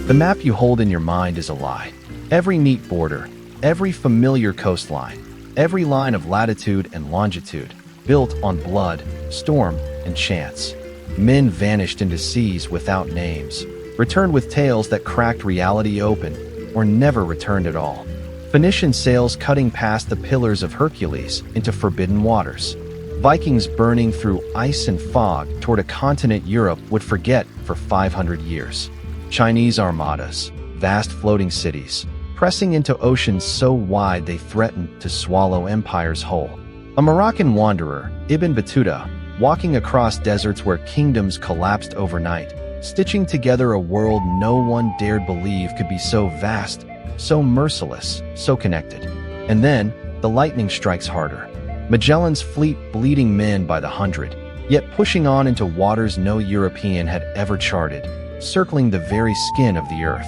The map you hold in your mind is a lie. Every neat border, every familiar coastline, every line of latitude and longitude, built on blood, storm, and chance. Men vanished into seas without names, returned with tales that cracked reality open, or never returned at all. Phoenician sails cutting past the Pillars of Hercules into forbidden waters. Vikings burning through ice and fog toward a continent Europe would forget for 500 years. Chinese armadas, vast floating cities, pressing into oceans so wide they threatened to swallow empires whole. A Moroccan wanderer, Ibn Battuta, walking across deserts where kingdoms collapsed overnight, stitching together a world no one dared believe could be so vast, so merciless, so connected. And then, the lightning strikes harder. Magellan's fleet bleeding men by the hundred, yet pushing on into waters no European had ever charted, circling the very skin of the earth.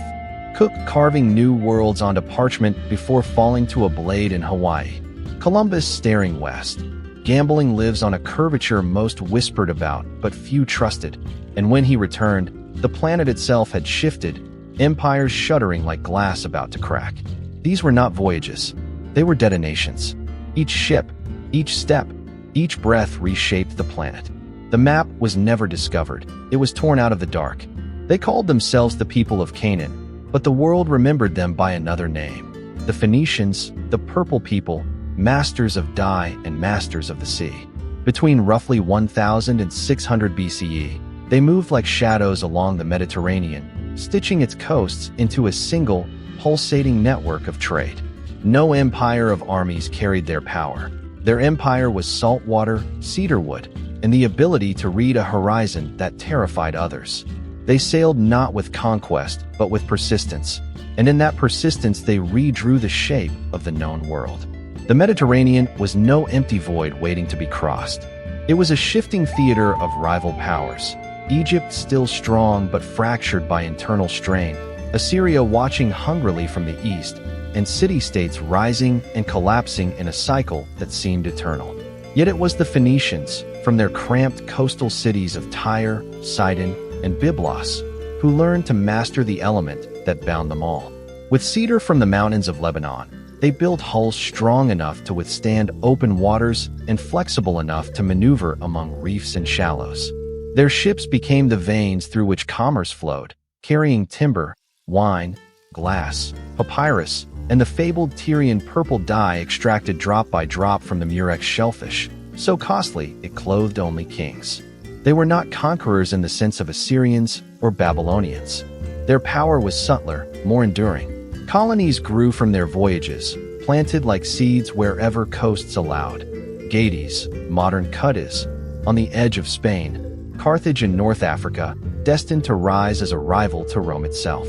Cook carving new worlds onto parchment before falling to a blade in Hawaii. Columbus staring west. Gambling lives on a curvature most whispered about, but few trusted. And when he returned, the planet itself had shifted, empires shuddering like glass about to crack. These were not voyages. They were detonations. Each ship, each step, each breath reshaped the planet. The map was never discovered. It was torn out of the dark. They called themselves the people of Canaan, but the world remembered them by another name. The Phoenicians, the Purple People, masters of dye and masters of the sea. Between roughly 1000 and 600 BCE, they moved like shadows along the Mediterranean, stitching its coasts into a single, pulsating network of trade. No empire of armies carried their power. Their empire was saltwater, cedarwood, and the ability to read a horizon that terrified others. They sailed not with conquest, but with persistence, and in that persistence they redrew the shape of the known world. The Mediterranean was no empty void waiting to be crossed. It was a shifting theater of rival powers. Egypt still strong but fractured by internal strain, Assyria watching hungrily from the east, and city-states rising and collapsing in a cycle that seemed eternal. Yet it was the Phoenicians, from their cramped coastal cities of Tyre, Sidon, and Byblos, who learned to master the element that bound them all. With cedar from the mountains of Lebanon, they built hulls strong enough to withstand open waters and flexible enough to maneuver among reefs and shallows. Their ships became the veins through which commerce flowed, carrying timber, wine, glass, papyrus, and the fabled Tyrian purple dye extracted drop by drop from the murex shellfish, so costly it clothed only kings. They were not conquerors in the sense of Assyrians or Babylonians. Their power was subtler, more enduring. Colonies grew from their voyages, planted like seeds wherever coasts allowed. Gades, modern Cadiz, on the edge of Spain, Carthage in North Africa, destined to rise as a rival to Rome itself.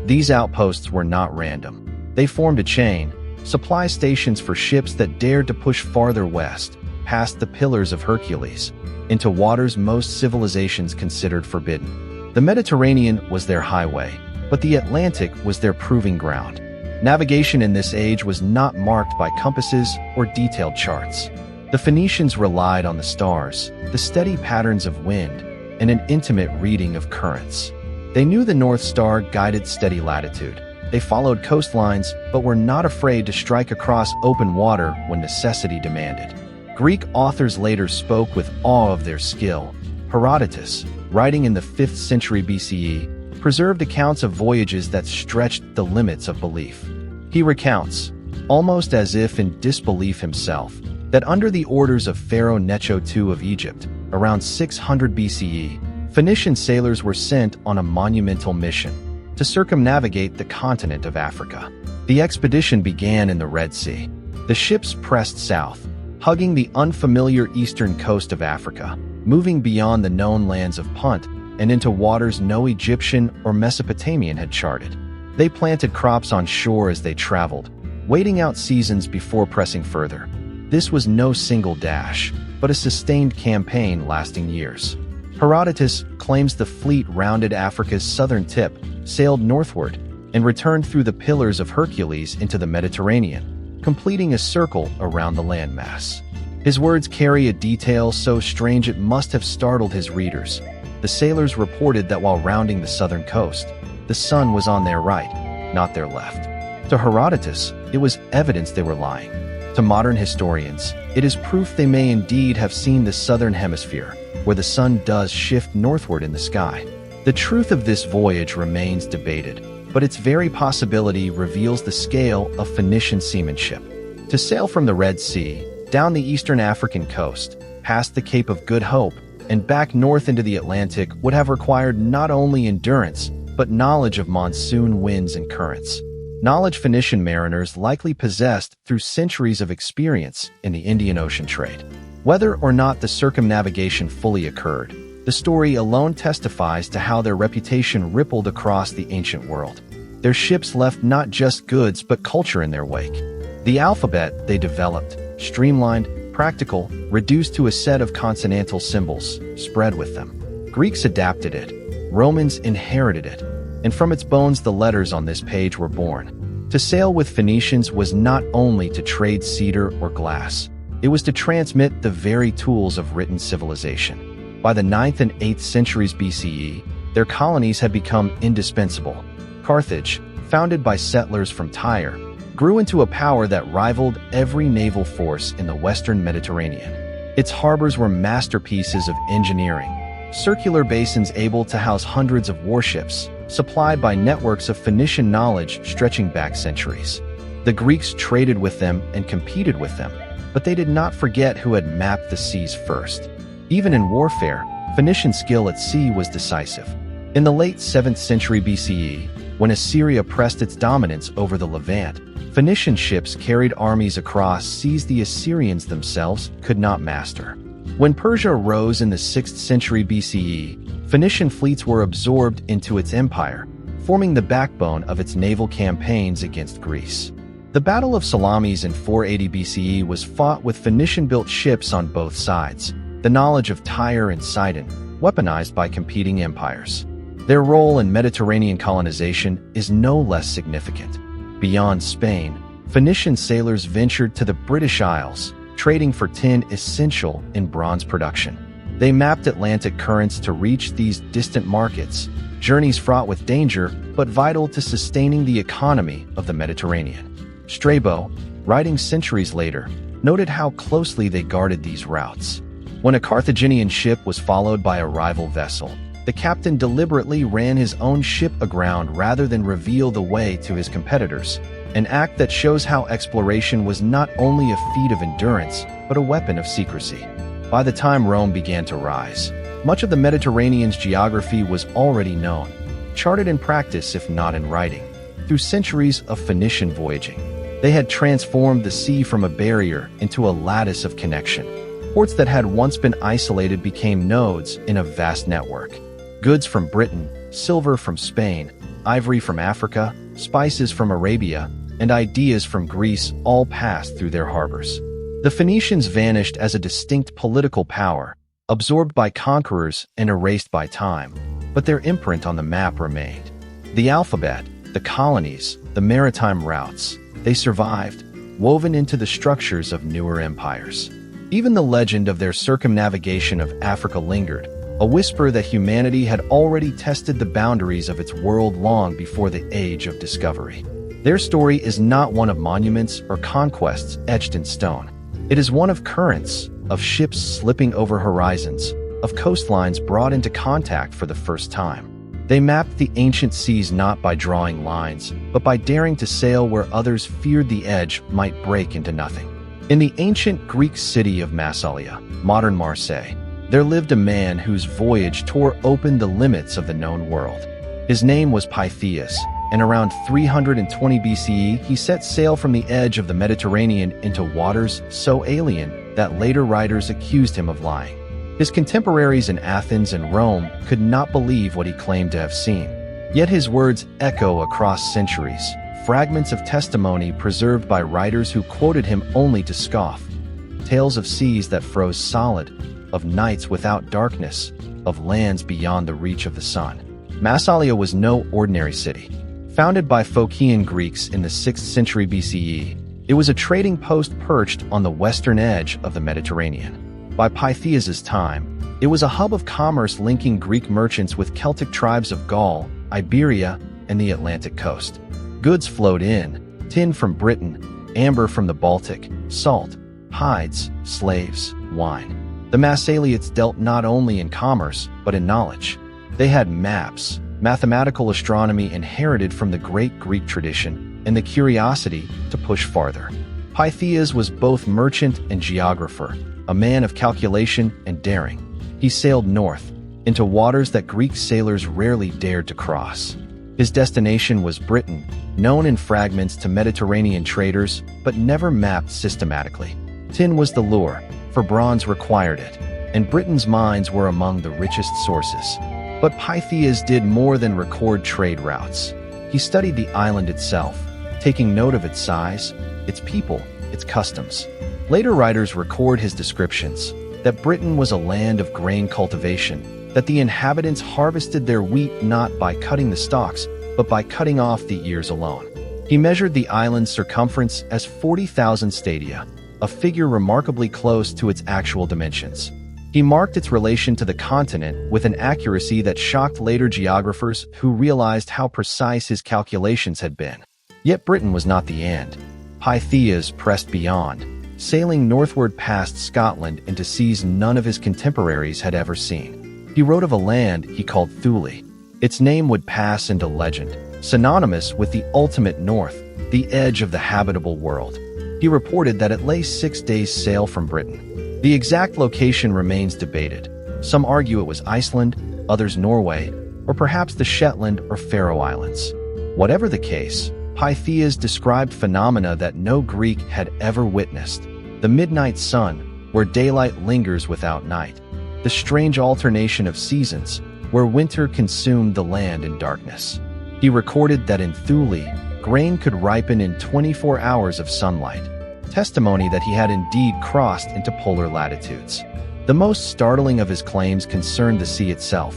These outposts were not random. They formed a chain, supply stations for ships that dared to push farther west, past the Pillars of Hercules, into waters most civilizations considered forbidden. The Mediterranean was their highway, but the Atlantic was their proving ground. Navigation in this age was not marked by compasses or detailed charts. The Phoenicians relied on the stars, the steady patterns of wind, and an intimate reading of currents. They knew the North Star guided steady latitude. They followed coastlines, but were not afraid to strike across open water when necessity demanded. Greek authors later spoke with awe of their skill. Herodotus, writing in the 5th century BCE, preserved accounts of voyages that stretched the limits of belief. He recounts, almost as if in disbelief himself, that under the orders of Pharaoh Necho II of Egypt, around 600 BCE, Phoenician sailors were sent on a monumental mission to circumnavigate the continent of Africa. The expedition began in the Red Sea. The ships pressed south, hugging the unfamiliar eastern coast of Africa, moving beyond the known lands of Punt and into waters no Egyptian or Mesopotamian had charted. They planted crops on shore as they traveled, waiting out seasons before pressing further. This was no single dash, but a sustained campaign lasting years. Herodotus claims the fleet rounded Africa's southern tip, sailed northward, and returned through the Pillars of Hercules into the Mediterranean, completing a circle around the landmass. His words carry a detail so strange it must have startled his readers. The sailors reported that while rounding the southern coast, the sun was on their right, not their left. To Herodotus, it was evidence they were lying. To modern historians, it is proof they may indeed have seen the southern hemisphere, where the sun does shift northward in the sky. The truth of this voyage remains debated, but its very possibility reveals the scale of Phoenician seamanship. To sail from the Red Sea, down the eastern African coast, past the Cape of Good Hope, and back north into the Atlantic would have required not only endurance, but knowledge of monsoon winds and currents. Knowledge Phoenician mariners likely possessed through centuries of experience in the Indian Ocean trade. Whether or not the circumnavigation fully occurred, the story alone testifies to how their reputation rippled across the ancient world. Their ships left not just goods but culture in their wake. The alphabet they developed, streamlined, practical, reduced to a set of consonantal symbols, spread with them. Greeks adapted it, Romans inherited it, and from its bones the letters on this page were born. To sail with Phoenicians was not only to trade cedar or glass, it was to transmit the very tools of written civilization. By the 9th and 8th centuries BCE, their colonies had become indispensable. Carthage, founded by settlers from Tyre, grew into a power that rivaled every naval force in the western Mediterranean. Its harbors were masterpieces of engineering, circular basins able to house hundreds of warships, supplied by networks of Phoenician knowledge stretching back centuries. The Greeks traded with them and competed with them, but they did not forget who had mapped the seas first. Even in warfare, Phoenician skill at sea was decisive. In the late 7th century BCE, when Assyria pressed its dominance over the Levant, Phoenician ships carried armies across seas the Assyrians themselves could not master. When Persia rose in the 6th century BCE, Phoenician fleets were absorbed into its empire, forming the backbone of its naval campaigns against Greece. The Battle of Salamis in 480 BCE was fought with Phoenician-built ships on both sides, the knowledge of Tyre and Sidon, weaponized by competing empires. Their role in Mediterranean colonization is no less significant. Beyond Spain, Phoenician sailors ventured to the British Isles, trading for tin essential in bronze production. They mapped Atlantic currents to reach these distant markets, journeys fraught with danger but vital to sustaining the economy of the Mediterranean. Strabo, writing centuries later, noted how closely they guarded these routes. When a Carthaginian ship was followed by a rival vessel, the captain deliberately ran his own ship aground rather than reveal the way to his competitors, an act that shows how exploration was not only a feat of endurance, but a weapon of secrecy. By the time Rome began to rise, much of the Mediterranean's geography was already known, charted in practice if not in writing. Through centuries of Phoenician voyaging, they had transformed the sea from a barrier into a lattice of connection. Ports that had once been isolated became nodes in a vast network. Goods from Britain, silver from Spain, ivory from Africa, spices from Arabia, and ideas from Greece all passed through their harbors. The Phoenicians vanished as a distinct political power, absorbed by conquerors and erased by time, but their imprint on the map remained. The alphabet, the colonies, the maritime routes, they survived, woven into the structures of newer empires. Even the legend of their circumnavigation of Africa lingered, a whisper that humanity had already tested the boundaries of its world long before the age of discovery. Their story is not one of monuments or conquests etched in stone. It is one of currents, of ships slipping over horizons, of coastlines brought into contact for the first time. They mapped the ancient seas not by drawing lines, but by daring to sail where others feared the edge might break into nothing. In the ancient Greek city of Massalia, modern Marseille, there lived a man whose voyage tore open the limits of the known world. His name was Pytheas, and around 320 BCE he set sail from the edge of the Mediterranean into waters so alien that later writers accused him of lying. His contemporaries in Athens and Rome could not believe what he claimed to have seen. Yet his words echo across centuries, fragments of testimony preserved by writers who quoted him only to scoff. Tales of seas that froze solid, of nights without darkness, of lands beyond the reach of the sun. Massalia was no ordinary city. Founded by Phocian Greeks in the 6th century BCE, it was a trading post perched on the western edge of the Mediterranean. By Pytheas' time, it was a hub of commerce linking Greek merchants with Celtic tribes of Gaul, Iberia, and the Atlantic coast. Goods flowed in: tin from Britain, amber from the Baltic, salt, hides, slaves, wine. The Massalians dealt not only in commerce, but in knowledge. They had maps, mathematical astronomy inherited from the great Greek tradition, and the curiosity to push farther. Pytheas was both merchant and geographer, a man of calculation and daring. He sailed north, into waters that Greek sailors rarely dared to cross. His destination was Britain, known in fragments to Mediterranean traders, but never mapped systematically. Tin was the lure, for bronze required it, and Britain's mines were among the richest sources. But Pytheas did more than record trade routes. He studied the island itself, taking note of its size, its people, its customs. Later writers record his descriptions, that Britain was a land of grain cultivation, that the inhabitants harvested their wheat not by cutting the stalks, but by cutting off the ears alone. He measured the island's circumference as 40,000 stadia, a figure remarkably close to its actual dimensions. He marked its relation to the continent with an accuracy that shocked later geographers who realized how precise his calculations had been. Yet Britain was not the end. Pytheas pressed beyond, sailing northward past Scotland into seas none of his contemporaries had ever seen. He wrote of a land he called Thule. Its name would pass into legend, synonymous with the ultimate north, the edge of the habitable world. He reported that it lay 6 days' sail from Britain. The exact location remains debated. Some argue it was Iceland, others Norway, or perhaps the Shetland or Faroe Islands. Whatever the case, Pytheas described phenomena that no Greek had ever witnessed: the midnight sun, where daylight lingers without night; the strange alternation of seasons, where winter consumed the land in darkness. He recorded that in Thule, grain could ripen in 24 hours of sunlight, testimony that he had indeed crossed into polar latitudes. The most startling of his claims concerned the sea itself.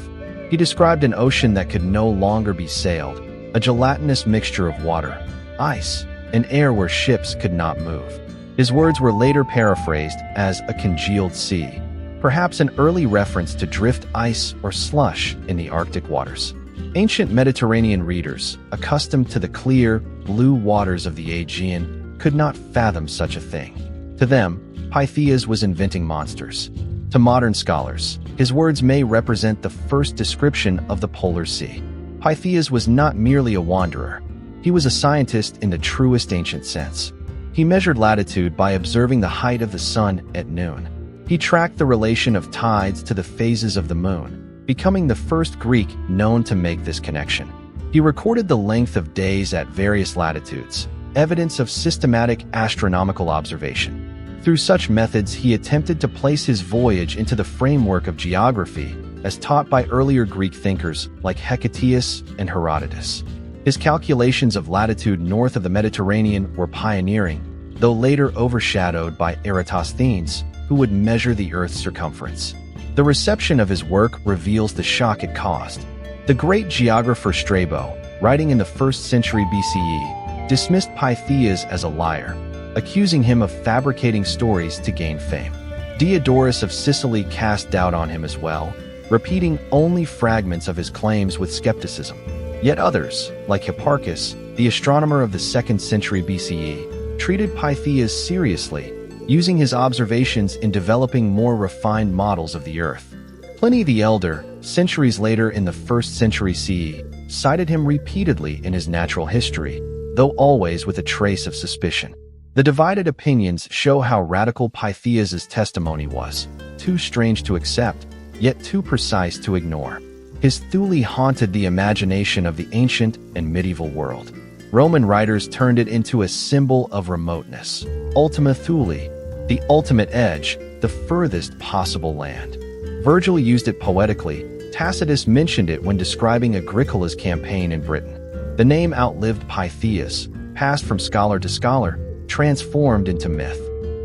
He described an ocean that could no longer be sailed, a gelatinous mixture of water, ice, and air where ships could not move. His words were later paraphrased as a congealed sea, perhaps an early reference to drift ice or slush in the Arctic waters. Ancient Mediterranean readers, accustomed to the clear, blue waters of the Aegean, could not fathom such a thing. To them, Pytheas was inventing monsters. To modern scholars, his words may represent the first description of the polar sea. Pytheas was not merely a wanderer. He was a scientist in the truest ancient sense. He measured latitude by observing the height of the sun at noon. He tracked the relation of tides to the phases of the moon, becoming the first Greek known to make this connection. He recorded the length of days at various latitudes, evidence of systematic astronomical observation. Through such methods, he attempted to place his voyage into the framework of geography, as taught by earlier Greek thinkers like Hecataeus and Herodotus. His calculations of latitude north of the Mediterranean were pioneering, though later overshadowed by Eratosthenes, who would measure the Earth's circumference. The reception of his work reveals the shock it caused. The great geographer Strabo, writing in the 1st century BCE, dismissed Pytheas as a liar, accusing him of fabricating stories to gain fame. Diodorus of Sicily cast doubt on him as well, repeating only fragments of his claims with skepticism. Yet others, like Hipparchus, the astronomer of the 2nd century BCE, treated Pytheas seriously, using his observations in developing more refined models of the Earth. Pliny the Elder, centuries later in the 1st century CE, cited him repeatedly in his natural history, though always with a trace of suspicion. The divided opinions show how radical Pytheas's testimony was, too strange to accept, yet too precise to ignore. His Thule haunted the imagination of the ancient and medieval world. Roman writers turned it into a symbol of remoteness. Ultima Thule, the ultimate edge, the furthest possible land. Virgil used it poetically. Tacitus mentioned it when describing Agricola's campaign in Britain. The name outlived Pytheas, passed from scholar to scholar, transformed into myth.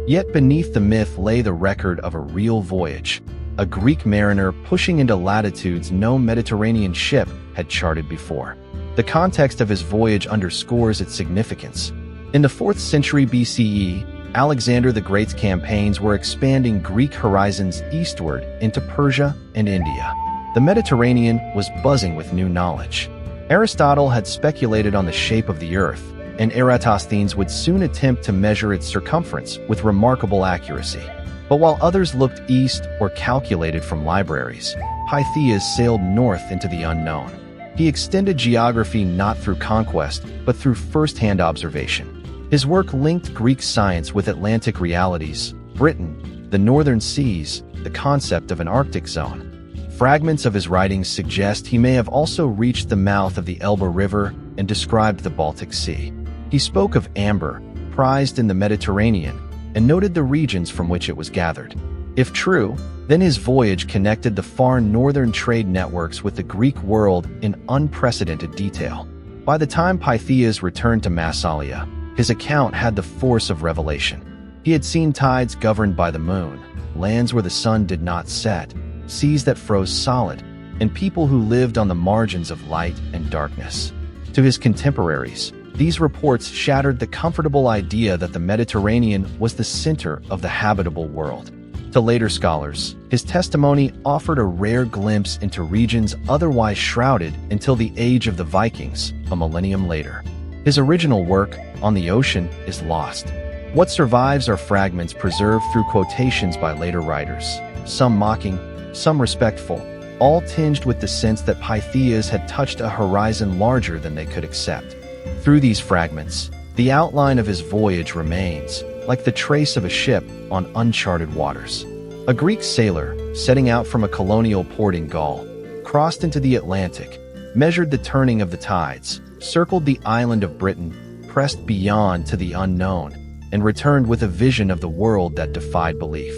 Yet beneath the myth lay the record of a real voyage, a Greek mariner pushing into latitudes no Mediterranean ship had charted before. The context of his voyage underscores its significance. In the 4th century BCE, Alexander the Great's campaigns were expanding Greek horizons eastward into Persia and India. The Mediterranean was buzzing with new knowledge. Aristotle had speculated on the shape of the Earth, and Eratosthenes would soon attempt to measure its circumference with remarkable accuracy. But while others looked east or calculated from libraries, Pytheas sailed north into the unknown. He extended geography not through conquest, but through first-hand observation. His work linked Greek science with Atlantic realities, Britain, the northern seas, the concept of an Arctic zone. Fragments of his writings suggest he may have also reached the mouth of the Elbe River and described the Baltic Sea. He spoke of amber, prized in the Mediterranean, and noted the regions from which it was gathered. If true, then his voyage connected the far northern trade networks with the Greek world in unprecedented detail. By the time Pytheas returned to Massalia, his account had the force of revelation. He had seen tides governed by the moon, lands where the sun did not set, seas that froze solid, and people who lived on the margins of light and darkness. To his contemporaries, these reports shattered the comfortable idea that the Mediterranean was the center of the habitable world. To later scholars, his testimony offered a rare glimpse into regions otherwise shrouded until the age of the Vikings, a millennium later. His original work, On the Ocean, is lost. What survives are fragments preserved through quotations by later writers, some mocking, some respectful, all tinged with the sense that Pytheas had touched a horizon larger than they could accept. Through these fragments, the outline of his voyage remains, like the trace of a ship on uncharted waters. A Greek sailor, setting out from a colonial port in Gaul, crossed into the Atlantic, measured the turning of the tides, circled the island of Britain, pressed beyond to the unknown, and returned with a vision of the world that defied belief.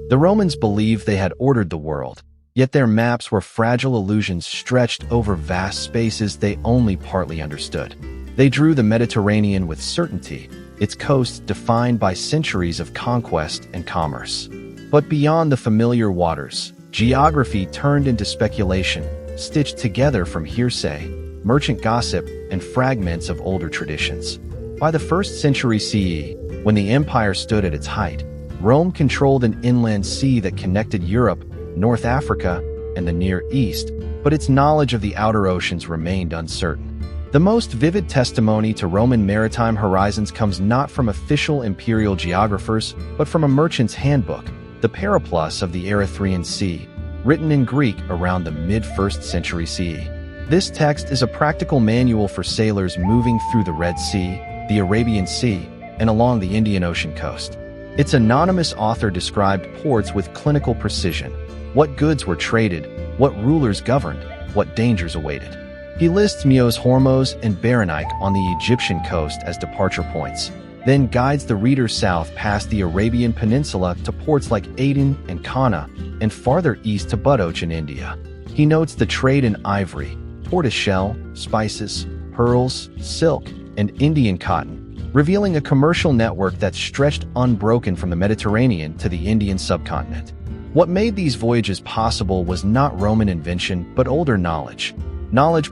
The Romans believed they had ordered the world, yet their maps were fragile illusions stretched over vast spaces they only partly understood. They drew the Mediterranean with certainty, its coast defined by centuries of conquest and commerce. But beyond the familiar waters, geography turned into speculation, stitched together from hearsay, merchant gossip, and fragments of older traditions. By the 1st century CE, when the empire stood at its height, Rome controlled an inland sea that connected Europe, North Africa, and the Near East, but its knowledge of the outer oceans remained uncertain. The most vivid testimony to Roman maritime horizons comes not from official imperial geographers, but from a merchant's handbook, the Periplus of the Erythraean Sea, written in Greek around the mid-1st century CE. This text is a practical manual for sailors moving through the Red Sea, the Arabian Sea, and along the Indian Ocean coast. Its anonymous author described ports with clinical precision: what goods were traded, what rulers governed, what dangers awaited. He lists Meos Hormos and Berenik on the Egyptian coast as departure points, then guides the reader south past the Arabian Peninsula to ports like Aden and Kana, and farther east to Batoche in India. He notes the trade in ivory, tortoiseshell, spices, pearls, silk, and Indian cotton, revealing a commercial network that stretched unbroken from the Mediterranean to the Indian subcontinent. What made these voyages possible was not Roman invention, but older knowledge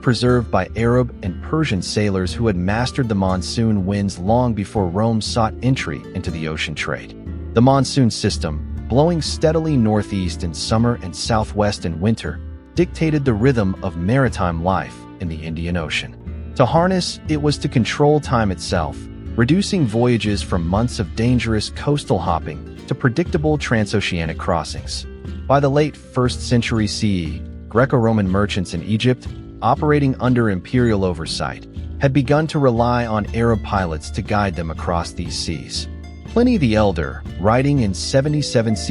preserved by Arab and Persian sailors who had mastered the monsoon winds long before Rome sought entry into the ocean trade. The monsoon system, blowing steadily northeast in summer and southwest in winter, dictated the rhythm of maritime life in the Indian Ocean. To harness, it was to control time itself, reducing voyages from months of dangerous coastal hopping to predictable transoceanic crossings. By the late 1st century CE, Greco-Roman merchants in Egypt, operating under imperial oversight, had begun to rely on Arab pilots to guide them across these seas. Pliny the Elder, writing in 77 CE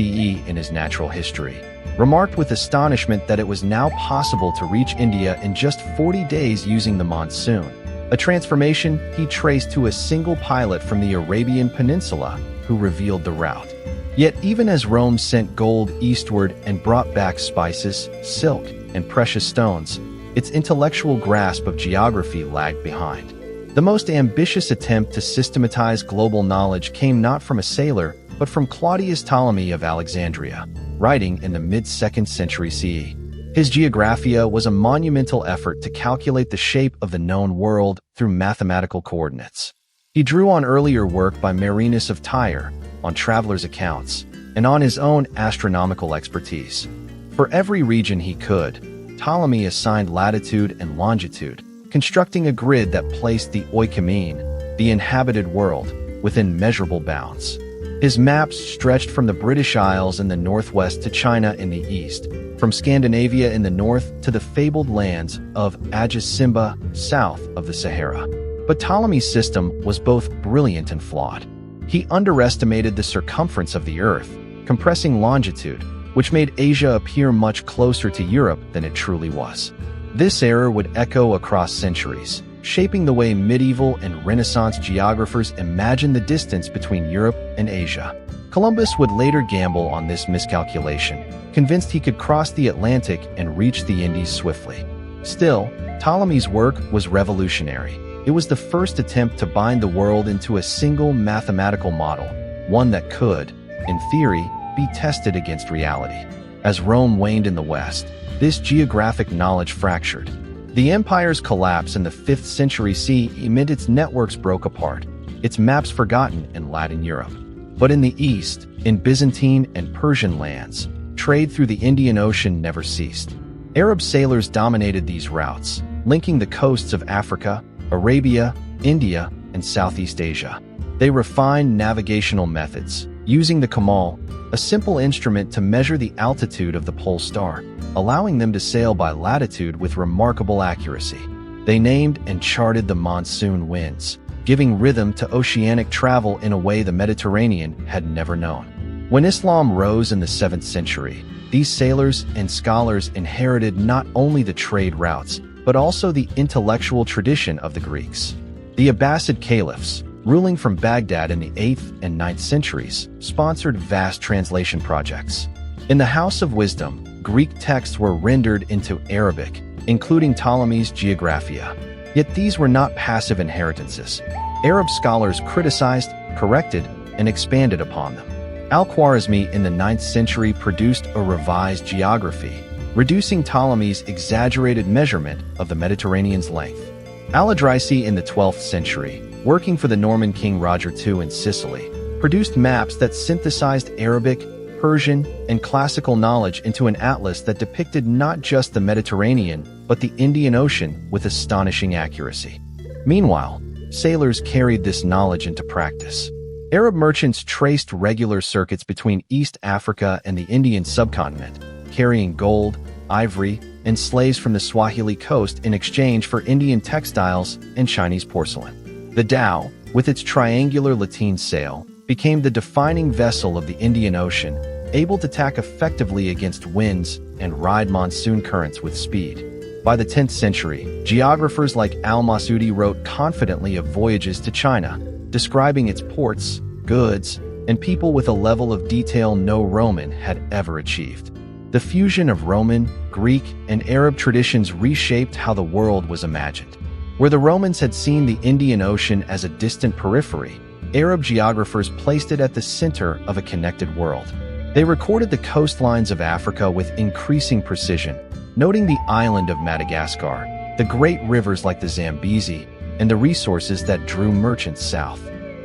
in his Natural History, remarked with astonishment that it was now possible to reach India in just 40 days using the monsoon, a transformation he traced to a single pilot from the Arabian Peninsula who revealed the route. Yet even as Rome sent gold eastward and brought back spices, silk, and precious stones, its intellectual grasp of geography lagged behind. The most ambitious attempt to systematize global knowledge came not from a sailor, but from Claudius Ptolemy of Alexandria, writing in the mid-2nd century CE. His Geographia was a monumental effort to calculate the shape of the known world through mathematical coordinates. He drew on earlier work by Marinus of Tyre, on travelers' accounts, and on his own astronomical expertise. For every region he could, Ptolemy assigned latitude and longitude, constructing a grid that placed the oikoumene, the inhabited world, within measurable bounds. His maps stretched from the British Isles in the northwest to China in the east, from Scandinavia in the north to the fabled lands of Ajasimba south of the Sahara. But Ptolemy's system was both brilliant and flawed. He underestimated the circumference of the Earth, compressing longitude, which made Asia appear much closer to Europe than it truly was. This error would echo across centuries, shaping the way medieval and Renaissance geographers imagined the distance between Europe and Asia. Columbus would later gamble on this miscalculation, convinced he could cross the Atlantic and reach the Indies swiftly. Still, Ptolemy's work was revolutionary. It was the first attempt to bind the world into a single mathematical model, one that could, in theory, be tested against reality. As Rome waned in the west, this geographic knowledge fractured. The empire's collapse in the 5th century CE meant its networks broke apart, its maps forgotten in Latin Europe. But in the east, in Byzantine and Persian lands, trade through the Indian Ocean never ceased. Arab sailors dominated these routes, linking the coasts of Africa, Arabia, India, and Southeast Asia. They refined navigational methods, using the Kamal, a simple instrument to measure the altitude of the pole star, allowing them to sail by latitude with remarkable accuracy. They named and charted the monsoon winds, giving rhythm to oceanic travel in a way the Mediterranean had never known. When Islam rose in the 7th century, these sailors and scholars inherited not only the trade routes, but also the intellectual tradition of the Greeks. The Abbasid caliphs, ruling from Baghdad in the 8th and 9th centuries, sponsored vast translation projects. In the House of Wisdom, Greek texts were rendered into Arabic, including Ptolemy's Geographia. Yet these were not passive inheritances. Arab scholars criticized, corrected, and expanded upon them. Al-Khwarizmi in the 9th century produced a revised geography, reducing Ptolemy's exaggerated measurement of the Mediterranean's length. Al-Idrisi in the 12th century, working for the Norman king Roger II in Sicily, produced maps that synthesized Arabic, Persian, and classical knowledge into an atlas that depicted not just the Mediterranean, but the Indian Ocean with astonishing accuracy. Meanwhile, sailors carried this knowledge into practice. Arab merchants traced regular circuits between East Africa and the Indian subcontinent, carrying gold, ivory, and slaves from the Swahili coast in exchange for Indian textiles and Chinese porcelain. The dhow, with its triangular lateen sail, became the defining vessel of the Indian Ocean, able to tack effectively against winds and ride monsoon currents with speed. By the 10th century, geographers like Al-Masudi wrote confidently of voyages to China, describing its ports, goods, and people with a level of detail no Roman had ever achieved. The fusion of Roman, Greek, and Arab traditions reshaped how the world was imagined. Where the Romans had seen the Indian Ocean as a distant periphery, Arab geographers placed it at the center of a connected world. They recorded the coastlines of Africa with increasing precision, noting the island of Madagascar, the great rivers like the Zambezi, and the resources that drew merchants south.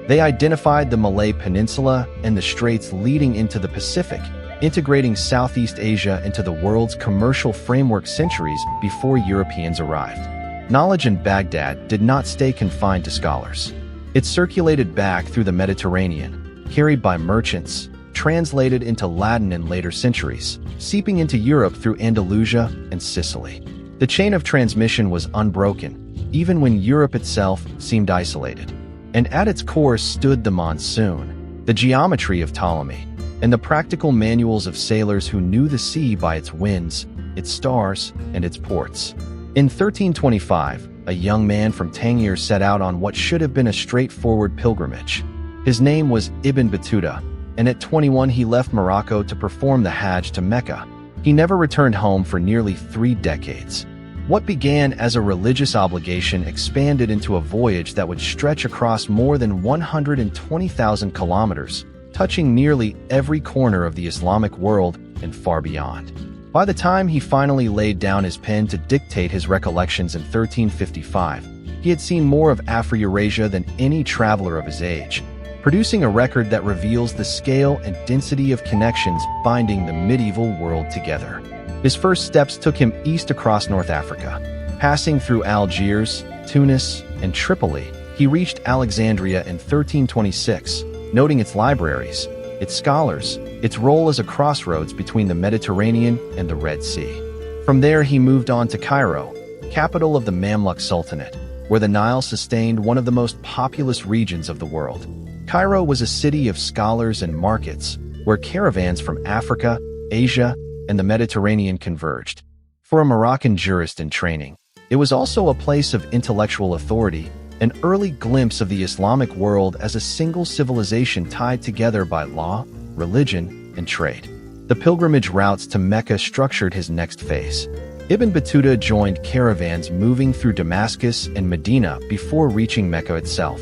They identified the Malay Peninsula and the straits leading into the Pacific, integrating Southeast Asia into the world's commercial framework centuries before Europeans arrived. Knowledge in Baghdad did not stay confined to scholars. It circulated back through the Mediterranean, carried by merchants, translated into Latin in later centuries, seeping into Europe through Andalusia and Sicily. The chain of transmission was unbroken, even when Europe itself seemed isolated. And at its core stood the monsoon, the geometry of Ptolemy, and the practical manuals of sailors who knew the sea by its winds, its stars, and its ports. In 1325, a young man from Tangier set out on what should have been a straightforward pilgrimage. His name was Ibn Battuta, and at 21 he left Morocco to perform the Hajj to Mecca. He never returned home for nearly 3 decades. What began as a religious obligation expanded into a voyage that would stretch across more than 120,000 kilometers, touching nearly every corner of the Islamic world and far beyond. By the time he finally laid down his pen to dictate his recollections in 1355, he had seen more of Afro-Eurasia than any traveler of his age, producing a record that reveals the scale and density of connections binding the medieval world together. His first steps took him east across North Africa. Passing through Algiers, Tunis, and Tripoli, he reached Alexandria in 1326, noting its libraries, its scholars, its role as a crossroads between the Mediterranean and the Red Sea. From there he moved on to Cairo, capital of the Mamluk Sultanate, where the Nile sustained one of the most populous regions of the world. Cairo was a city of scholars and markets, where caravans from Africa, Asia, and the Mediterranean converged. For a Moroccan jurist in training, it was also a place of intellectual authority, an early glimpse of the Islamic world as a single civilization tied together by law, religion, and trade. The pilgrimage routes to Mecca structured his next phase. Ibn Battuta joined caravans moving through Damascus and Medina before reaching Mecca itself.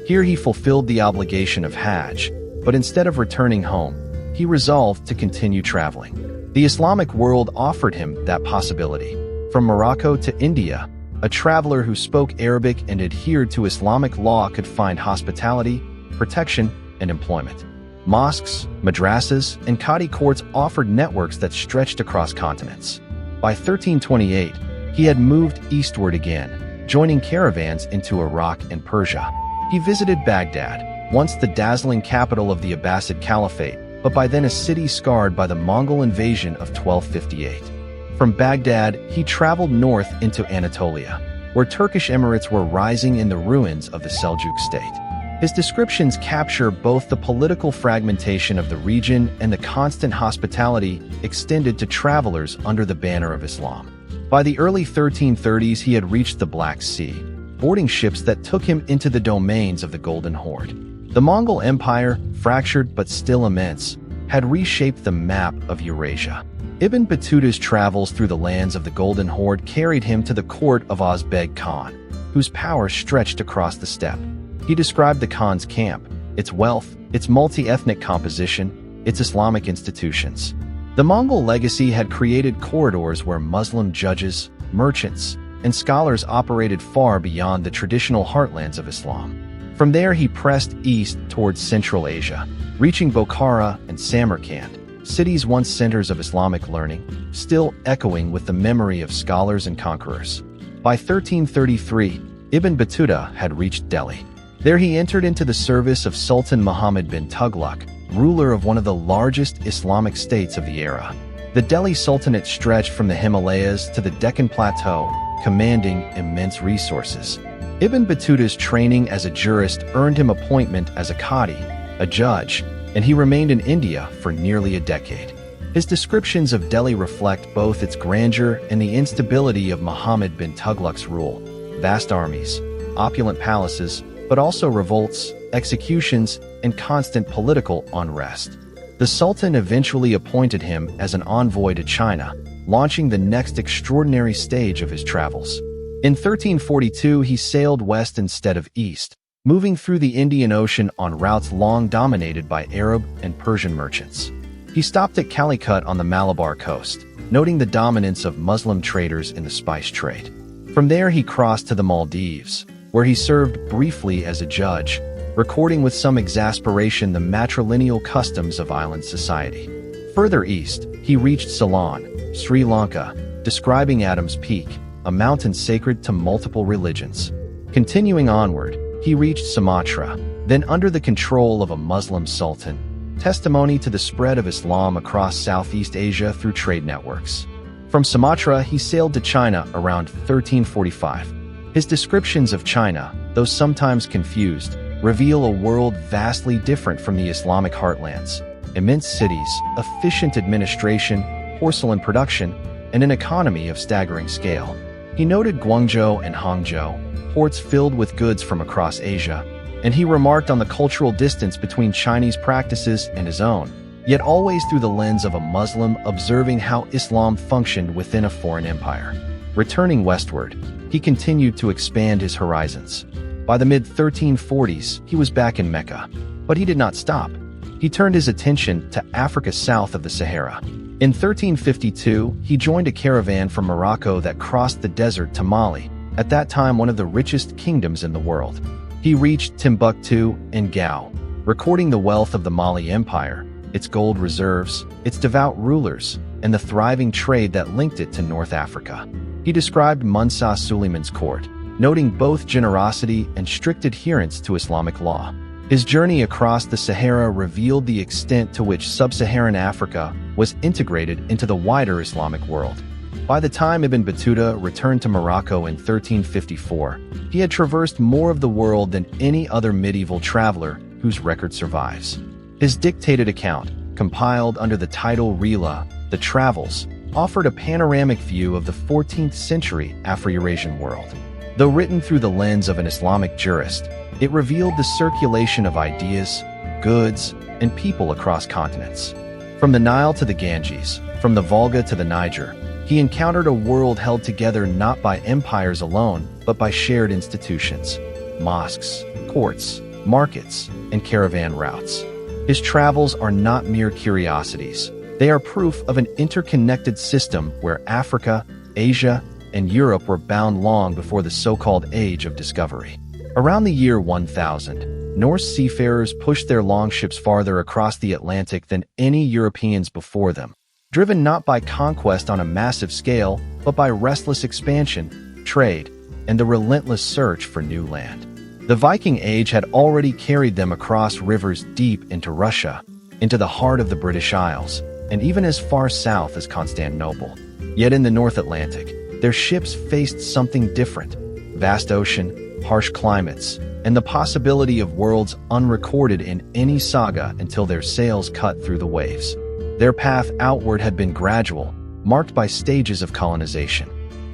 Here he fulfilled the obligation of Hajj, but instead of returning home, he resolved to continue traveling. The Islamic world offered him that possibility. From Morocco to India, a traveler who spoke Arabic and adhered to Islamic law could find hospitality, protection, and employment. Mosques, madrasas, and qadi courts offered networks that stretched across continents. By 1328, he had moved eastward again, joining caravans into Iraq and Persia. He visited Baghdad, once the dazzling capital of the Abbasid Caliphate, but by then a city scarred by the Mongol invasion of 1258. From Baghdad, he traveled north into Anatolia, where Turkish emirates were rising in the ruins of the Seljuk state. His descriptions capture both the political fragmentation of the region and the constant hospitality extended to travelers under the banner of Islam. By the early 1330s, he had reached the Black Sea, boarding ships that took him into the domains of the Golden Horde. The Mongol Empire, fractured but still immense, had reshaped the map of Eurasia. Ibn Battuta's travels through the lands of the Golden Horde carried him to the court of Ozbeg Khan, whose power stretched across the steppe. He described the Khan's camp, its wealth, its multi-ethnic composition, its Islamic institutions. The Mongol legacy had created corridors where Muslim judges, merchants, and scholars operated far beyond the traditional heartlands of Islam. From there he pressed east towards Central Asia, reaching Bokhara and Samarkand, cities once centers of Islamic learning, still echoing with the memory of scholars and conquerors. By 1333, Ibn Battuta had reached Delhi. There he entered into the service of Sultan Muhammad bin Tughlaq, ruler of one of the largest Islamic states of the era. The Delhi Sultanate stretched from the Himalayas to the Deccan Plateau, commanding immense resources. Ibn Battuta's training as a jurist earned him appointment as a qadi, a judge, and he remained in India for nearly a decade. His descriptions of Delhi reflect both its grandeur and the instability of Muhammad bin Tughlaq's rule. Vast armies, opulent palaces, but also revolts, executions, and constant political unrest. The Sultan eventually appointed him as an envoy to China, launching the next extraordinary stage of his travels. In 1342, he sailed west instead of east, moving through the Indian Ocean on routes long dominated by Arab and Persian merchants. He stopped at Calicut on the Malabar coast, noting the dominance of Muslim traders in the spice trade. From there he crossed to the Maldives, where he served briefly as a judge, recording with some exasperation the matrilineal customs of island society. Further east, he reached Ceylon, Sri Lanka, describing Adam's Peak, a mountain sacred to multiple religions. Continuing onward, he reached Sumatra, then under the control of a Muslim sultan, testimony to the spread of Islam across Southeast Asia through trade networks. From Sumatra, he sailed to China around 1345. His descriptions of China, though sometimes confused, reveal a world vastly different from the Islamic heartlands. Immense cities, efficient administration, porcelain production, and an economy of staggering scale. He noted Guangzhou and Hangzhou, ports filled with goods from across Asia, and he remarked on the cultural distance between Chinese practices and his own, yet always through the lens of a Muslim observing how Islam functioned within a foreign empire. Returning westward, he continued to expand his horizons. By the mid-1340s, he was back in Mecca, but he did not stop. He turned his attention to Africa south of the Sahara. In 1352, he joined a caravan from Morocco that crossed the desert to Mali, at that time one of the richest kingdoms in the world. He reached Timbuktu and Gao, recording the wealth of the Mali Empire, its gold reserves, its devout rulers, and the thriving trade that linked it to North Africa. He described Musa Suleiman's court, noting both generosity and strict adherence to Islamic law. His journey across the Sahara revealed the extent to which sub-Saharan Africa was integrated into the wider Islamic world. By the time Ibn Battuta returned to Morocco in 1354, he had traversed more of the world than any other medieval traveler whose record survives. His dictated account, compiled under the title Rila, The Travels, offered a panoramic view of the 14th century Afro-Eurasian world. Though written through the lens of an Islamic jurist, it revealed the circulation of ideas, goods, and people across continents. From the Nile to the Ganges, from the Volga to the Niger, he encountered a world held together not by empires alone, but by shared institutions: mosques, courts, markets, and caravan routes. His travels are not mere curiosities. They are proof of an interconnected system where Africa, Asia, and Europe were bound long before the so-called Age of Discovery. Around the year 1000, Norse seafarers pushed their longships farther across the Atlantic than any Europeans before them, driven not by conquest on a massive scale, but by restless expansion, trade, and the relentless search for new land. The Viking Age had already carried them across rivers deep into Russia, into the heart of the British Isles, and even as far south as Constantinople. Yet in the North Atlantic, their ships faced something different: vast ocean, harsh climates, and the possibility of worlds unrecorded in any saga until their sails cut through the waves. Their path outward had been gradual, marked by stages of colonization.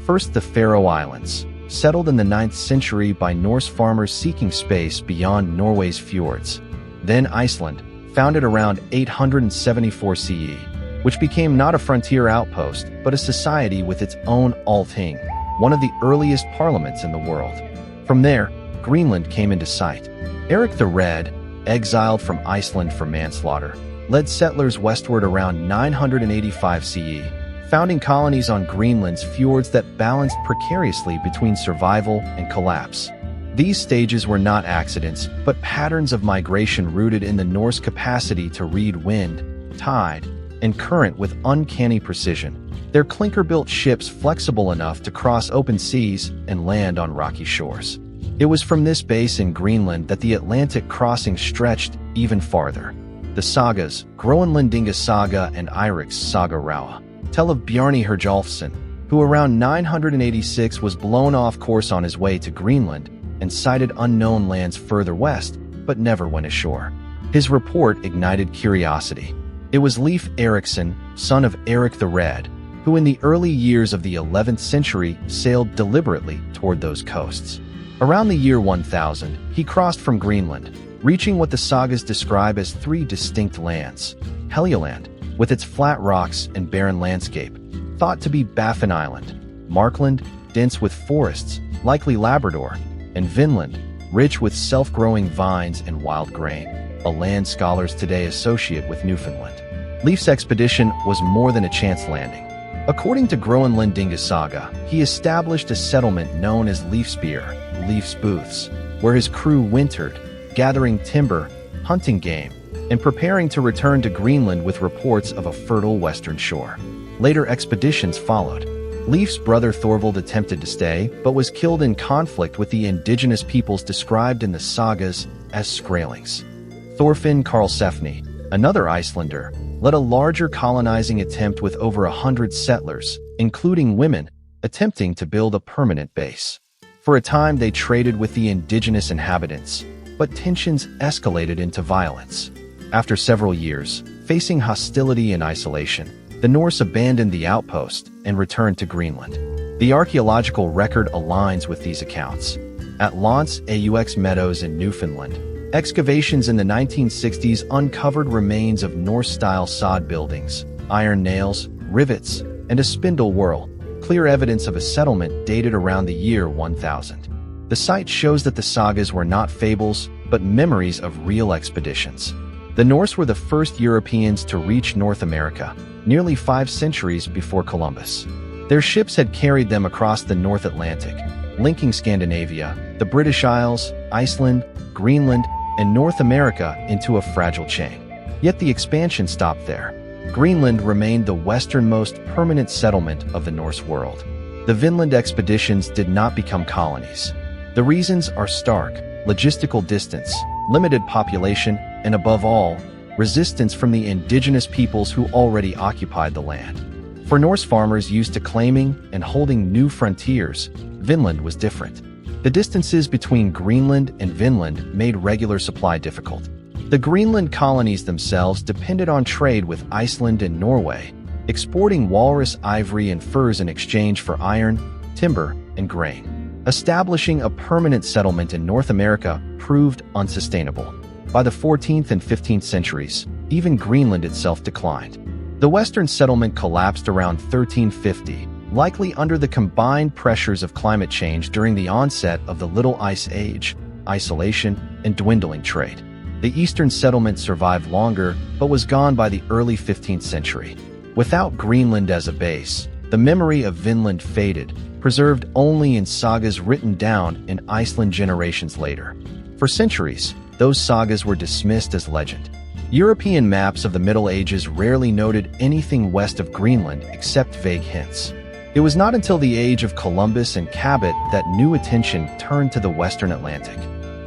First, the Faroe Islands, settled in the 9th century by Norse farmers seeking space beyond Norway's fjords. Then Iceland, founded around 874 CE, which became not a frontier outpost, but a society with its own Althing, one of the earliest parliaments in the world. From there, Greenland came into sight. Eric the Red, exiled from Iceland for manslaughter, led settlers westward around 985 CE, founding colonies on Greenland's fjords that balanced precariously between survival and collapse. These stages were not accidents, but patterns of migration rooted in the Norse capacity to read wind, tide, and current with uncanny precision, their clinker-built ships flexible enough to cross open seas and land on rocky shores. It was from this base in Greenland that the Atlantic crossing stretched even farther. The sagas, Groenlandinga Saga and Eirik's Saga Raua, tell of Bjarni Herjolfsson, who around 986 was blown off course on his way to Greenland and sighted unknown lands further west, but never went ashore. His report ignited curiosity. It was Leif Erikson, son of Eric the Red, who in the early years of the 11th century sailed deliberately toward those coasts. Around the year 1000, he crossed from Greenland, reaching what the sagas describe as 3 distinct lands: Helgeland, with its flat rocks and barren landscape, thought to be Baffin Island; Markland, dense with forests, likely Labrador; and Vinland, rich with self-growing vines and wild grain, a land scholars today associate with Newfoundland. Leif's expedition was more than a chance landing. According to Groenlandinga Saga, he established a settlement known as Leifspear, Leif's Booths, where his crew wintered, gathering timber, hunting game, and preparing to return to Greenland with reports of a fertile western shore. Later expeditions followed. Leif's brother Thorvald attempted to stay, but was killed in conflict with the indigenous peoples described in the sagas as Skrælings. Thorfinn Karlsefni, another Icelander, led a larger colonizing attempt with over 100 settlers, including women, attempting to build a permanent base. For a time they traded with the indigenous inhabitants, but tensions escalated into violence. After several years, facing hostility and isolation, the Norse abandoned the outpost and returned to Greenland. The archaeological record aligns with these accounts. At Lance aux Meadows in Newfoundland, excavations in the 1960s uncovered remains of Norse-style sod buildings, iron nails, rivets, and a spindle whorl, clear evidence of a settlement dated around the year 1000. The site shows that the sagas were not fables, but memories of real expeditions. The Norse were the first Europeans to reach North America, nearly 5 centuries before Columbus. Their ships had carried them across the North Atlantic, linking Scandinavia, the British Isles, Iceland, Greenland, and North America into a fragile chain. Yet the expansion stopped there. Greenland remained the westernmost permanent settlement of the Norse world. the Vinland expeditions did not become colonies. The reasons are stark: logistical distance, limited population, and above all, resistance from the indigenous peoples who already occupied the land. For Norse farmers used to claiming and holding new frontiers, Vinland was different. The distances between Greenland and Vinland made regular supply difficult. The Greenland colonies themselves depended on trade with Iceland and Norway, exporting walrus ivory and furs in exchange for iron, timber, and grain. Establishing a permanent settlement in North America proved unsustainable. By the 14th and 15th centuries, even Greenland itself declined. The Western settlement collapsed around 1350, likely under the combined pressures of climate change during the onset of the Little Ice Age, isolation, and dwindling trade. The Eastern settlement survived longer, but was gone by the early 15th century. Without Greenland as a base, the memory of Vinland faded, preserved only in sagas written down in Iceland generations later. For centuries, those sagas were dismissed as legend. European maps of the Middle Ages rarely noted anything west of Greenland except vague hints. It was not until the age of Columbus and Cabot that new attention turned to the Western Atlantic.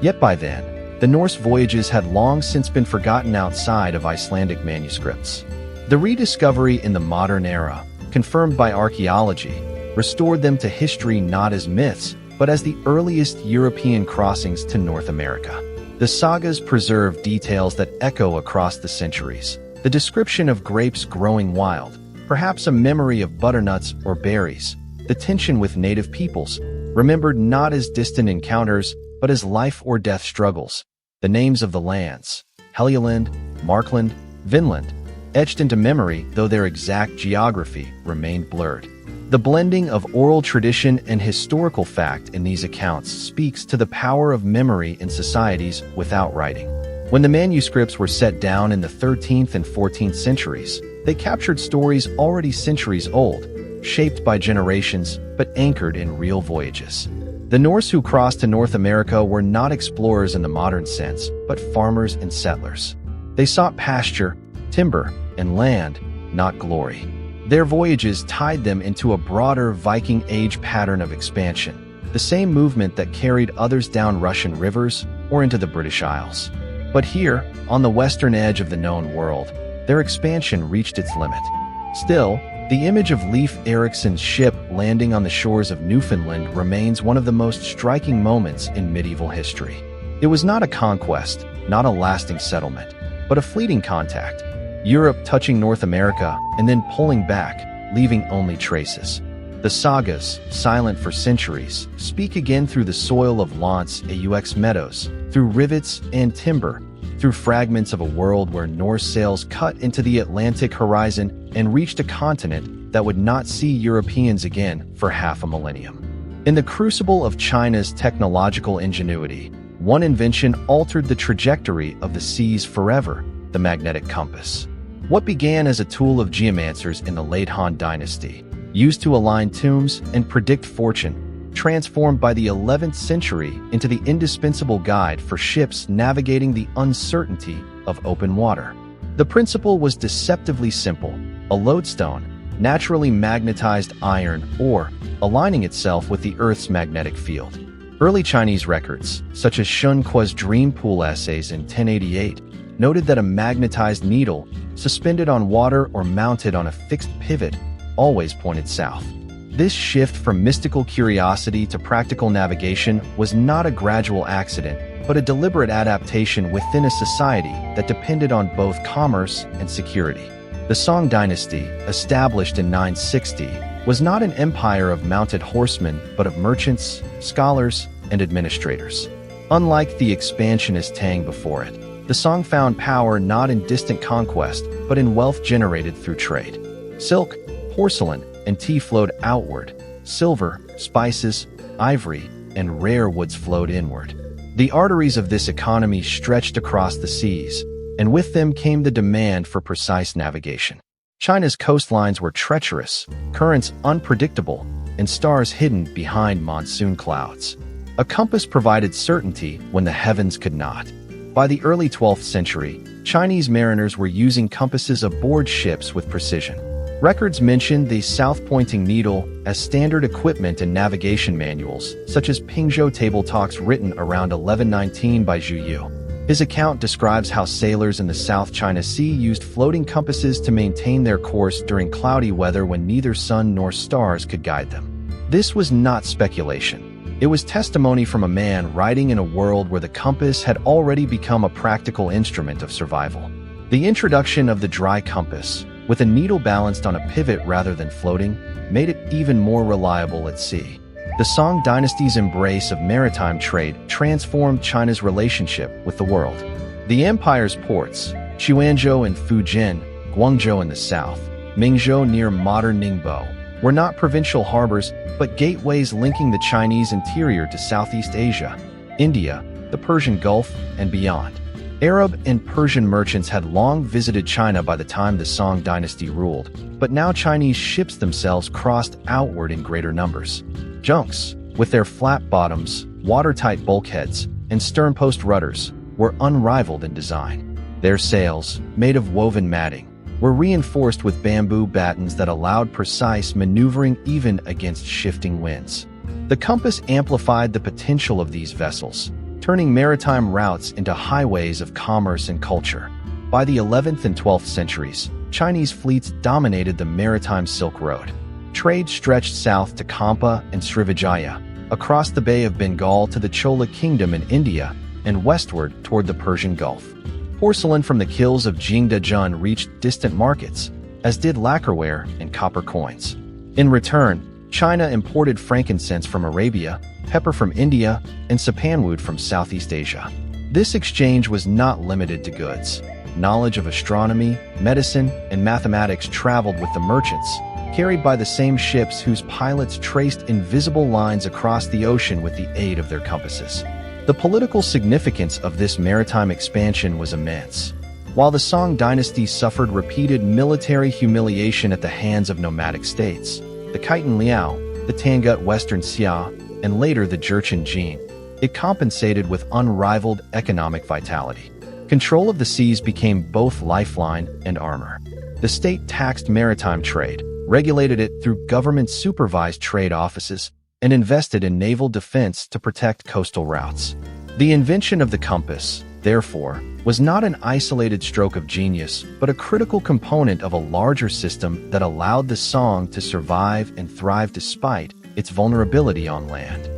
Yet by then, the Norse voyages had long since been forgotten outside of Icelandic manuscripts. The rediscovery in the modern era, confirmed by archaeology, restored them to history not as myths, but as the earliest European crossings to North America. The sagas preserve details that echo across the centuries. The description of grapes growing wild, perhaps a memory of butternuts or berries. The tension with native peoples, remembered not as distant encounters, but as life or death struggles. The names of the lands, Helgeland, Markland, Vinland, etched into memory, though their exact geography remained blurred. The blending of oral tradition and historical fact in these accounts speaks to the power of memory in societies without writing. When the manuscripts were set down in the 13th and 14th centuries, they captured stories already centuries old, shaped by generations, but anchored in real voyages. The Norse who crossed to North America were not explorers in the modern sense, but farmers and settlers. They sought pasture, timber, and land, not glory. Their voyages tied them into a broader Viking Age pattern of expansion, the same movement that carried others down Russian rivers or into the British Isles. But here, on the western edge of the known world, their expansion reached its limit. Still, the image of Leif Erikson's ship landing on the shores of Newfoundland remains one of the most striking moments in medieval history. It was not a conquest, not a lasting settlement, but a fleeting contact. Europe touching North America and then pulling back, leaving only traces. The sagas, silent for centuries, speak again through the soil of Lance aux meadows, through rivets and timber, through fragments of a world where Norse sails cut into the Atlantic horizon and reached a continent that would not see Europeans again for half a millennium. In the crucible of China's technological ingenuity, one invention altered the trajectory of the seas forever: the magnetic compass. What began as a tool of geomancers in the late Han Dynasty, used to align tombs and predict fortune, transformed by the 11th century into the indispensable guide for ships navigating the uncertainty of open water. The principle was deceptively simple: a lodestone, naturally magnetized iron ore, aligning itself with the Earth's magnetic field. Early Chinese records, such as Shun Qua's dream pool essays in 1088, noted that a magnetized needle, suspended on water or mounted on a fixed pivot, always pointed south. This shift from mystical curiosity to practical navigation was not a gradual accident, but a deliberate adaptation within a society that depended on both commerce and security. The Song dynasty, established in 960, was not an empire of mounted horsemen, but of merchants, scholars, and administrators. Unlike the expansionist Tang before it, the Song found power not in distant conquest, but in wealth generated through trade. Silk, porcelain, and tea flowed outward. Silver, spices, ivory, and rare woods flowed inward. The arteries of this economy stretched across the seas, and with them came the demand for precise navigation. China's coastlines were treacherous, currents unpredictable, and stars hidden behind monsoon clouds. A compass provided certainty when the heavens could not. By the early 12th century, Chinese mariners were using compasses aboard ships with precision. Records mention the south-pointing needle as standard equipment in navigation manuals, such as Pingzhou table talks written around 1119 by Zhu Yu. His account describes how sailors in the South China Sea used floating compasses to maintain their course during cloudy weather when neither sun nor stars could guide them. This was not speculation. It was testimony from a man writing in a world where the compass had already become a practical instrument of survival. The introduction of the dry compass, with a needle balanced on a pivot rather than floating, made it even more reliable at sea. The Song dynasty's embrace of maritime trade transformed China's relationship with the world. The empire's ports, Xuanzhou and Fujian, Guangzhou in the south, Mingzhou near modern Ningbo, were not provincial harbors but gateways linking the Chinese interior to Southeast Asia, India, the Persian Gulf, and beyond. Arab and Persian merchants had long visited China by the time the Song dynasty ruled, but now Chinese ships themselves crossed outward in greater numbers. Junks, with their flat bottoms, watertight bulkheads, and sternpost rudders, were unrivaled in design. Their sails, made of woven matting, were reinforced with bamboo battens that allowed precise maneuvering even against shifting winds. The compass amplified the potential of these vessels, turning maritime routes into highways of commerce and culture. By the 11th and 12th centuries, Chinese fleets dominated the maritime Silk Road. Trade stretched south to Kampa and Srivijaya, across the Bay of Bengal to the Chola Kingdom in India, and westward toward the Persian Gulf. Porcelain from the kilns of Jingdezhen reached distant markets, as did lacquerware and copper coins. In return, China imported frankincense from Arabia, pepper from India, and sapanwood from Southeast Asia. This exchange was not limited to goods. Knowledge of astronomy, medicine, and mathematics traveled with the merchants, carried by the same ships whose pilots traced invisible lines across the ocean with the aid of their compasses. The political significance of this maritime expansion was immense. While the Song dynasty suffered repeated military humiliation at the hands of nomadic states, the Khitan Liao, the Tangut Western Xia, and later the Jurchen Jin, it compensated with unrivaled economic vitality. Control of the seas became both lifeline and armor. The state taxed maritime trade, regulated it through government-supervised trade offices, and invested in naval defense to protect coastal routes. The invention of the compass, therefore, was not an isolated stroke of genius, but a critical component of a larger system that allowed the Song to survive and thrive despite its vulnerability on land.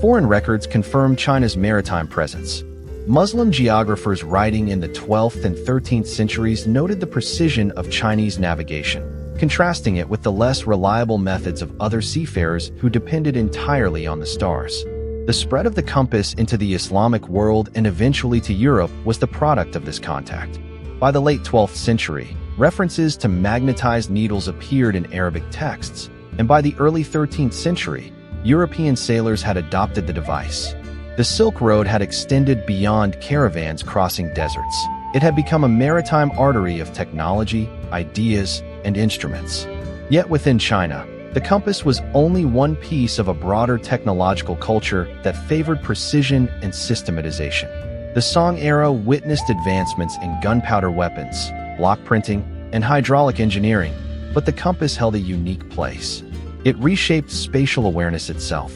Foreign records confirm China's maritime presence. Muslim geographers writing in the 12th and 13th centuries noted the precision of Chinese navigation, contrasting it with the less reliable methods of other seafarers who depended entirely on the stars. The spread of the compass into the Islamic world and eventually to Europe was the product of this contact. By the late 12th century, references to magnetized needles appeared in Arabic texts, and by the early 13th century, European sailors had adopted the device. The Silk Road had extended beyond caravans crossing deserts. It had become a maritime artery of technology, ideas, and instruments. Yet within China, the compass was only one piece of a broader technological culture that favored precision and systematization. The Song era witnessed advancements in gunpowder weapons, block printing, and hydraulic engineering, but the compass held a unique place. It reshaped spatial awareness itself.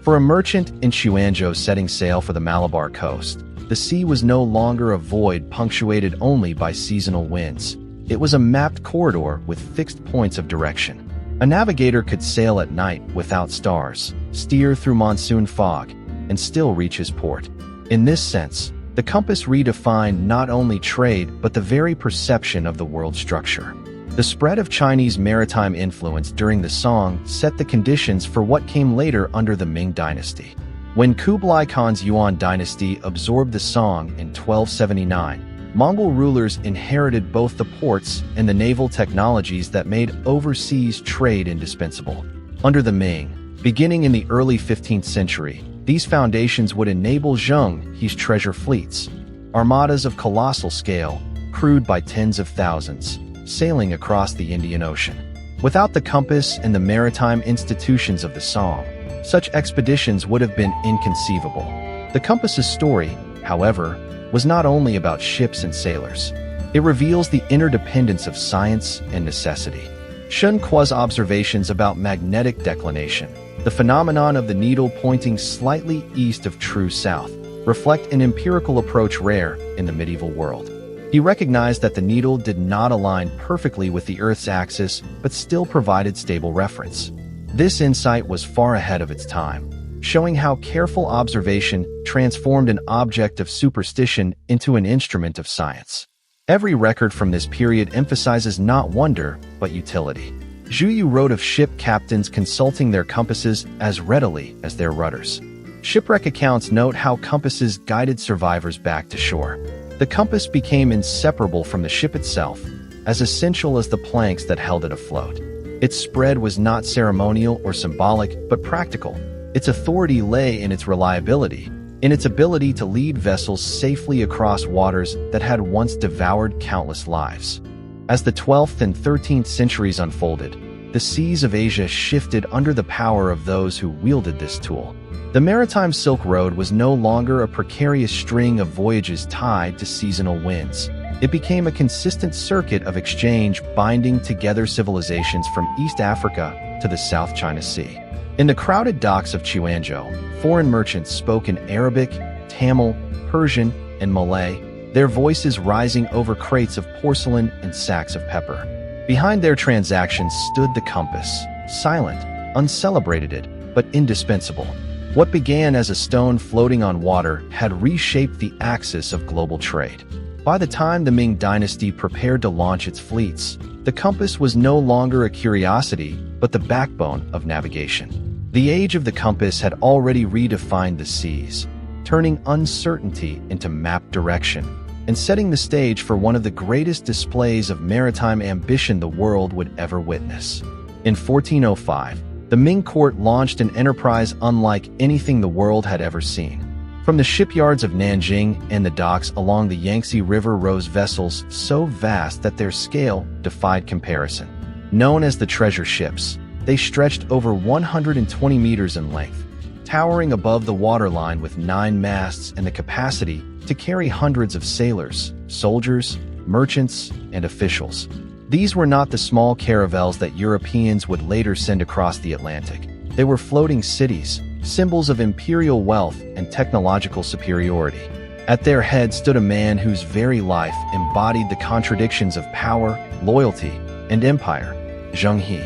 For a merchant in Xuanzhou setting sail for the Malabar coast, the sea was no longer a void punctuated only by seasonal winds. It was a mapped corridor with fixed points of direction. A navigator could sail at night without stars, steer through monsoon fog, and still reach his port. In this sense, the compass redefined not only trade but the very perception of the world structure. The spread of Chinese maritime influence during the Song set the conditions for what came later under the Ming dynasty. When Kublai Khan's Yuan dynasty absorbed the Song in 1279, Mongol rulers inherited both the ports and the naval technologies that made overseas trade indispensable. Under the Ming, beginning in the early 15th century, these foundations would enable Zheng He's treasure fleets, armadas of colossal scale, crewed by tens of thousands, sailing across the Indian Ocean. Without the compass and the maritime institutions of the Song, such expeditions would have been inconceivable. The compass's story, however, was not only about ships and sailors. It reveals the interdependence of science and necessity. Zheng He's observations about magnetic declination, the phenomenon of the needle pointing slightly east of true south, reflect an empirical approach rare in the medieval world. He recognized that the needle did not align perfectly with the Earth's axis, but still provided stable reference. This insight was far ahead of its time, showing how careful observation transformed an object of superstition into an instrument of science. Every record from this period emphasizes not wonder, but utility. Zhu Yu wrote of ship captains consulting their compasses as readily as their rudders. Shipwreck accounts note how compasses guided survivors back to shore. The compass became inseparable from the ship itself, as essential as the planks that held it afloat. Its spread was not ceremonial or symbolic, but practical. Its authority lay in its reliability, in its ability to lead vessels safely across waters that had once devoured countless lives. As the 12th and 13th centuries unfolded, the seas of Asia shifted under the power of those who wielded this tool. The maritime Silk Road was no longer a precarious string of voyages tied to seasonal winds. It became a consistent circuit of exchange binding together civilizations from East Africa to the South China Sea. In the crowded docks of Quanzhou, foreign merchants spoke in Arabic, Tamil, Persian, and Malay, their voices rising over crates of porcelain and sacks of pepper. Behind their transactions stood the compass, silent, uncelebrated, but indispensable. What began as a stone floating on water had reshaped the axis of global trade. By the time the Ming dynasty prepared to launch its fleets, the compass was no longer a curiosity, but the backbone of navigation. The age of the compass had already redefined the seas, turning uncertainty into mapped direction, and setting the stage for one of the greatest displays of maritime ambition the world would ever witness. In 1405, the Ming court launched an enterprise unlike anything the world had ever seen. From the shipyards of Nanjing and the docks along the Yangtze River rose vessels so vast that their scale defied comparison. Known as the treasure ships, they stretched over 120 meters in length, towering above the waterline with 9 masts and the capacity to carry hundreds of sailors, soldiers, merchants, and officials. These were not the small caravels that Europeans would later send across the Atlantic. They were floating cities, symbols of imperial wealth and technological superiority. At their head stood a man whose very life embodied the contradictions of power, loyalty, and empire, Zheng He.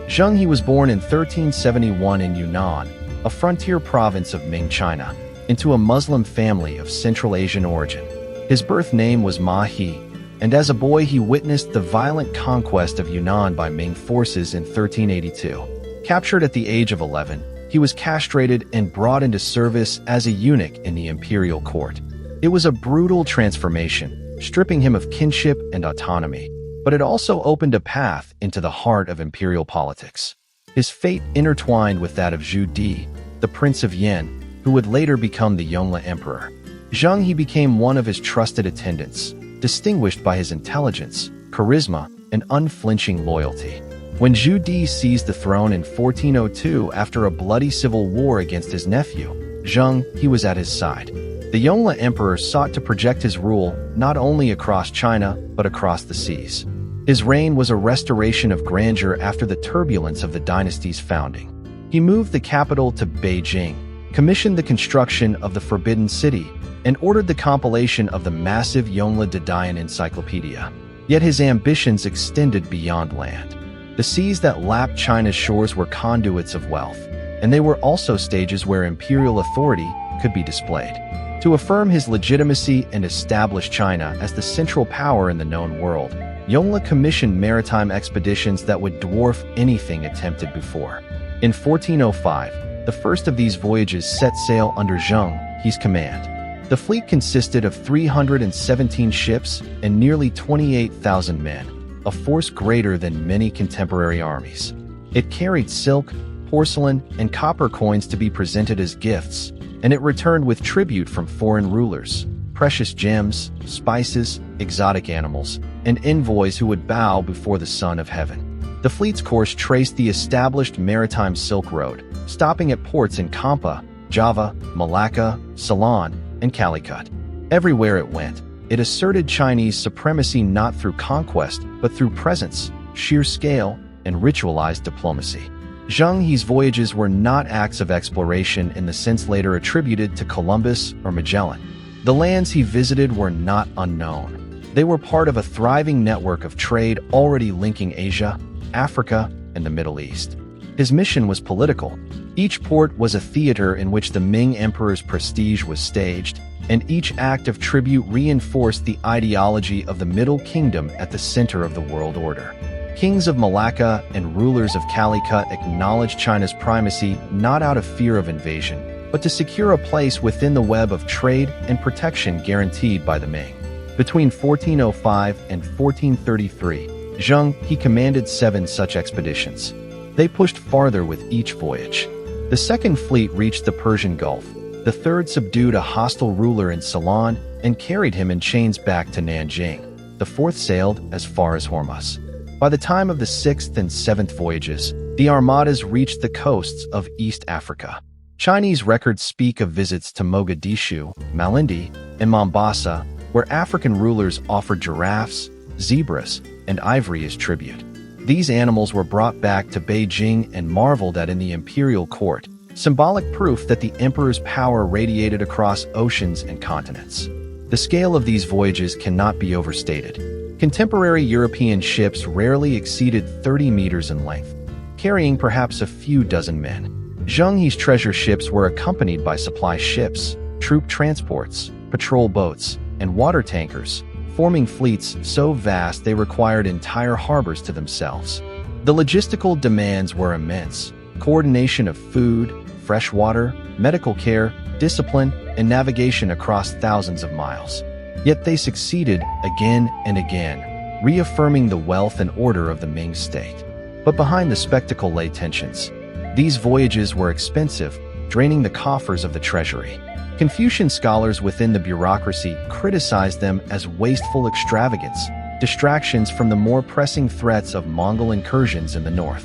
Zheng He was born in 1371 in Yunnan, a frontier province of Ming China, into a Muslim family of Central Asian origin. His birth name was Ma He, and as a boy he witnessed the violent conquest of Yunnan by Ming forces in 1382. Captured at the age of 11, he was castrated and brought into service as a eunuch in the imperial court. It was a brutal transformation, stripping him of kinship and autonomy, but it also opened a path into the heart of imperial politics. His fate intertwined with that of Zhu Di, the Prince of Yan, who would later become the Yongle Emperor. Zheng He became one of his trusted attendants, distinguished by his intelligence, charisma, and unflinching loyalty. When Zhu Di seized the throne in 1402 after a bloody civil war against his nephew, Zheng He was at his side. The Yongle Emperor sought to project his rule not only across China, but across the seas. His reign was a restoration of grandeur after the turbulence of the dynasty's founding. He moved the capital to Beijing, commissioned the construction of the Forbidden City, and ordered the compilation of the massive Yongle Dadayan Encyclopedia. Yet his ambitions extended beyond land. The seas that lapped China's shores were conduits of wealth, and they were also stages where imperial authority could be displayed. To affirm his legitimacy and establish China as the central power in the known world, Yongle commissioned maritime expeditions that would dwarf anything attempted before. In 1405, the first of these voyages set sail under Zheng He's command. The fleet consisted of 317 ships and nearly 28,000 men, a force greater than many contemporary armies. It carried silk, porcelain, and copper coins to be presented as gifts, and it returned with tribute from foreign rulers, precious gems, spices, exotic animals, and envoys who would bow before the Son of Heaven. The fleet's course traced the established maritime Silk Road, stopping at ports in Kampa, Java, Malacca, Ceylon, and Calicut. Everywhere it went, it asserted Chinese supremacy not through conquest, but through presence, sheer scale, and ritualized diplomacy. Zheng He's voyages were not acts of exploration in the sense later attributed to Columbus or Magellan. The lands he visited were not unknown. They were part of a thriving network of trade already linking Asia, Africa, and the Middle East. His mission was political. Each port was a theater in which the Ming Emperor's prestige was staged, and each act of tribute reinforced the ideology of the Middle Kingdom at the center of the world order. Kings of Malacca and rulers of Calicut acknowledged China's primacy not out of fear of invasion, but to secure a place within the web of trade and protection guaranteed by the Ming. Between 1405 and 1433, Zheng He commanded 7 such expeditions. They pushed farther with each voyage. The Second Fleet reached the Persian Gulf. The Third subdued a hostile ruler in Ceylon and carried him in chains back to Nanjing. The Fourth sailed as far as Hormuz. By the time of the 6th and 7th voyages, the armadas reached the coasts of East Africa. Chinese records speak of visits to Mogadishu, Malindi, and Mombasa, where African rulers offered giraffes, zebras, and ivory as tribute. These animals were brought back to Beijing and marveled at in the imperial court, symbolic proof that the emperor's power radiated across oceans and continents. The scale of these voyages cannot be overstated. Contemporary European ships rarely exceeded 30 meters in length, carrying perhaps a few dozen men. Zheng He's treasure ships were accompanied by supply ships, troop transports, patrol boats, and water tankers, forming fleets so vast they required entire harbors to themselves. The logistical demands were immense. Coordination of food, fresh water, medical care, discipline, and navigation across thousands of miles. Yet they succeeded again and again, reaffirming the wealth and order of the Ming state. But behind the spectacle lay tensions. These voyages were expensive, draining the coffers of the treasury. Confucian scholars within the bureaucracy criticized them as wasteful extravagance, distractions from the more pressing threats of Mongol incursions in the north.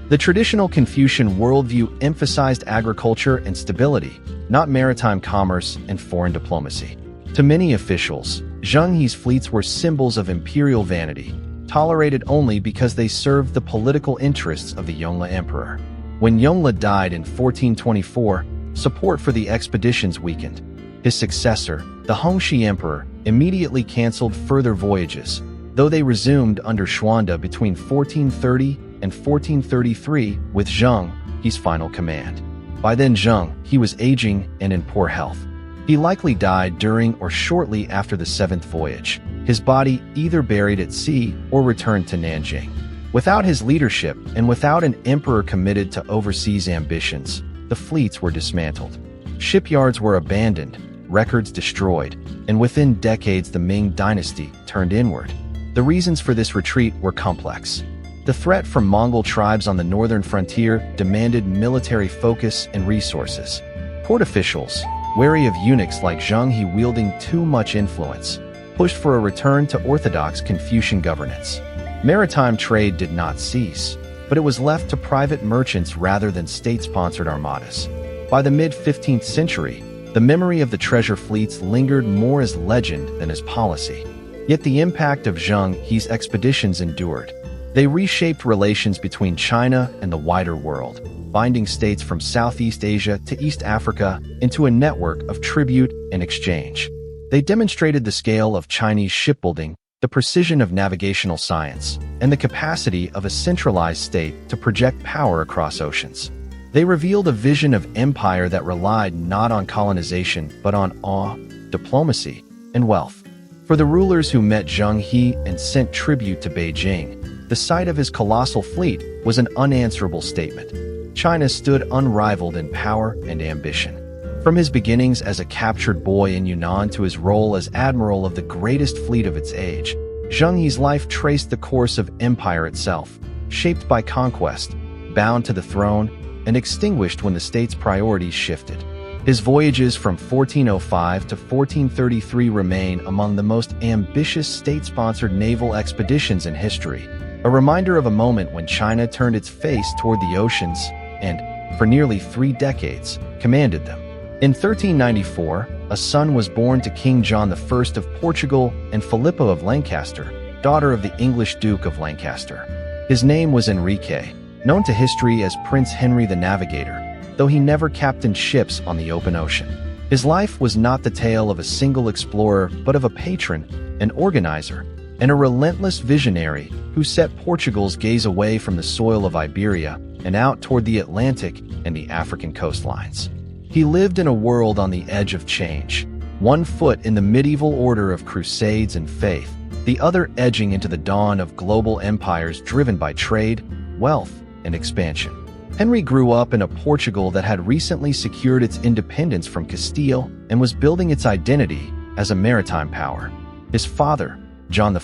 The traditional Confucian worldview emphasized agriculture and stability, not maritime commerce and foreign diplomacy. To many officials, Zheng He's fleets were symbols of imperial vanity, tolerated only because they served the political interests of the Yongle Emperor. When Yongle died in 1424, support for the expeditions weakened. His successor, the Hongxi Emperor, immediately canceled further voyages, though they resumed under Xuande between 1430 and 1433 with Zheng He's final command. By then Zheng He was aging and in poor health. He likely died during or shortly after the 7th voyage, his body either buried at sea or returned to Nanjing. Without his leadership and without an emperor committed to overseas ambitions, the fleets were dismantled. Shipyards were abandoned, records destroyed, and within decades the Ming dynasty turned inward. The reasons for this retreat were complex. The threat from Mongol tribes on the northern frontier demanded military focus and resources. Court officials, wary of eunuchs like Zheng He wielding too much influence, pushed for a return to orthodox Confucian governance. Maritime trade did not cease, but it was left to private merchants rather than state-sponsored armadas. By the mid-15th century, the memory of the treasure fleets lingered more as legend than as policy. Yet the impact of Zheng He's expeditions endured. They reshaped relations between China and the wider world, binding states from Southeast Asia to East Africa into a network of tribute and exchange. They demonstrated the scale of Chinese shipbuilding, the precision of navigational science, and the capacity of a centralized state to project power across oceans. They revealed a vision of empire that relied not on colonization but on awe, diplomacy, and wealth. For the rulers who met Zheng He and sent tribute to Beijing, the sight of his colossal fleet was an unanswerable statement. China stood unrivaled in power and ambition. From his beginnings as a captured boy in Yunnan to his role as admiral of the greatest fleet of its age, Zheng He's life traced the course of empire itself, shaped by conquest, bound to the throne, and extinguished when the state's priorities shifted. His voyages from 1405 to 1433 remain among the most ambitious state-sponsored naval expeditions in history, a reminder of a moment when China turned its face toward the oceans and, for nearly 3 decades, commanded them. In 1394, a son was born to King John I of Portugal and Philippa of Lancaster, daughter of the English Duke of Lancaster. His name was Enrique, known to history as Prince Henry the Navigator, though he never captained ships on the open ocean. His life was not the tale of a single explorer, but of a patron, an organizer, and a relentless visionary who set Portugal's gaze away from the soil of Iberia and out toward the Atlantic and the African coastlines. He lived in a world on the edge of change, one foot in the medieval order of crusades and faith, the other edging into the dawn of global empires driven by trade, wealth, and expansion. Henry grew up in a Portugal that had recently secured its independence from Castile and was building its identity as a maritime power. His father, John I,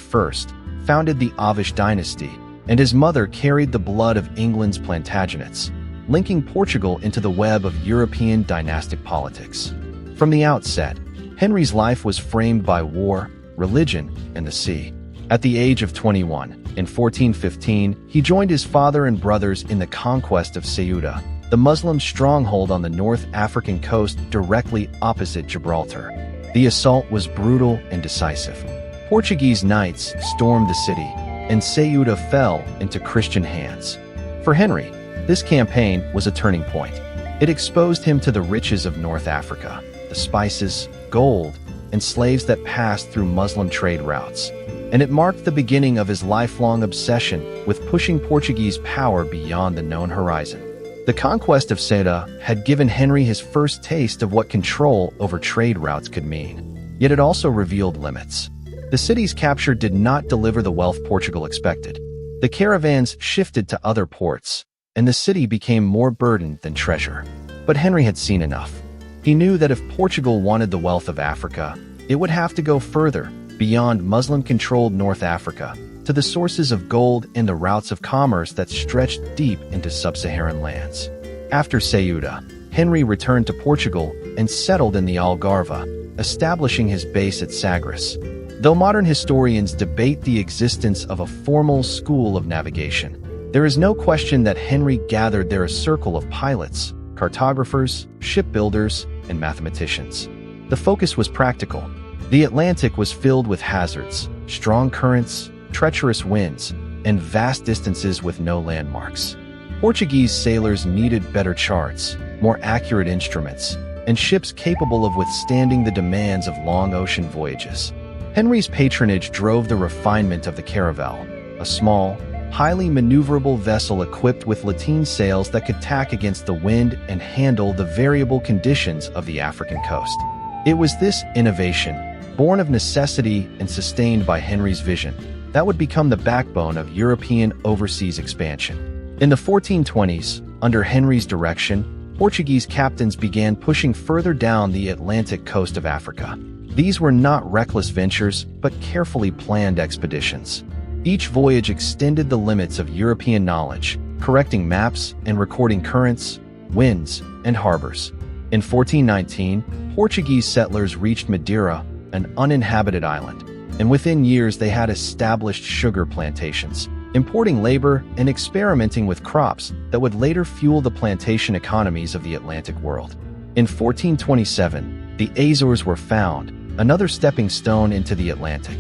founded the Avish dynasty, and his mother carried the blood of England's Plantagenets, linking Portugal into the web of European dynastic politics. From the outset, Henry's life was framed by war, religion, and the sea. At the age of 21, in 1415, he joined his father and brothers in the conquest of Ceuta, the Muslim stronghold on the North African coast directly opposite Gibraltar. The assault was brutal and decisive. Portuguese knights stormed the city, and Ceuta fell into Christian hands. For Henry, this campaign was a turning point. It exposed him to the riches of North Africa, the spices, gold, and slaves that passed through Muslim trade routes. And it marked the beginning of his lifelong obsession with pushing Portuguese power beyond the known horizon. The conquest of Ceuta had given Henry his first taste of what control over trade routes could mean. Yet it also revealed limits. The city's capture did not deliver the wealth Portugal expected. The caravans shifted to other ports, and the city became more burdened than treasure. But Henry had seen enough. He knew that if Portugal wanted the wealth of Africa, it would have to go further, beyond Muslim-controlled North Africa, to the sources of gold and the routes of commerce that stretched deep into sub-Saharan lands. After Ceuta, Henry returned to Portugal and settled in the Algarve, establishing his base at Sagres. Though modern historians debate the existence of a formal school of navigation, there is no question that Henry gathered there a circle of pilots, cartographers, shipbuilders, and mathematicians. The focus was practical. The Atlantic was filled with hazards, strong currents, treacherous winds, and vast distances with no landmarks. Portuguese sailors needed better charts, more accurate instruments, and ships capable of withstanding the demands of long ocean voyages. Henry's patronage drove the refinement of the caravel, a small, highly maneuverable vessel equipped with lateen sails that could tack against the wind and handle the variable conditions of the African coast. It was this innovation, born of necessity and sustained by Henry's vision, that would become the backbone of European overseas expansion. In the 1420s, under Henry's direction, Portuguese captains began pushing further down the Atlantic coast of Africa. These were not reckless ventures, but carefully planned expeditions. Each voyage extended the limits of European knowledge, correcting maps and recording currents, winds, and harbors. In 1419, Portuguese settlers reached Madeira, an uninhabited island, and within years they had established sugar plantations, importing labor and experimenting with crops that would later fuel the plantation economies of the Atlantic world. In 1427, the Azores were found, another stepping stone into the Atlantic.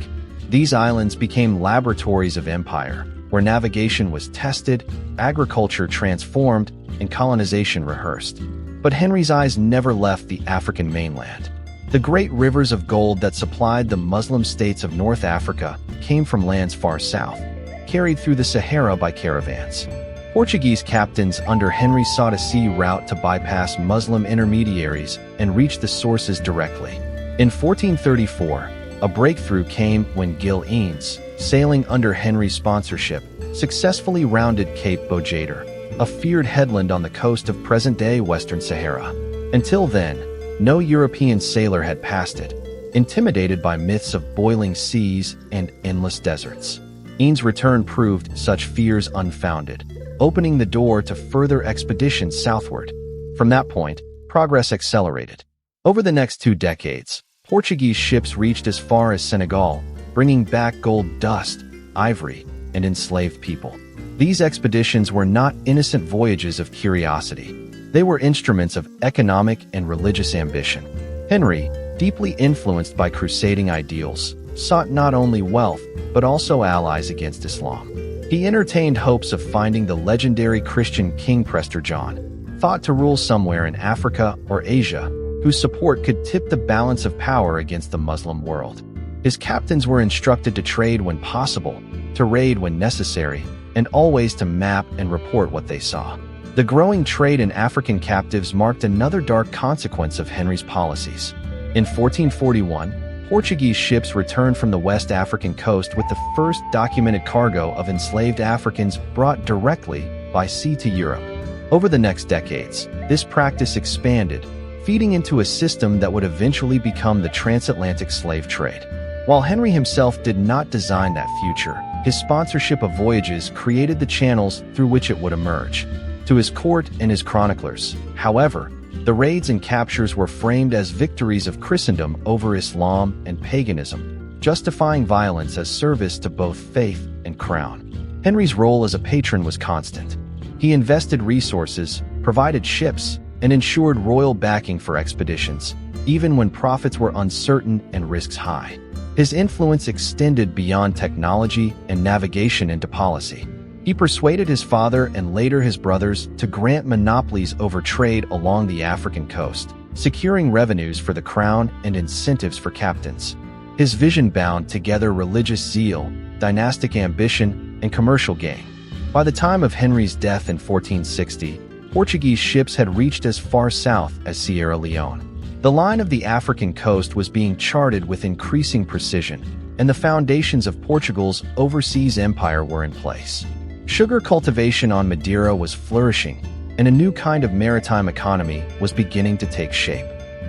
These islands became laboratories of empire, where navigation was tested, agriculture transformed, and colonization rehearsed. But Henry's eyes never left the African mainland. The great rivers of gold that supplied the Muslim states of North Africa came from lands far south, carried through the Sahara by caravans. Portuguese captains under Henry sought a sea route to bypass Muslim intermediaries and reach the sources directly. In 1434, a breakthrough came when Gil Eanes, sailing under Henry's sponsorship, successfully rounded Cape Bojador, a feared headland on the coast of present-day Western Sahara. Until then, no European sailor had passed it, intimidated by myths of boiling seas and endless deserts. Eanes' return proved such fears unfounded, opening the door to further expeditions southward. From that point, progress accelerated. Over the next 2 decades, Portuguese ships reached as far as Senegal, bringing back gold dust, ivory, and enslaved people. These expeditions were not innocent voyages of curiosity. They were instruments of economic and religious ambition. Henry, deeply influenced by crusading ideals, sought not only wealth, but also allies against Islam. He entertained hopes of finding the legendary Christian king Prester John, thought to rule somewhere in Africa or Asia, whose support could tip the balance of power against the Muslim world. His captains were instructed to trade when possible, to raid when necessary, and always to map and report what they saw. The growing trade in African captives marked another dark consequence of Henry's policies. In 1441, Portuguese ships returned from the West African coast with the first documented cargo of enslaved Africans brought directly by sea to Europe. Over the next decades, this practice expanded, feeding into a system that would eventually become the transatlantic slave trade. While Henry himself did not design that future, his sponsorship of Voyages created the channels through which it would emerge. To his court and his chroniclers, however, the raids and captures were framed as victories of Christendom over Islam and paganism, justifying violence as service to both faith and crown. Henry's role as a patron was constant. He invested resources, provided ships, and ensured royal backing for expeditions, even when profits were uncertain and risks high. His influence extended beyond technology and navigation into policy. He persuaded his father and later his brothers to grant monopolies over trade along the African coast, securing revenues for the crown and incentives for captains. His vision bound together religious zeal, dynastic ambition, and commercial gain. By the time of Henry's death in 1460, Portuguese ships had reached as far south as Sierra Leone. The line of the African coast was being charted with increasing precision, and the foundations of Portugal's overseas empire were in place. Sugar cultivation on Madeira was flourishing, and a new kind of maritime economy was beginning to take shape.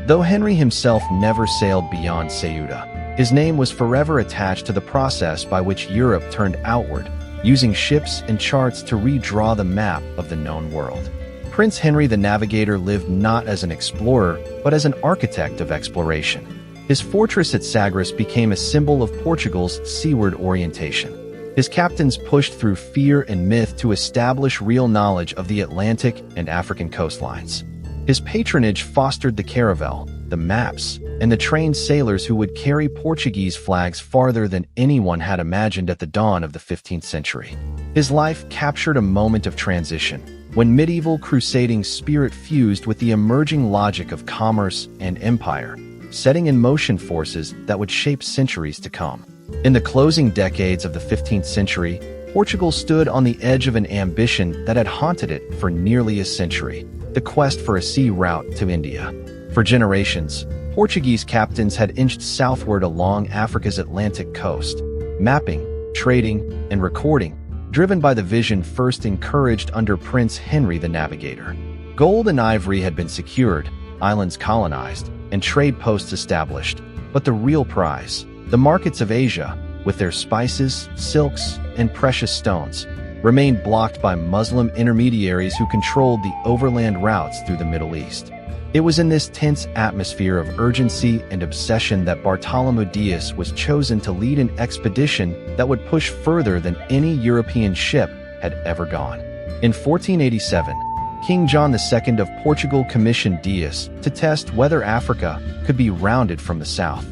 Though Henry himself never sailed beyond Ceuta, his name was forever attached to the process by which Europe turned outward, using ships and charts to redraw the map of the known world. Prince Henry the Navigator lived not as an explorer, but as an architect of exploration. His fortress at Sagres became a symbol of Portugal's seaward orientation. His captains pushed through fear and myth to establish real knowledge of the Atlantic and African coastlines. His patronage fostered the caravel, the maps, and the trained sailors who would carry Portuguese flags farther than anyone had imagined at the dawn of the 15th century. His life captured a moment of transition, when medieval crusading spirit fused with the emerging logic of commerce and empire, setting in motion forces that would shape centuries to come. In the closing decades of the 15th century, Portugal stood on the edge of an ambition that had haunted it for nearly a century: the quest for a sea route to India. For generations, Portuguese captains had inched southward along Africa's Atlantic coast, mapping, trading, and recording, driven by the vision first encouraged under Prince Henry the Navigator. Gold and ivory had been secured, islands colonized, and trade posts established, but the real prize, the markets of Asia, with their spices, silks, and precious stones, remained blocked by Muslim intermediaries who controlled the overland routes through the Middle East. It was in this tense atmosphere of urgency and obsession that Bartolomeu Dias was chosen to lead an expedition that would push further than any European ship had ever gone. In 1487, King John II of Portugal commissioned Dias to test whether Africa could be rounded from the south.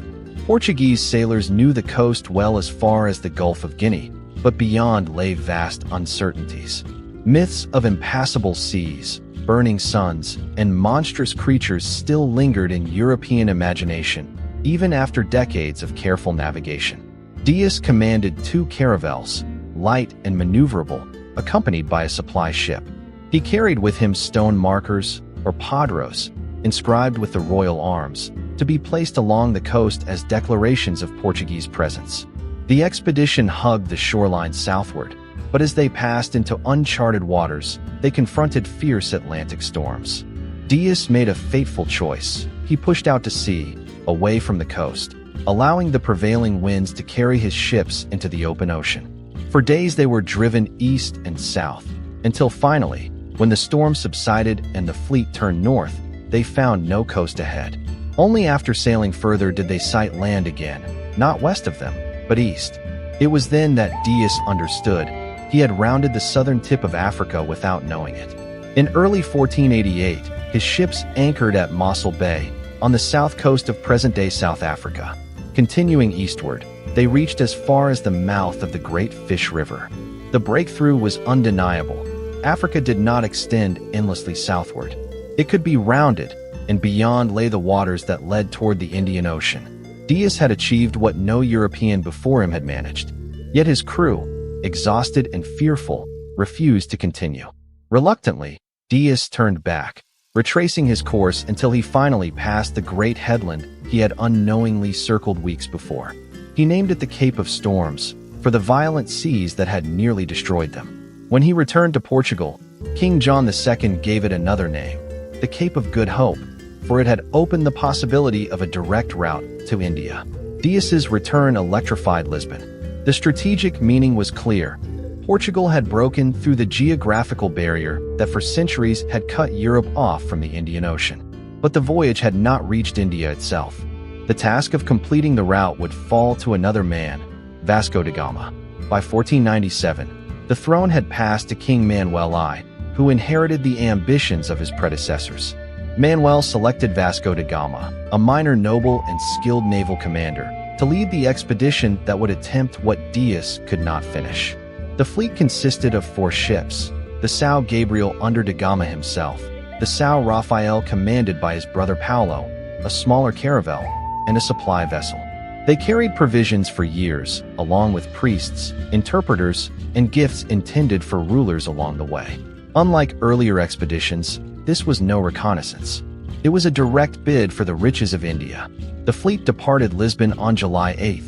Portuguese sailors knew the coast well as far as the Gulf of Guinea, but beyond lay vast uncertainties. Myths of impassable seas, burning suns, and monstrous creatures still lingered in European imagination, even after decades of careful navigation. Dias commanded 2 caravels, light and maneuverable, accompanied by a supply ship. He carried with him stone markers, or padros, inscribed with the royal arms, to be placed along the coast as declarations of Portuguese presence. The expedition hugged the shoreline southward, but as they passed into uncharted waters, they confronted fierce Atlantic storms. Dias made a fateful choice. He pushed out to sea, away from the coast, allowing the prevailing winds to carry his ships into the open ocean. For days they were driven east and south, until finally, when the storm subsided and the fleet turned north, they found no coast ahead. Only after sailing further did they sight land again, not west of them, but east. It was then that Dias understood. He had rounded the southern tip of Africa without knowing it. In early 1488, his ships anchored at Mossel Bay, on the south coast of present-day South Africa. Continuing eastward, they reached as far as the mouth of the Great Fish River. The breakthrough was undeniable. Africa did not extend endlessly southward. It could be rounded, and beyond lay the waters that led toward the Indian Ocean. Diaz had achieved what no European before him had managed. Yet his crew, exhausted and fearful, refused to continue. Reluctantly, Diaz turned back, retracing his course until he finally passed the great headland he had unknowingly circled weeks before. He named it the Cape of Storms, for the violent seas that had nearly destroyed them. When he returned to Portugal, King John II gave it another name, the Cape of Good Hope, for it had opened the possibility of a direct route to India. Diaz's return electrified Lisbon. The strategic meaning was clear. Portugal had broken through the geographical barrier that for centuries had cut Europe off from the Indian Ocean. But the voyage had not reached India itself. The task of completing the route would fall to another man, Vasco da Gama. By 1497, the throne had passed to King Manuel I, who inherited the ambitions of his predecessors. Manuel selected Vasco da Gama, a minor noble and skilled naval commander, to lead the expedition that would attempt what Diaz could not finish. The fleet consisted of 4 ships, the São Gabriel under da Gama himself, the São Rafael commanded by his brother Paulo, a smaller caravel, and a supply vessel. They carried provisions for years, along with priests, interpreters, and gifts intended for rulers along the way. Unlike earlier expeditions, this was no reconnaissance. It was a direct bid for the riches of India. The fleet departed Lisbon on July 8,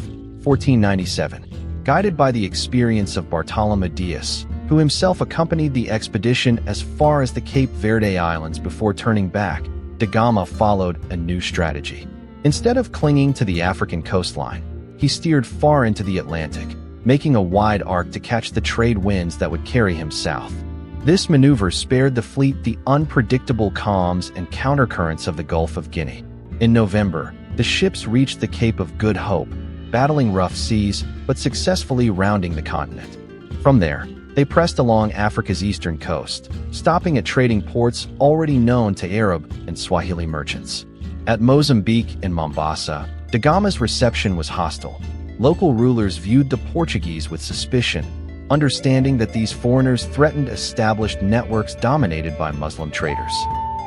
1497, guided by the experience of Bartolomé Diaz, who himself accompanied the expedition as far as the Cape Verde Islands before turning back. Da Gama followed a new strategy. Instead of clinging to the African coastline, he steered far into the Atlantic, making a wide arc to catch the trade winds that would carry him south. This maneuver spared the fleet the unpredictable calms and countercurrents of the Gulf of Guinea. In November, the ships reached the Cape of Good Hope, battling rough seas but successfully rounding the continent. From there, they pressed along Africa's eastern coast, stopping at trading ports already known to Arab and Swahili merchants. At Mozambique and Mombasa, da Gama's reception was hostile. Local rulers viewed the Portuguese with suspicion, understanding that these foreigners threatened established networks dominated by Muslim traders.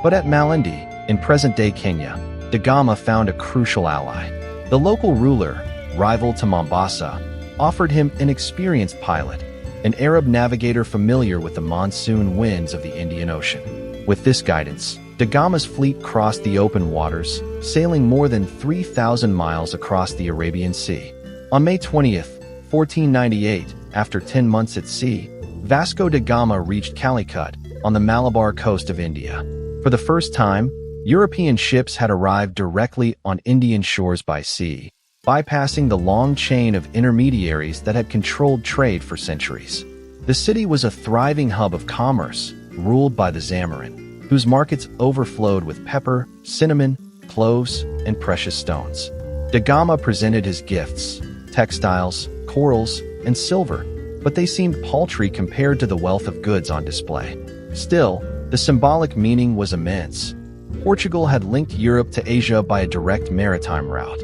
But at Malindi, in present-day Kenya, da Gama found a crucial ally. The local ruler, rival to Mombasa, offered him an experienced pilot, an Arab navigator familiar with the monsoon winds of the Indian Ocean. With this guidance, da Gama's fleet crossed the open waters, sailing more than 3,000 miles across the Arabian Sea. On May 20, 1498, after 10 months at sea, Vasco da Gama reached Calicut, on the Malabar coast of India. For the first time, European ships had arrived directly on Indian shores by sea, bypassing the long chain of intermediaries that had controlled trade for centuries. The city was a thriving hub of commerce, ruled by the Zamorin, whose markets overflowed with pepper, cinnamon, cloves, and precious stones. Da Gama presented his gifts, textiles, corals, and silver, but they seemed paltry compared to the wealth of goods on display. Still, the symbolic meaning was immense. Portugal had linked Europe to Asia by a direct maritime route.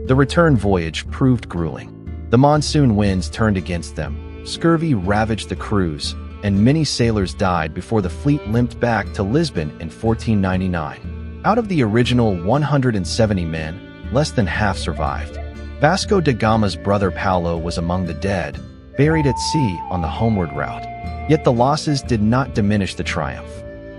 The return voyage proved grueling. The monsoon winds turned against them, scurvy ravaged the crews, and many sailors died before the fleet limped back to Lisbon in 1499. Out of the original 170 men, less than half survived. Vasco da Gama's brother Paulo was among the dead, buried at sea on the homeward route. Yet the losses did not diminish the triumph.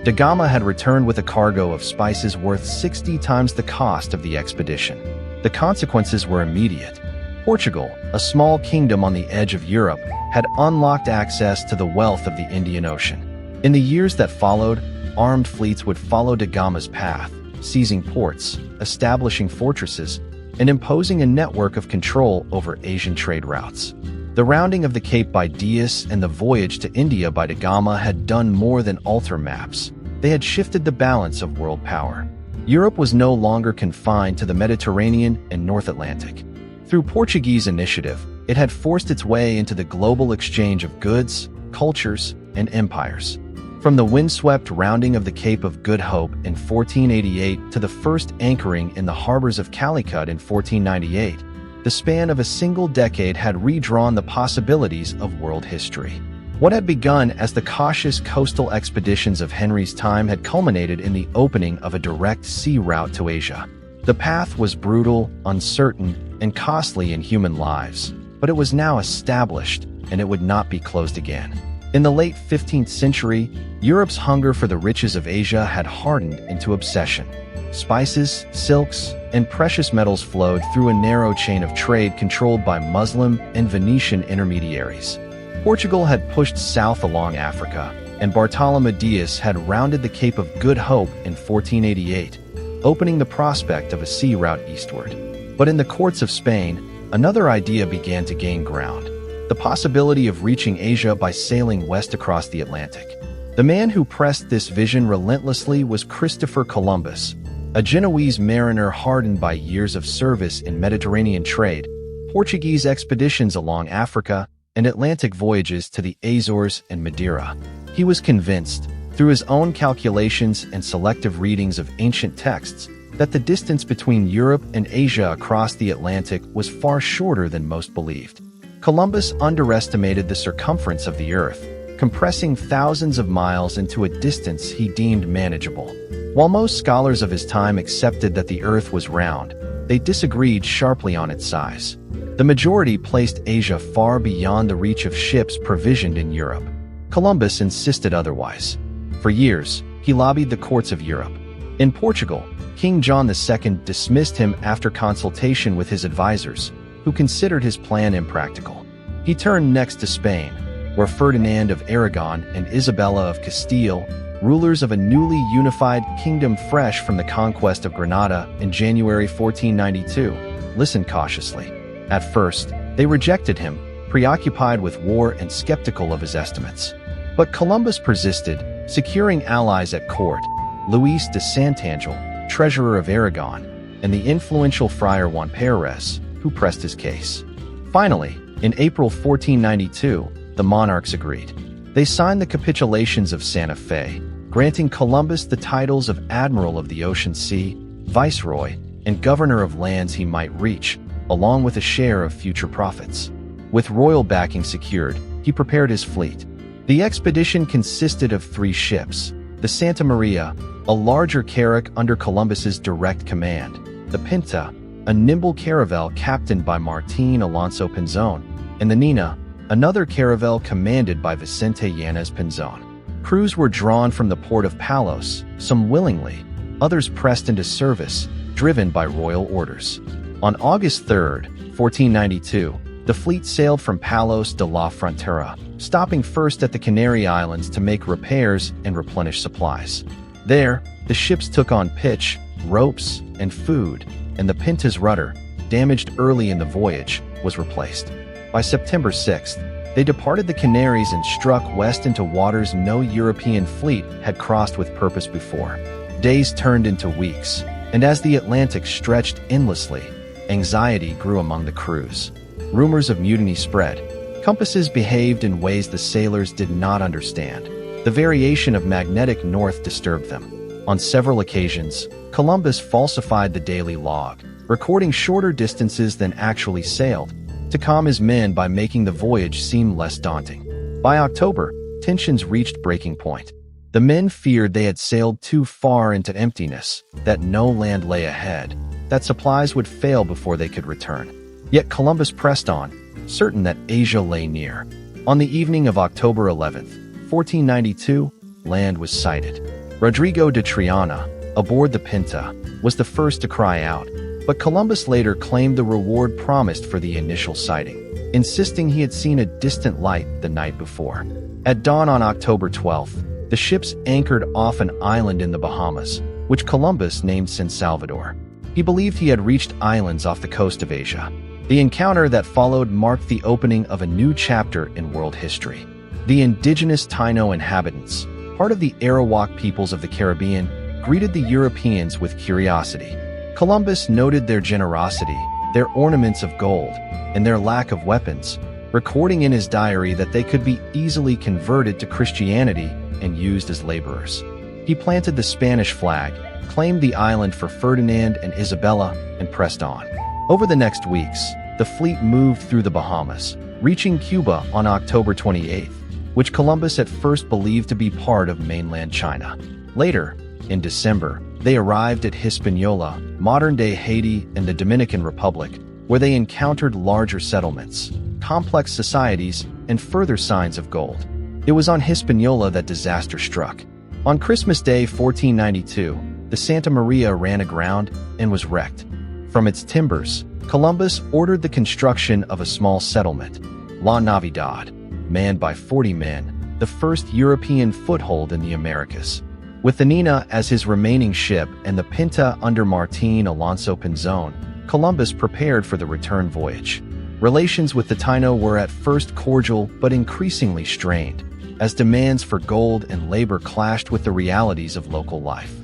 Da Gama had returned with a cargo of spices worth 60 times the cost of the expedition. The consequences were immediate. Portugal, a small kingdom on the edge of Europe, had unlocked access to the wealth of the Indian Ocean. In the years that followed, armed fleets would follow da Gama's path, seizing ports, establishing fortresses, and imposing a network of control over Asian trade routes. The rounding of the Cape by Diaz and the voyage to India by da Gama had done more than alter maps. They had shifted the balance of world power. Europe was no longer confined to the Mediterranean and North Atlantic. Through Portuguese initiative, it had forced its way into the global exchange of goods, cultures, and empires. From the windswept rounding of the Cape of Good Hope in 1488 to the first anchoring in the harbors of Calicut in 1498, the span of a single decade had redrawn the possibilities of world history. What had begun as the cautious coastal expeditions of Henry's time had culminated in the opening of a direct sea route to Asia. The path was brutal, uncertain, and costly in human lives, but it was now established, and it would not be closed again. In the late 15th century, Europe's hunger for the riches of Asia had hardened into obsession. Spices, silks, and precious metals flowed through a narrow chain of trade controlled by Muslim and Venetian intermediaries. Portugal had pushed south along Africa, and Bartolomé Dias had rounded the Cape of Good Hope in 1488, opening the prospect of a sea route eastward. But in the courts of Spain, another idea began to gain ground: the possibility of reaching Asia by sailing west across the Atlantic. The man who pressed this vision relentlessly was Christopher Columbus, a Genoese mariner hardened by years of service in Mediterranean trade, Portuguese expeditions along Africa, and Atlantic voyages to the Azores and Madeira. He was convinced, through his own calculations and selective readings of ancient texts, that the distance between Europe and Asia across the Atlantic was far shorter than most believed. Columbus underestimated the circumference of the Earth, compressing thousands of miles into a distance he deemed manageable. While most scholars of his time accepted that the Earth was round, they disagreed sharply on its size. The majority placed Asia far beyond the reach of ships provisioned in Europe. Columbus insisted otherwise. For years, he lobbied the courts of Europe. In Portugal, King John II dismissed him after consultation with his advisors, who considered his plan impractical. He turned next to Spain, where Ferdinand of Aragon and Isabella of Castile, rulers of a newly unified kingdom fresh from the conquest of Granada in January 1492, listened cautiously. At first, they rejected him, preoccupied with war and skeptical of his estimates. But Columbus persisted, securing allies at court: Luis de Santangel, treasurer of Aragon, and the influential friar Juan Perez, who pressed his case. Finally, in April 1492, the monarchs agreed. They signed the capitulations of Santa Fe, granting Columbus the titles of Admiral of the Ocean Sea, Viceroy, and Governor of lands he might reach, along with a share of future profits. With royal backing secured, he prepared his fleet. The expedition consisted of 3 ships: the Santa Maria, a larger carrack under Columbus's direct command; the Pinta, a nimble caravel captained by Martín Alonso Pinzón; and the Nina, another caravel commanded by Vicente Yanez Pinzón. Crews were drawn from the port of Palos, some willingly, others pressed into service, driven by royal orders. On August 3, 1492, the fleet sailed from Palos de la Frontera, stopping first at the Canary Islands to make repairs and replenish supplies. There, the ships took on pitch, ropes, and food, and the Pinta's rudder, damaged early in the voyage, was replaced. By September 6th, they departed the Canaries and struck west into waters no European fleet had crossed with purpose before. Days turned into weeks, and as the Atlantic stretched endlessly, anxiety grew among the crews. Rumors of mutiny spread. Compasses behaved in ways the sailors did not understand. The variation of magnetic north disturbed them. On several occasions, Columbus falsified the daily log, recording shorter distances than actually sailed, to calm his men by making the voyage seem less daunting. By October, tensions reached breaking point. The men feared they had sailed too far into emptiness, that no land lay ahead, that supplies would fail before they could return. Yet Columbus pressed on, certain that Asia lay near. On the evening of October 11th, 1492, land was sighted. Rodrigo de Triana, aboard the Pinta, was the first to cry out, but Columbus later claimed the reward promised for the initial sighting, insisting he had seen a distant light the night before. At dawn on October 12th, the ships anchored off an island in the Bahamas, which Columbus named San Salvador. He believed he had reached islands off the coast of Asia. The encounter that followed marked the opening of a new chapter in world history. The indigenous Taino inhabitants, part of the Arawak peoples of the Caribbean, greeted the Europeans with curiosity. Columbus noted their generosity, their ornaments of gold, and their lack of weapons, recording in his diary that they could be easily converted to Christianity and used as laborers. He planted the Spanish flag, claimed the island for Ferdinand and Isabella, and pressed on. Over the next weeks, the fleet moved through the Bahamas, reaching Cuba on October 28th. which Columbus at first believed to be part of mainland China. Later, in December, they arrived at Hispaniola, modern-day Haiti and the Dominican Republic, where they encountered larger settlements, complex societies, and further signs of gold. It was on Hispaniola that disaster struck. On Christmas Day 1492, the Santa Maria ran aground and was wrecked. From its timbers, Columbus ordered the construction of a small settlement, La Navidad, manned by 40 men, the first European foothold in the Americas. With the Nina as his remaining ship and the Pinta under Martín Alonso Pinzón, Columbus prepared for the return voyage. Relations with the Taino were at first cordial but increasingly strained, as demands for gold and labor clashed with the realities of local life.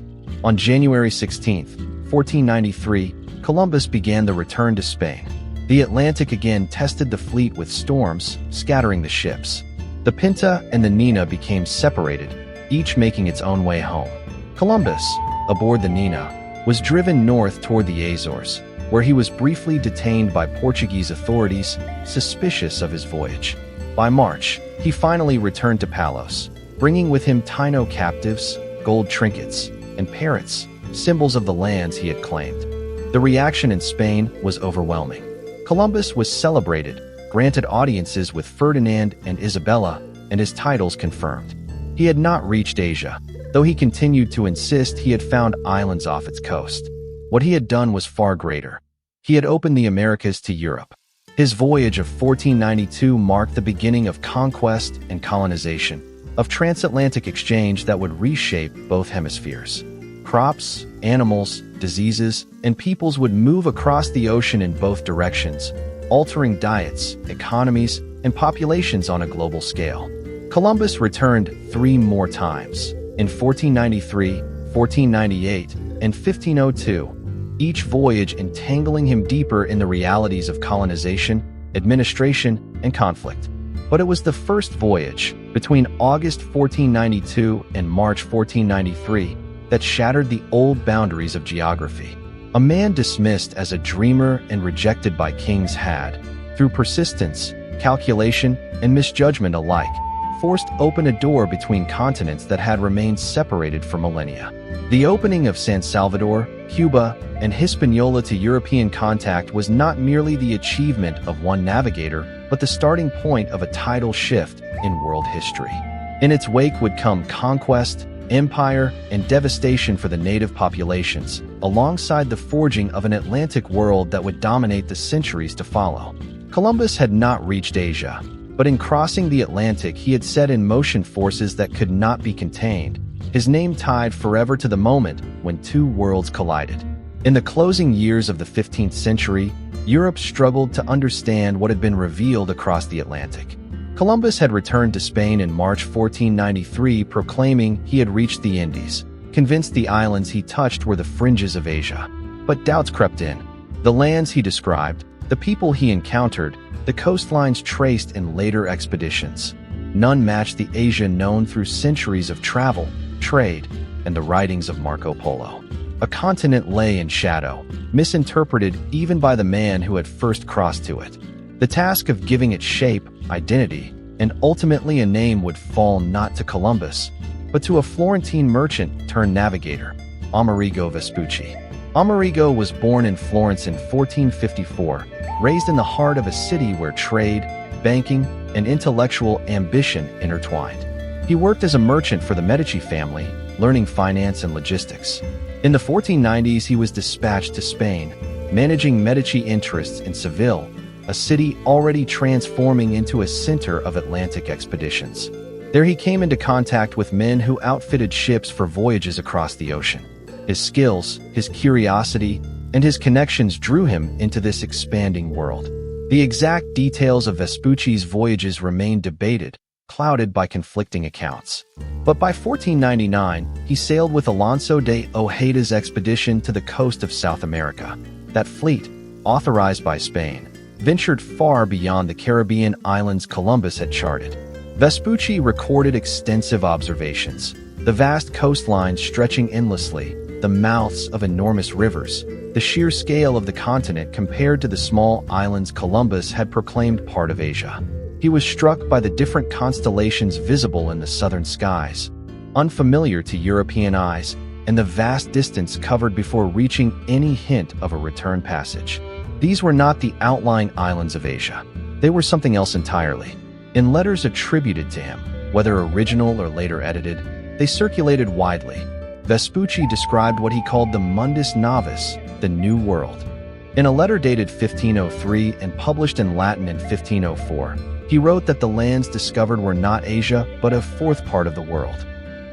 On January 16, 1493, Columbus began the return to Spain. The Atlantic again tested the fleet with storms, scattering the ships. The Pinta and the Nina became separated, each making its own way home. Columbus, aboard the Nina, was driven north toward the Azores, where he was briefly detained by Portuguese authorities, suspicious of his voyage. By March, he finally returned to Palos, bringing with him Taino captives, gold trinkets, and parrots, symbols of the lands he had claimed. The reaction in Spain was overwhelming. Columbus was celebrated, granted audiences with Ferdinand and Isabella, and his titles confirmed. He had not reached Asia, though he continued to insist he had found islands off its coast. What he had done was far greater. He had opened the Americas to Europe. His voyage of 1492 marked the beginning of conquest and colonization, of transatlantic exchange that would reshape both hemispheres. Crops, animals, diseases, and peoples would move across the ocean in both directions, altering diets, economies, and populations on a global scale. Columbus returned 3 more times, in 1493, 1498, and 1502, each voyage entangling him deeper in the realities of colonization, administration, and conflict. But it was the first voyage, between August 1492 and March 1493, that shattered the old boundaries of geography. A man dismissed as a dreamer and rejected by kings had, through persistence, calculation, and misjudgment alike, forced open a door between continents that had remained separated for millennia. The opening of San Salvador, Cuba, and Hispaniola to European contact was not merely the achievement of one navigator, but the starting point of a tidal shift in world history. In its wake would come conquest, empire, and devastation for the native populations, alongside the forging of an Atlantic world that would dominate the centuries to follow. Columbus had not reached Asia, but in crossing the Atlantic he had set in motion forces that could not be contained, his name tied forever to the moment when 2 worlds collided. In the closing years of the 15th century, Europe struggled to understand what had been revealed across the Atlantic. Columbus had returned to Spain in March 1493 proclaiming he had reached the Indies, convinced the islands he touched were the fringes of Asia. But doubts crept in. The lands he described, the people he encountered, the coastlines traced in later expeditions. None matched the Asia known through centuries of travel, trade, and the writings of Marco Polo. A continent lay in shadow, misinterpreted even by the man who had first crossed to it. The task of giving it shape, identity, and ultimately a name would fall not to Columbus, but to a Florentine merchant turned navigator, Amerigo Vespucci. Amerigo was born in Florence in 1454, raised in the heart of a city where trade, banking, and intellectual ambition intertwined. He worked as a merchant for the Medici family, learning finance and logistics. In the 1490s, he was dispatched to Spain, managing Medici interests in Seville, a city already transforming into a center of Atlantic expeditions. There he came into contact with men who outfitted ships for voyages across the ocean. His skills, his curiosity, and his connections drew him into this expanding world. The exact details of Vespucci's voyages remain debated, clouded by conflicting accounts. But by 1499, he sailed with Alonso de Ojeda's expedition to the coast of South America. That fleet, authorized by Spain, ventured far beyond the Caribbean islands Columbus had charted. Vespucci recorded extensive observations, the vast coastlines stretching endlessly, the mouths of enormous rivers, the sheer scale of the continent compared to the small islands Columbus had proclaimed part of Asia. He was struck by the different constellations visible in the southern skies, unfamiliar to European eyes, and the vast distance covered before reaching any hint of a return passage. These were not the outlying islands of Asia. They were something else entirely. In letters attributed to him, whether original or later edited, they circulated widely. Vespucci described what he called the mundus novus, the New World. In a letter dated 1503 and published in Latin in 1504, he wrote that the lands discovered were not Asia, but a fourth part of the world.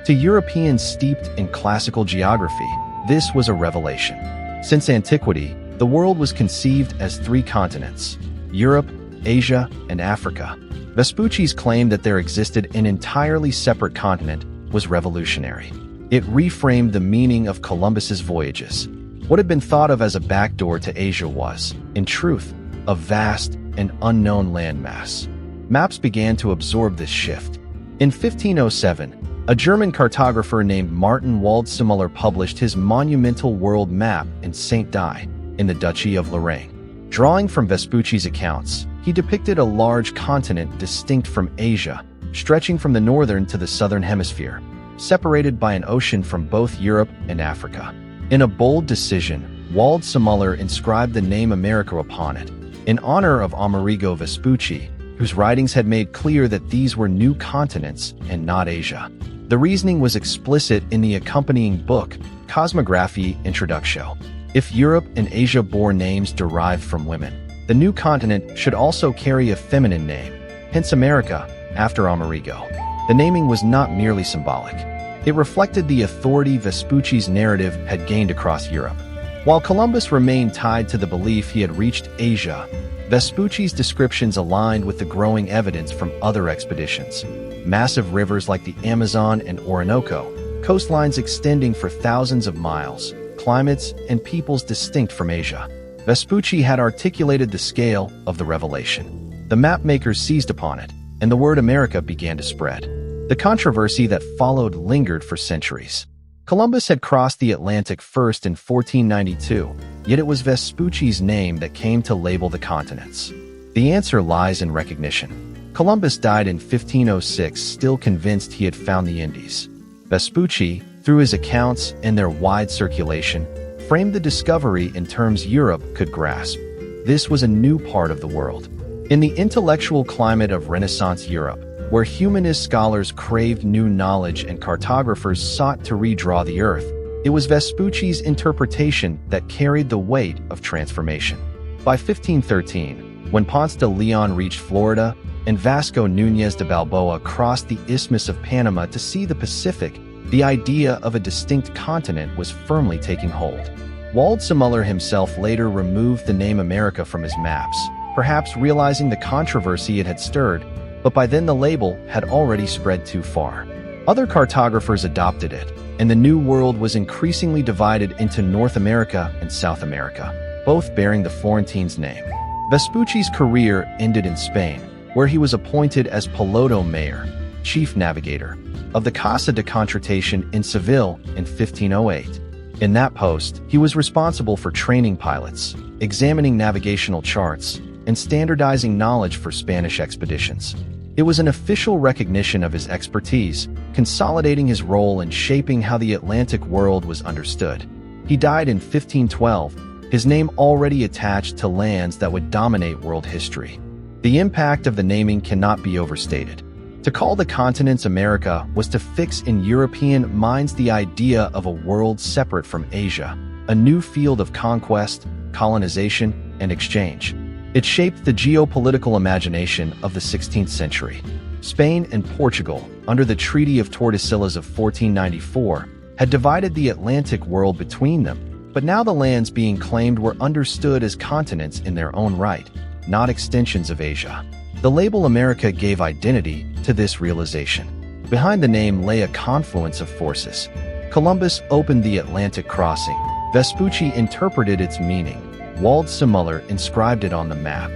To Europeans steeped in classical geography, this was a revelation. Since antiquity, the world was conceived as three continents: Europe, Asia, and Africa. Vespucci's claim that there existed an entirely separate continent was revolutionary. It reframed the meaning of Columbus's voyages. What had been thought of as a backdoor to Asia was, in truth, a vast and unknown landmass. Maps began to absorb this shift. In 1507, a German cartographer named Martin Waldseemüller published his monumental world map in Saint-Die, in the Duchy of Lorraine. Drawing from Vespucci's accounts, he depicted a large continent distinct from Asia, stretching from the northern to the southern hemisphere, separated by an ocean from both Europe and Africa. In a bold decision, Waldseemüller inscribed the name America upon it, in honor of Amerigo Vespucci, whose writings had made clear that these were new continents and not Asia. The reasoning was explicit in the accompanying book, Cosmographie Introductio. If Europe and Asia bore names derived from women, the new continent should also carry a feminine name, hence America, after Amerigo. The naming was not merely symbolic. It reflected the authority Vespucci's narrative had gained across Europe. While Columbus remained tied to the belief he had reached Asia, Vespucci's descriptions aligned with the growing evidence from other expeditions. Massive rivers like the Amazon and Orinoco, coastlines extending for thousands of miles, climates and peoples distinct from Asia. Vespucci had articulated the scale of the revelation. The mapmakers seized upon it, and the word America began to spread. The controversy that followed lingered for centuries. Columbus had crossed the Atlantic first in 1492, yet it was Vespucci's name that came to label the continents. The answer lies in recognition. Columbus died in 1506, still convinced he had found the Indies. Vespucci, through his accounts and their wide circulation, framed the discovery in terms Europe could grasp. This was a new part of the world. In the intellectual climate of Renaissance Europe, where humanist scholars craved new knowledge and cartographers sought to redraw the earth, it was Vespucci's interpretation that carried the weight of transformation. By 1513, when Ponce de Leon reached Florida and Vasco Núñez de Balboa crossed the Isthmus of Panama to see the Pacific, the idea of a distinct continent was firmly taking hold. Waldseemüller himself later removed the name America from his maps, perhaps realizing the controversy it had stirred, but by then the label had already spread too far. Other cartographers adopted it, and the New World was increasingly divided into North America and South America, both bearing the Florentines' name. Vespucci's career ended in Spain, where he was appointed as piloto mayor, chief navigator, of the Casa de Contratación in Seville in 1508. In that post, he was responsible for training pilots, examining navigational charts, and standardizing knowledge for Spanish expeditions. It was an official recognition of his expertise, consolidating his role in shaping how the Atlantic world was understood. He died in 1512, his name already attached to lands that would dominate world history. The impact of the naming cannot be overstated. To call the continents America was to fix in European minds the idea of a world separate from Asia, a new field of conquest, colonization, and exchange. It shaped the geopolitical imagination of the 16th century. Spain and Portugal, under the Treaty of Tordesillas of 1494, had divided the Atlantic world between them, but now the lands being claimed were understood as continents in their own right, not extensions of Asia. The label America gave identity to this realization. Behind the name lay a confluence of forces. Columbus opened the Atlantic crossing. Vespucci interpreted its meaning. Waldseemüller inscribed it on the map.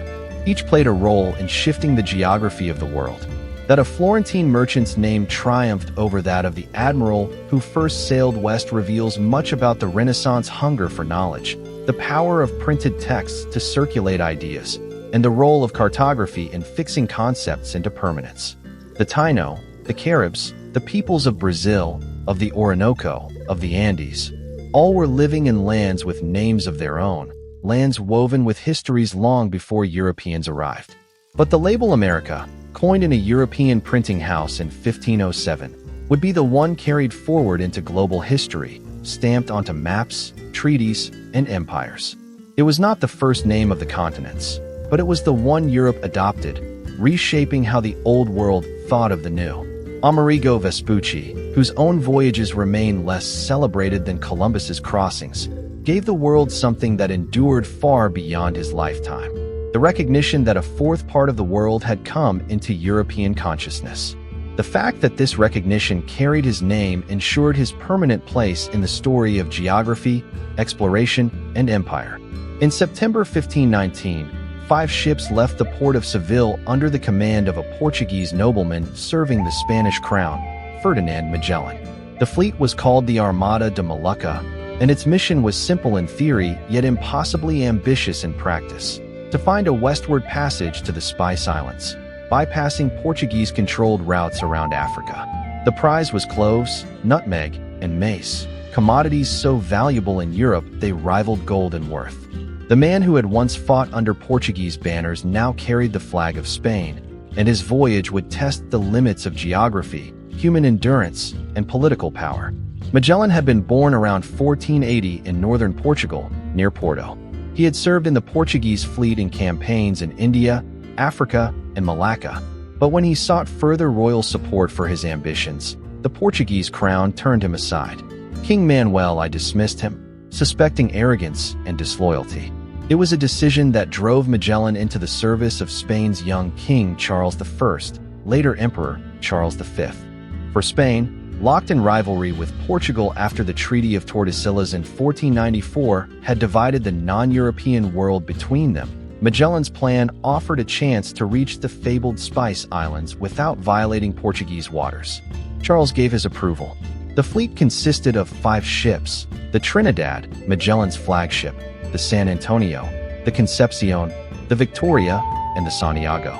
Each played a role in shifting the geography of the world. That a Florentine merchant's name triumphed over that of the admiral who first sailed west reveals much about the Renaissance hunger for knowledge, the power of printed texts to circulate ideas, and the role of cartography in fixing concepts into permanence. The Taino, the Caribs, the peoples of Brazil, of the Orinoco, of the Andes, all were living in lands with names of their own, lands woven with histories long before Europeans arrived. But the label America, coined in a European printing house in 1507, would be the one carried forward into global history, stamped onto maps, treaties, and empires. It was not the first name of the continents, but it was the one Europe adopted, reshaping how the Old World thought of the new. Amerigo Vespucci, whose own voyages remain less celebrated than Columbus's crossings, gave the world something that endured far beyond his lifetime: the recognition that a fourth part of the world had come into European consciousness. The fact that this recognition carried his name ensured his permanent place in the story of geography, exploration, and empire. In September 1519, 5 ships left the port of Seville under the command of a Portuguese nobleman serving the Spanish crown, Ferdinand Magellan. The fleet was called the Armada de Molucca, and its mission was simple in theory yet impossibly ambitious in practice: to find a westward passage to the Spice Islands, bypassing Portuguese-controlled routes around Africa. The prize was cloves, nutmeg, and mace, commodities so valuable in Europe they rivaled gold in worth. The man who had once fought under Portuguese banners now carried the flag of Spain, and his voyage would test the limits of geography, human endurance, and political power. Magellan had been born around 1480 in northern Portugal, near Porto. He had served in the Portuguese fleet in campaigns in India, Africa, and Malacca, but when he sought further royal support for his ambitions, the Portuguese crown turned him aside. King Manuel I dismissed him, suspecting arrogance and disloyalty. It was a decision that drove Magellan into the service of Spain's young King Charles I, later Emperor Charles V. For Spain, locked in rivalry with Portugal after the Treaty of Tordesillas in 1494 had divided the non-European world between them, Magellan's plan offered a chance to reach the fabled Spice Islands without violating Portuguese waters. Charles gave his approval. The fleet consisted of 5 ships: the Trinidad, Magellan's flagship, the San Antonio, the Concepcion, the Victoria, and the Santiago.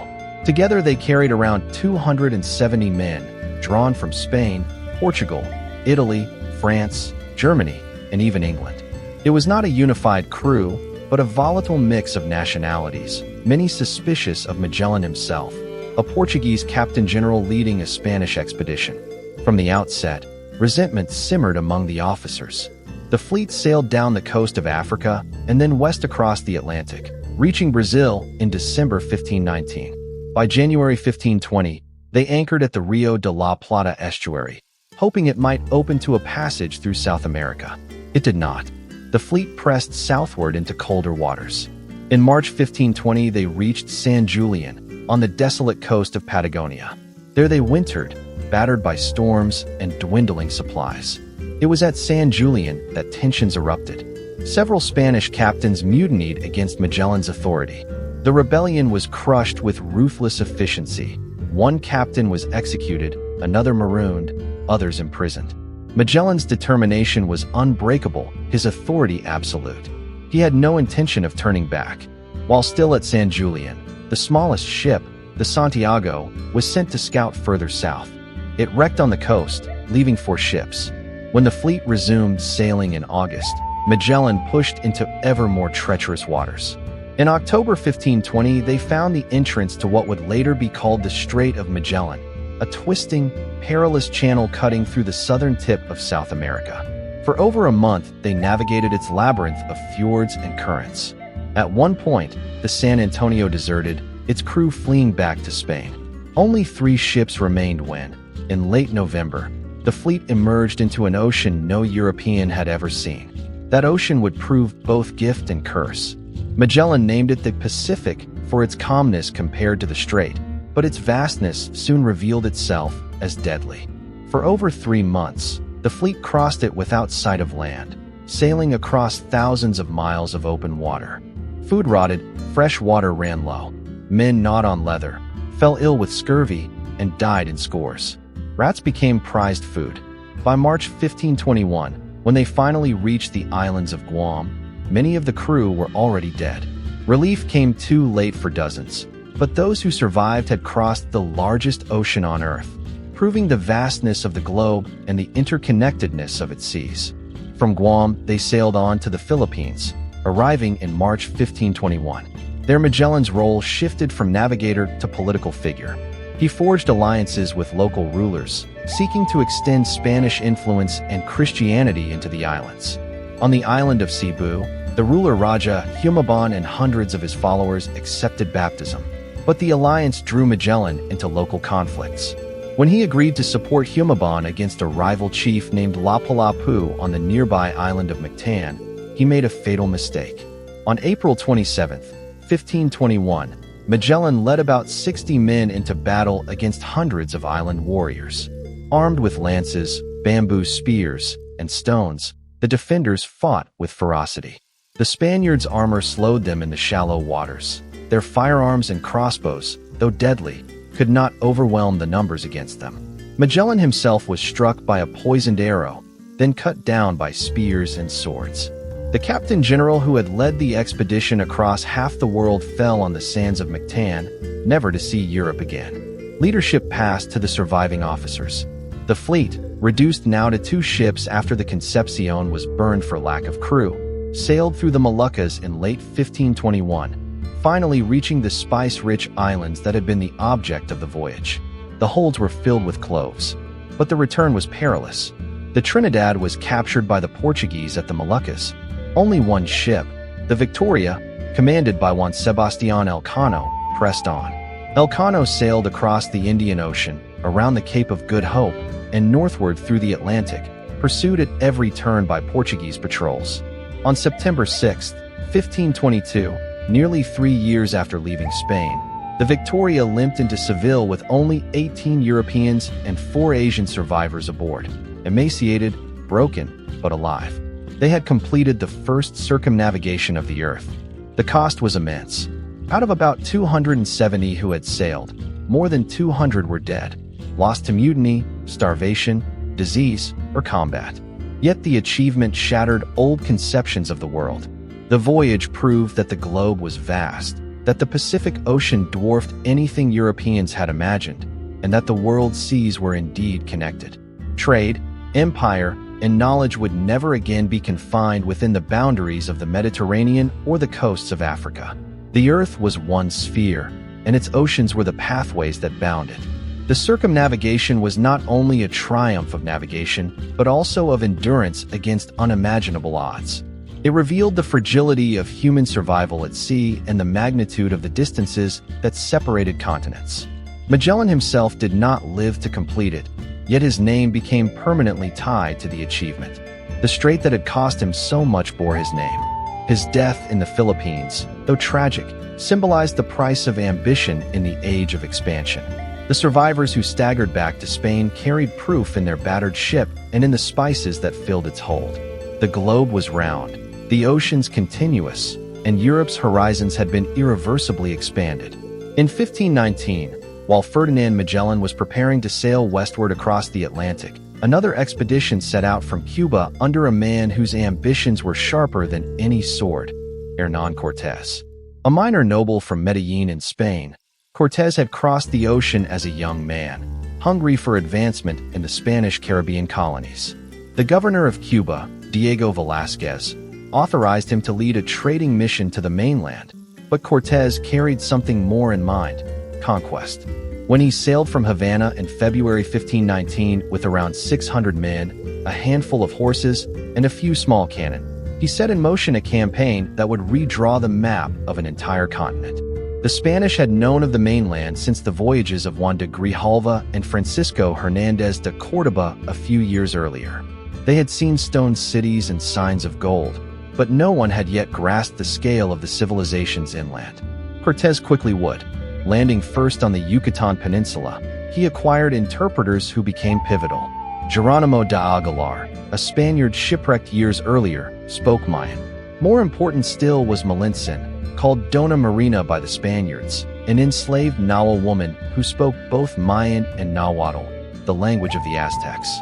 Together they carried around 270 men, drawn from Spain, Portugal, Italy, France, Germany, and even England. It was not a unified crew, but a volatile mix of nationalities, many suspicious of Magellan himself, a Portuguese captain general leading a Spanish expedition. From the outset, resentment simmered among the officers. The fleet sailed down the coast of Africa and then west across the Atlantic, reaching Brazil in December 1519. By January 1520, they anchored at the Rio de la Plata estuary, hoping it might open to a passage through South America. It did not. The fleet pressed southward into colder waters. In March 1520, they reached San Julian, on the desolate coast of Patagonia. There they wintered, battered by storms and dwindling supplies. It was at San Julian that tensions erupted. Several Spanish captains mutinied against Magellan's authority. The rebellion was crushed with ruthless efficiency. One captain was executed, another marooned, others imprisoned. Magellan's determination was unbreakable, his authority absolute. He had no intention of turning back. While still at San Julian, the smallest ship, the Santiago, was sent to scout further south. It wrecked on the coast, leaving 4 ships. When the fleet resumed sailing in August, Magellan pushed into ever more treacherous waters. In October 1520, they found the entrance to what would later be called the Strait of Magellan, a twisting, perilous channel cutting through the southern tip of South America. For over a month, they navigated its labyrinth of fjords and currents. At one point, the San Antonio deserted, its crew fleeing back to Spain. Only 3 ships remained when, in late November, the fleet emerged into an ocean no European had ever seen. That ocean would prove both gift and curse. Magellan named it the Pacific for its calmness compared to the Strait, but its vastness soon revealed itself as deadly. For over 3 months, the fleet crossed it without sight of land, sailing across thousands of miles of open water. Food rotted, fresh water ran low. Men gnawed on leather, fell ill with scurvy, and died in scores. Rats became prized food. By March 1521, when they finally reached the islands of Guam, many of the crew were already dead. Relief came too late for dozens, but those who survived had crossed the largest ocean on Earth, proving the vastness of the globe and the interconnectedness of its seas. From Guam, they sailed on to the Philippines, arriving in March 1521. Their Magellan's role shifted from navigator to political figure. He forged alliances with local rulers, seeking to extend Spanish influence and Christianity into the islands. On the island of Cebu, the ruler Raja Humabon and hundreds of his followers accepted baptism, but the alliance drew Magellan into local conflicts. When he agreed to support Humabon against a rival chief named Lapu-Lapu on the nearby island of Mactan, he made a fatal mistake. On April 27, 1521, Magellan led about 60 men into battle against hundreds of island warriors. Armed with lances, bamboo spears, and stones, the defenders fought with ferocity. The Spaniards' armor slowed them in the shallow waters. Their firearms and crossbows, though deadly, could not overwhelm the numbers against them. Magellan himself was struck by a poisoned arrow, then cut down by spears and swords. The captain general who had led the expedition across half the world fell on the sands of Mactan, never to see Europe again. Leadership passed to the surviving officers. The fleet, reduced now to 2 ships after the Concepcion was burned for lack of crew, sailed through the Moluccas in late 1521, finally reaching the spice-rich islands that had been the object of the voyage. The holds were filled with cloves, but the return was perilous. The Trinidad was captured by the Portuguese at the Moluccas. Only one ship, the Victoria, commanded by Juan Sebastián Elcano, pressed on. Elcano sailed across the Indian Ocean, around the Cape of Good Hope, and northward through the Atlantic, pursued at every turn by Portuguese patrols. On September 6, 1522, nearly 3 years after leaving Spain, the Victoria limped into Seville with only 18 Europeans and 4 Asian survivors aboard, emaciated, broken, but alive. They had completed the first circumnavigation of the Earth. The cost was immense. Out of about 270 who had sailed, more than 200 were dead, lost to mutiny, starvation, disease, or combat. Yet the achievement shattered old conceptions of the world. The voyage proved that the globe was vast, that the Pacific Ocean dwarfed anything Europeans had imagined, and that the world's seas were indeed connected. Trade, empire, and knowledge would never again be confined within the boundaries of the Mediterranean or the coasts of Africa. The Earth was one sphere, and its oceans were the pathways that bound it. The circumnavigation was not only a triumph of navigation, but also of endurance against unimaginable odds. It revealed the fragility of human survival at sea and the magnitude of the distances that separated continents. Magellan himself did not live to complete it, yet his name became permanently tied to the achievement. The strait that had cost him so much bore his name. His death in the Philippines, though tragic, symbolized the price of ambition in the age of expansion. The survivors who staggered back to Spain carried proof in their battered ship and in the spices that filled its hold. The globe was round, the oceans continuous, and Europe's horizons had been irreversibly expanded. In 1519, while Ferdinand Magellan was preparing to sail westward across the Atlantic, another expedition set out from Cuba under a man whose ambitions were sharper than any sword, Hernán Cortés. A minor noble from Medellin in Spain, Cortés had crossed the ocean as a young man, hungry for advancement in the Spanish Caribbean colonies. The governor of Cuba, Diego Velázquez, authorized him to lead a trading mission to the mainland, but Cortés carried something more in mind: conquest. When he sailed from Havana in February 1519 with around 600 men, a handful of horses, and a few small cannon, he set in motion a campaign that would redraw the map of an entire continent. The Spanish had known of the mainland since the voyages of Juan de Grijalva and Francisco Hernández de Córdoba a few years earlier. They had seen stone cities and signs of gold, but no one had yet grasped the scale of the civilizations inland. Cortés quickly would. Landing first on the Yucatan Peninsula, he acquired interpreters who became pivotal. Geronimo de Aguilar, a Spaniard shipwrecked years earlier, spoke Mayan. More important still was Malintzin, called Dona Marina by the Spaniards, an enslaved Nahua woman who spoke both Mayan and Nahuatl, the language of the Aztecs.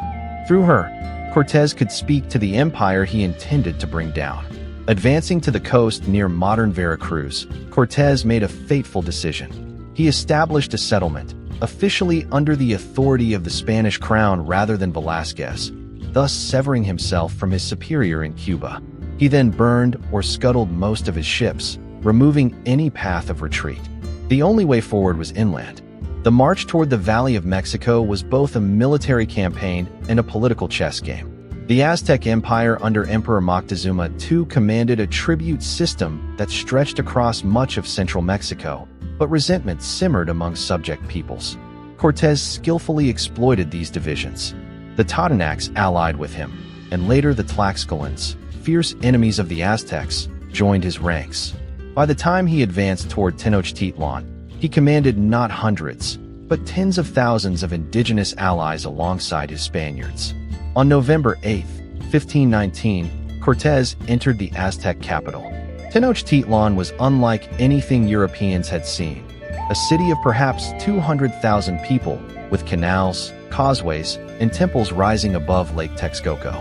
Through her, Cortés could speak to the empire he intended to bring down. Advancing to the coast near modern Veracruz, Cortés made a fateful decision. He established a settlement, officially under the authority of the Spanish crown rather than Velázquez, thus severing himself from his superior in Cuba. He then burned or scuttled most of his ships, removing any path of retreat. The only way forward was inland. The march toward the Valley of Mexico was both a military campaign and a political chess game. The Aztec Empire under Emperor Moctezuma II commanded a tribute system that stretched across much of central Mexico, but resentment simmered among subject peoples. Cortés skillfully exploited these divisions. The Totonacs allied with him, and later the Tlaxcalans, fierce enemies of the Aztecs, joined his ranks. By the time he advanced toward Tenochtitlan, he commanded not hundreds, but tens of thousands of indigenous allies alongside his Spaniards. On November 8, 1519, Cortés entered the Aztec capital. Tenochtitlan was unlike anything Europeans had seen, a city of perhaps 200,000 people, with canals, causeways, and temples rising above Lake Texcoco.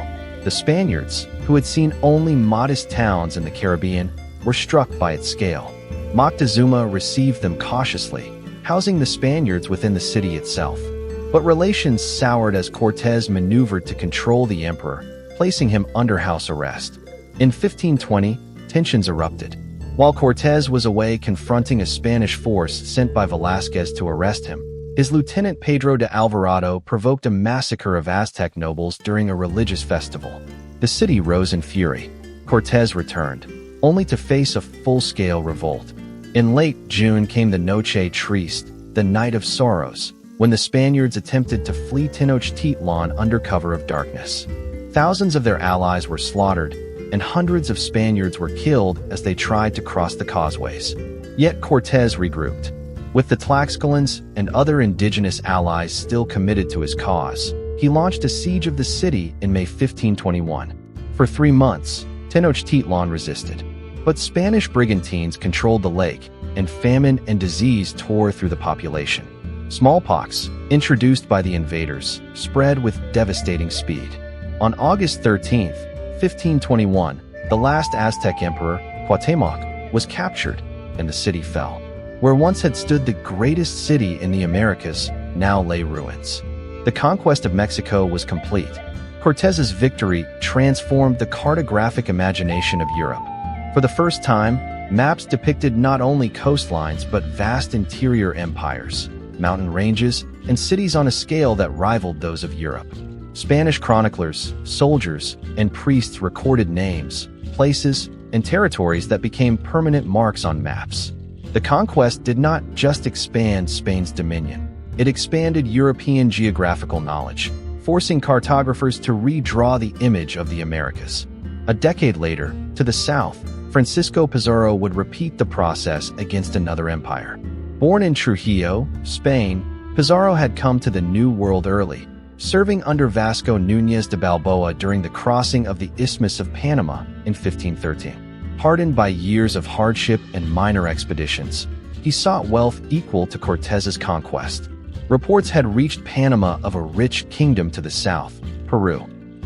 The Spaniards, who had seen only modest towns in the Caribbean, were struck by its scale. Moctezuma received them cautiously, housing the Spaniards within the city itself. But relations soured as Cortés maneuvered to control the emperor, placing him under house arrest. In 1520, tensions erupted. While Cortés was away confronting a Spanish force sent by Velázquez to arrest him, his lieutenant Pedro de Alvarado provoked a massacre of Aztec nobles during a religious festival. The city rose in fury. Cortés returned, only to face a full-scale revolt. In late June came the Noche Triste, the Night of Sorrows, when the Spaniards attempted to flee Tenochtitlan under cover of darkness. Thousands of their allies were slaughtered, and hundreds of Spaniards were killed as they tried to cross the causeways. Yet Cortés regrouped. With the Tlaxcalans and other indigenous allies still committed to his cause, he launched a siege of the city in May 1521. For 3 months, Tenochtitlan resisted. But Spanish brigantines controlled the lake, and famine and disease tore through the population. Smallpox, introduced by the invaders, spread with devastating speed. On August 13, 1521, the last Aztec emperor, Cuauhtémoc, was captured, and the city fell. Where once had stood the greatest city in the Americas, now lay ruins. The conquest of Mexico was complete. Cortés's victory transformed the cartographic imagination of Europe. For the first time, maps depicted not only coastlines but vast interior empires, mountain ranges, and cities on a scale that rivaled those of Europe. Spanish chroniclers, soldiers, and priests recorded names, places, and territories that became permanent marks on maps. The conquest did not just expand Spain's dominion, it expanded European geographical knowledge, forcing cartographers to redraw the image of the Americas. A decade later, to the south, Francisco Pizarro would repeat the process against another empire. Born in Trujillo, Spain, Pizarro had come to the New World early, serving under Vasco Núñez de Balboa during the crossing of the Isthmus of Panama in 1513. Hardened by years of hardship and minor expeditions, he sought wealth equal to Cortés's conquest. Reports had reached Panama of a rich kingdom to the south, Peru.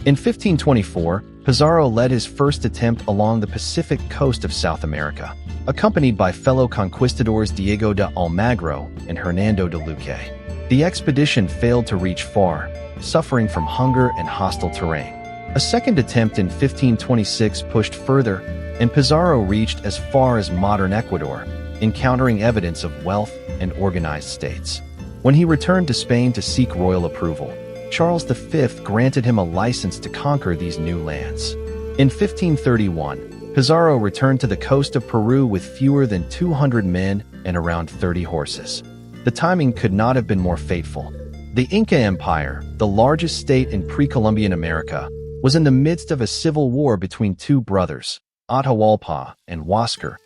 In 1524, Pizarro led his first attempt along the Pacific coast of South America, accompanied by fellow conquistadors Diego de Almagro and Hernando de Luque. The expedition failed to reach far, suffering from hunger and hostile terrain. A second attempt in 1526 pushed further, and Pizarro reached as far as modern Ecuador, encountering evidence of wealth and organized states. When he returned to Spain to seek royal approval, Charles V granted him a license to conquer these new lands. In 1531, Pizarro returned to the coast of Peru with fewer than 200 men and around 30 horses. The timing could not have been more fateful. The Inca Empire, the largest state in pre-Columbian America, was in the midst of a civil war between two brothers, Atahualpa and Huáscar,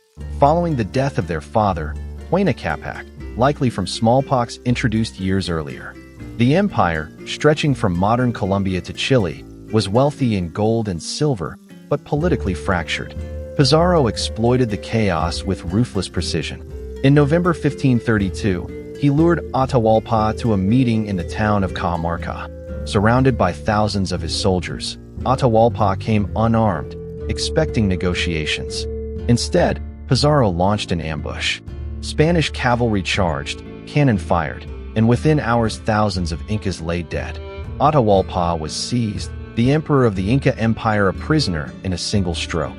following the death of their father, Huayna Capac, likely from smallpox introduced years earlier. The empire, stretching from modern Colombia to Chile, was wealthy in gold and silver, but politically fractured. Pizarro exploited the chaos with ruthless precision. In November 1532, he lured Atahualpa to a meeting in the town of Cajamarca. Surrounded by thousands of his soldiers, Atahualpa came unarmed, expecting negotiations. Instead, Pizarro launched an ambush. Spanish cavalry charged, cannon fired, and within hours thousands of Incas lay dead. Atahualpa was seized, the emperor of the Inca Empire a prisoner in a single stroke.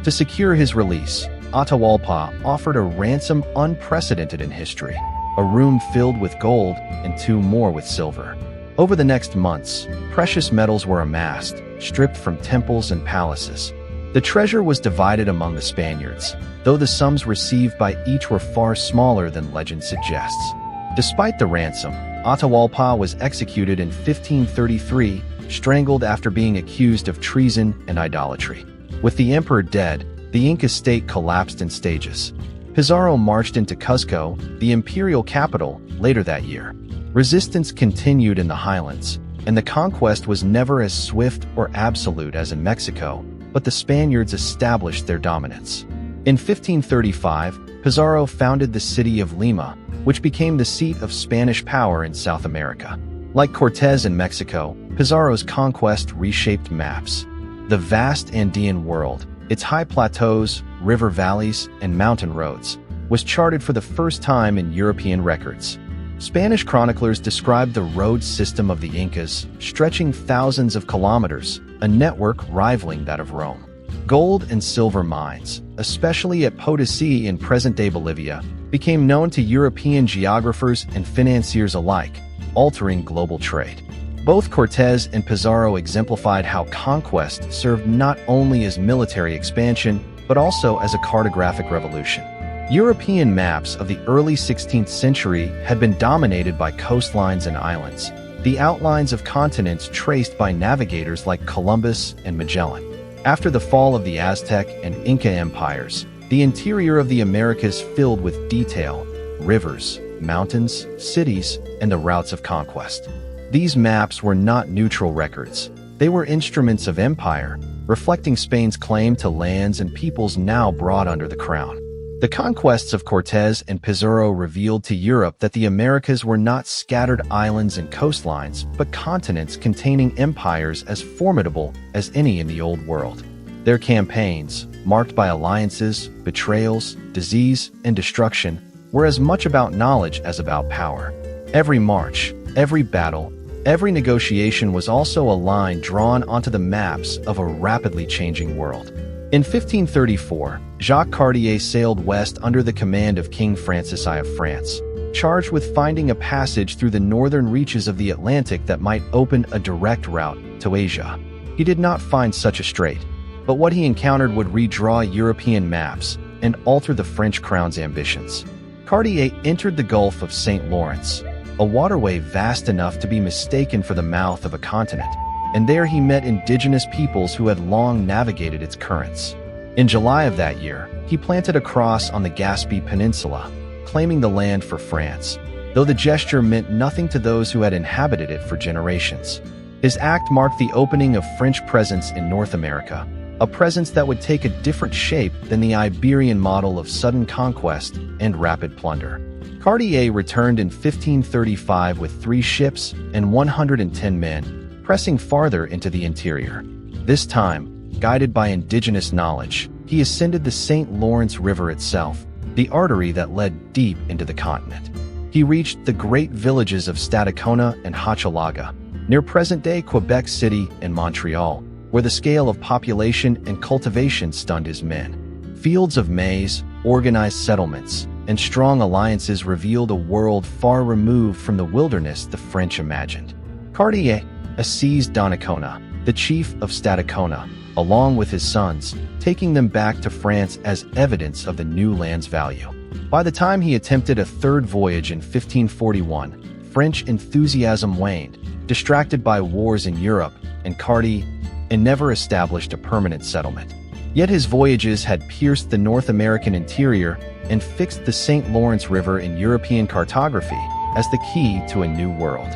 To secure his release, Atahualpa offered a ransom unprecedented in history, a room filled with gold and 2 more with silver. Over the next months, precious metals were amassed, stripped from temples and palaces. The treasure was divided among the Spaniards, though the sums received by each were far smaller than legend suggests. Despite the ransom, Atahualpa was executed in 1533, strangled after being accused of treason and idolatry. With the emperor dead, the Inca state collapsed in stages. Pizarro marched into Cuzco, the imperial capital, later that year. Resistance continued in the highlands, and the conquest was never as swift or absolute as in Mexico, but the Spaniards established their dominance. In 1535, Pizarro founded the city of Lima, which became the seat of Spanish power in South America. Like Cortés in Mexico, Pizarro's conquest reshaped maps. The vast Andean world, its high plateaus, river valleys, and mountain roads, was charted for the first time in European records. Spanish chroniclers described the road system of the Incas, stretching thousands of kilometers, a network rivaling that of Rome. Gold and silver mines, especially at Potosí in present-day Bolivia, became known to European geographers and financiers alike, altering global trade. Both Cortés and Pizarro exemplified how conquest served not only as military expansion, but also as a cartographic revolution. European maps of the early 16th century had been dominated by coastlines and islands, the outlines of continents traced by navigators like Columbus and Magellan. After the fall of the Aztec and Inca empires, the interior of the Americas filled with detail: rivers, mountains, cities, and the routes of conquest. These maps were not neutral records. They were instruments of empire, reflecting Spain's claim to lands and peoples now brought under the crown. The conquests of Cortés and Pizarro revealed to Europe that the Americas were not scattered islands and coastlines, but continents containing empires as formidable as any in the Old World. Their campaigns, marked by alliances, betrayals, disease, and destruction, were as much about knowledge as about power. Every march, every battle, every negotiation was also a line drawn onto the maps of a rapidly changing world. In 1534, Jacques Cartier sailed west under the command of King Francis I of France, charged with finding a passage through the northern reaches of the Atlantic that might open a direct route to Asia. He did not find such a strait, but what he encountered would redraw European maps and alter the French crown's ambitions. Cartier entered the Gulf of St. Lawrence, a waterway vast enough to be mistaken for the mouth of a continent, and there he met indigenous peoples who had long navigated its currents. In July of that year, he planted a cross on the Gaspe Peninsula, claiming the land for France, though the gesture meant nothing to those who had inhabited it for generations. His act marked the opening of French presence in North America, a presence that would take a different shape than the Iberian model of sudden conquest and rapid plunder. Cartier returned in 1535 with 3 ships and 110 men, pressing farther into the interior. This time, guided by indigenous knowledge, he ascended the St. Lawrence River itself, the artery that led deep into the continent. He reached the great villages of Stadacona and Hochelaga, near present-day Quebec City and Montreal, where the scale of population and cultivation stunned his men. Fields of maize, organized settlements, and strong alliances revealed a world far removed from the wilderness the French imagined. Cartier seized Donnacona, the chief of Stadacona, along with his sons, taking them back to France as evidence of the new land's value. By the time he attempted a third voyage in 1541, French enthusiasm waned, distracted by wars in Europe, and Cartier never established a permanent settlement. Yet his voyages had pierced the North American interior and fixed the St. Lawrence River in European cartography as the key to a new world.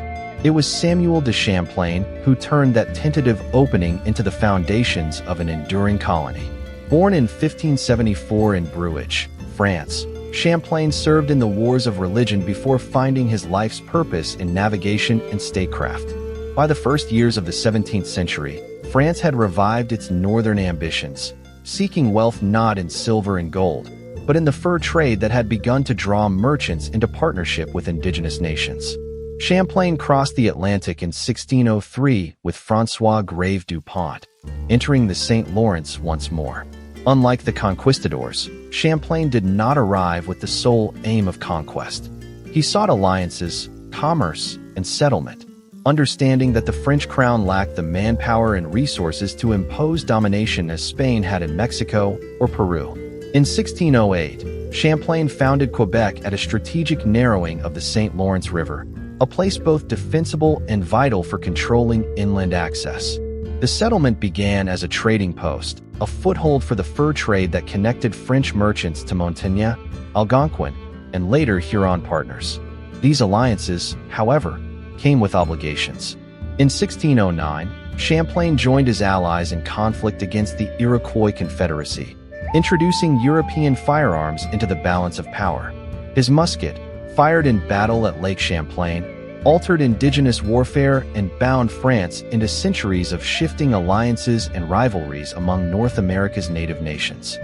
It was Samuel de Champlain who turned that tentative opening into the foundations of an enduring colony. Born in 1574 in Bruges, France, Champlain served in the wars of religion before finding his life's purpose in navigation and statecraft. By the first years of the 17th century, France had revived its northern ambitions, seeking wealth not in silver and gold, but in the fur trade that had begun to draw merchants into partnership with indigenous nations. Champlain crossed the Atlantic in 1603 with François Grave Dupont, entering the St. Lawrence once more. Unlike the conquistadors, Champlain did not arrive with the sole aim of conquest. He sought alliances, commerce, and settlement, understanding that the French crown lacked the manpower and resources to impose domination as Spain had in Mexico or Peru. In 1608, Champlain founded Quebec at a strategic narrowing of the St. Lawrence River, a place both defensible and vital for controlling inland access. The settlement began as a trading post, a foothold for the fur trade that connected French merchants to Montaigne, Algonquin, and later Huron partners. These alliances, however, came with obligations. In 1609, Champlain joined his allies in conflict against the Iroquois Confederacy, introducing European firearms into the balance of power. His musket, fired in battle at Lake Champlain, altered indigenous warfare and bound France into centuries of shifting alliances and rivalries among North America's native nations.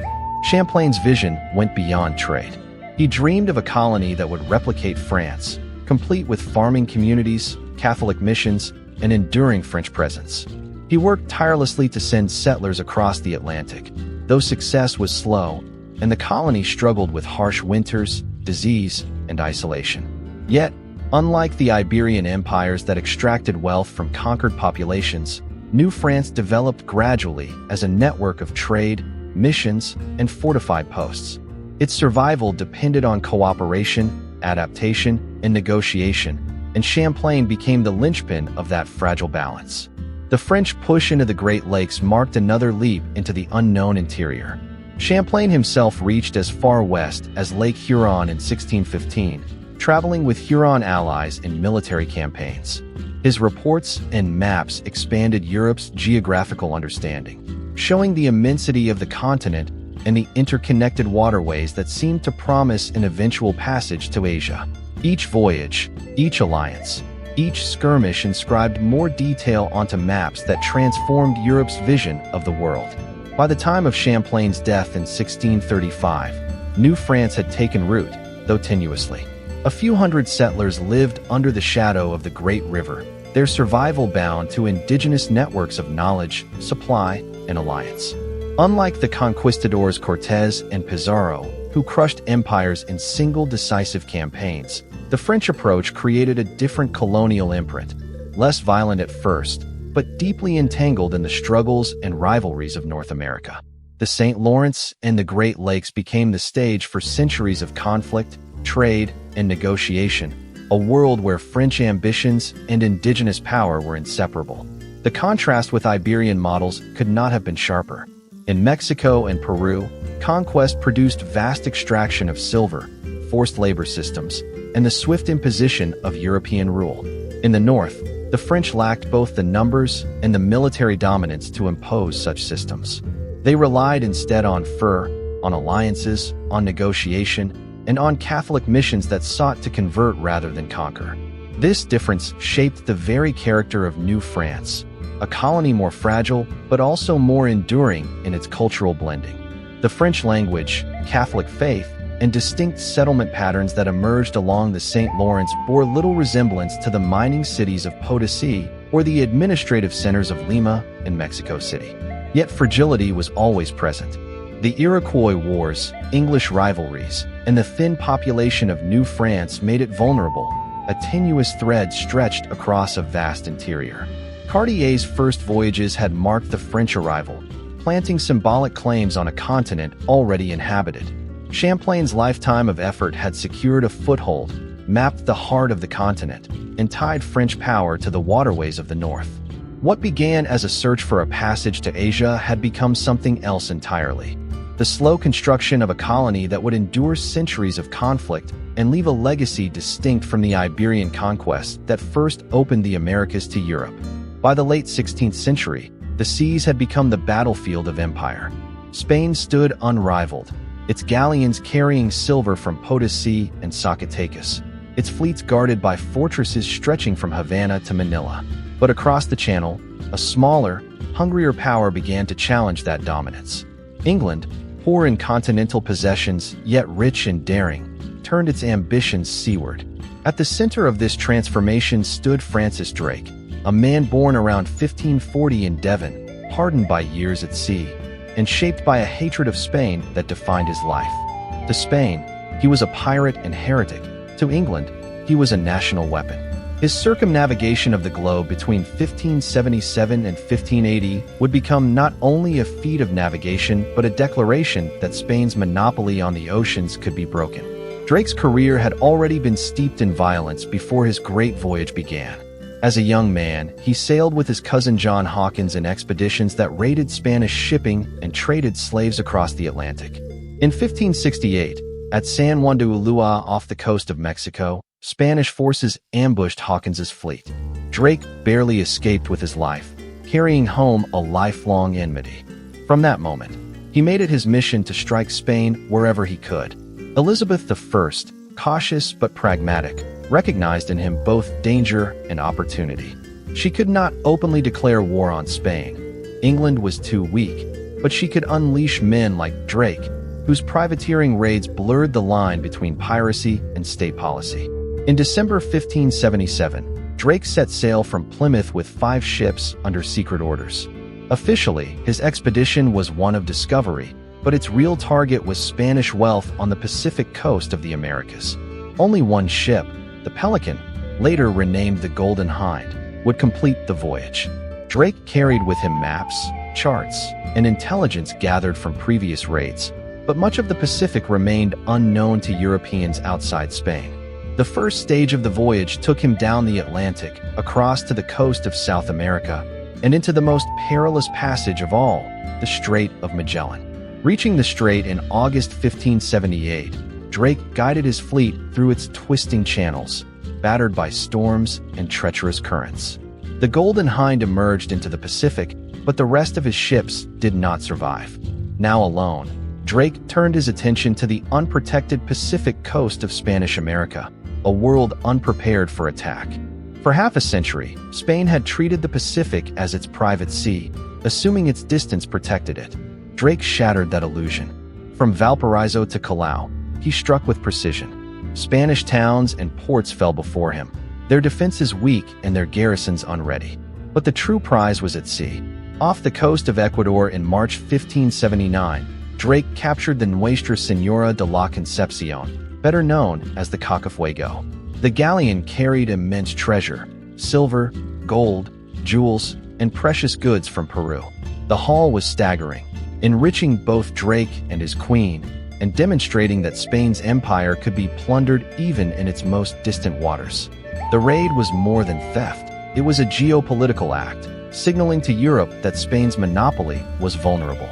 Champlain's vision went beyond trade. He dreamed of a colony that would replicate France, complete with farming communities, Catholic missions, and enduring French presence. He worked tirelessly to send settlers across the Atlantic, though success was slow, and the colony struggled with harsh winters, disease, and isolation. Yet, unlike the Iberian empires that extracted wealth from conquered populations, New France developed gradually as a network of trade, missions, and fortified posts. Its survival depended on cooperation, adaptation, and negotiation, and Champlain became the linchpin of that fragile balance. The French push into the Great Lakes marked another leap into the unknown interior. Champlain himself reached as far west as Lake Huron in 1615, traveling with Huron allies in military campaigns. His reports and maps expanded Europe's geographical understanding, showing the immensity of the continent and the interconnected waterways that seemed to promise an eventual passage to Asia. Each voyage, each alliance, each skirmish inscribed more detail onto maps that transformed Europe's vision of the world. By the time of Champlain's death in 1635, New France had taken root, though tenuously. A few hundred settlers lived under the shadow of the Great River, their survival bound to indigenous networks of knowledge, supply, and alliance. Unlike the conquistadors Cortés and Pizarro, who crushed empires in single decisive campaigns, the French approach created a different colonial imprint, less violent at first, but deeply entangled in the struggles and rivalries of North America. The St. Lawrence and the Great Lakes became the stage for centuries of conflict, trade, and negotiation, a world where French ambitions and indigenous power were inseparable. The contrast with Iberian models could not have been sharper. In Mexico and Peru, conquest produced vast extraction of silver, forced labor systems, and the swift imposition of European rule. In the north, the French lacked both the numbers and the military dominance to impose such systems. They relied instead on fur, on alliances, on negotiation, and on Catholic missions that sought to convert rather than conquer. This difference shaped the very character of New France, a colony more fragile but also more enduring in its cultural blending. The French language, Catholic faith, and distinct settlement patterns that emerged along the St. Lawrence bore little resemblance to the mining cities of Potosi or the administrative centers of Lima and Mexico City. Yet fragility was always present. The Iroquois Wars, English rivalries, and the thin population of New France made it vulnerable, a tenuous thread stretched across a vast interior. Cartier's first voyages had marked the French arrival, planting symbolic claims on a continent already inhabited. Champlain's lifetime of effort had secured a foothold, mapped the heart of the continent, and tied French power to the waterways of the north. What began as a search for a passage to Asia had become something else entirely. The slow construction of a colony that would endure centuries of conflict and leave a legacy distinct from the Iberian conquest that first opened the Americas to Europe. By the late 16th century, the seas had become the battlefield of empire. Spain stood unrivaled, its galleons carrying silver from Potosi and Zacatecas, its fleets guarded by fortresses stretching from Havana to Manila. But across the channel, a smaller, hungrier power began to challenge that dominance. England, poor in continental possessions yet rich and daring, turned its ambitions seaward. At the center of this transformation stood Francis Drake, a man born around 1540 in Devon, hardened by years at sea, and shaped by a hatred of Spain that defined his life. To Spain, he was a pirate and heretic. To England, he was a national weapon. His circumnavigation of the globe between 1577 and 1580 would become not only a feat of navigation but a declaration that Spain's monopoly on the oceans could be broken. Drake's career had already been steeped in violence before his great voyage began. As a young man, he sailed with his cousin John Hawkins in expeditions that raided Spanish shipping and traded slaves across the Atlantic. In 1568, at San Juan de Ulua off the coast of Mexico, Spanish forces ambushed Hawkins's fleet. Drake barely escaped with his life, carrying home a lifelong enmity. From that moment, he made it his mission to strike Spain wherever he could. Elizabeth I, cautious but pragmatic, recognized in him both danger and opportunity. She could not openly declare war on Spain. England was too weak, but she could unleash men like Drake, whose privateering raids blurred the line between piracy and state policy. In December 1577, Drake set sail from Plymouth with 5 ships under secret orders. Officially, his expedition was one of discovery, but its real target was Spanish wealth on the Pacific coast of the Americas. Only one ship, the Pelican, later renamed the Golden Hind, would complete the voyage. Drake carried with him maps, charts, and intelligence gathered from previous raids, but much of the Pacific remained unknown to Europeans outside Spain. The first stage of the voyage took him down the Atlantic, across to the coast of South America, and into the most perilous passage of all, the Strait of Magellan. Reaching the strait in August 1578, Drake guided his fleet through its twisting channels, battered by storms and treacherous currents. The Golden Hind emerged into the Pacific, but the rest of his ships did not survive. Now alone, Drake turned his attention to the unprotected Pacific coast of Spanish America, a world unprepared for attack. For half a century, Spain had treated the Pacific as its private sea, assuming its distance protected it. Drake shattered that illusion. From Valparaiso to Callao, he struck with precision. Spanish towns and ports fell before him, their defenses weak and their garrisons unready. But the true prize was at sea. Off the coast of Ecuador in March 1579, Drake captured the Nuestra Señora de la Concepción, better known as the Cacafuego. The galleon carried immense treasure, silver, gold, jewels, and precious goods from Peru. The haul was staggering, enriching both Drake and his queen, and demonstrating that Spain's empire could be plundered even in its most distant waters. The raid was more than theft. It was a geopolitical act, signaling to Europe that Spain's monopoly was vulnerable.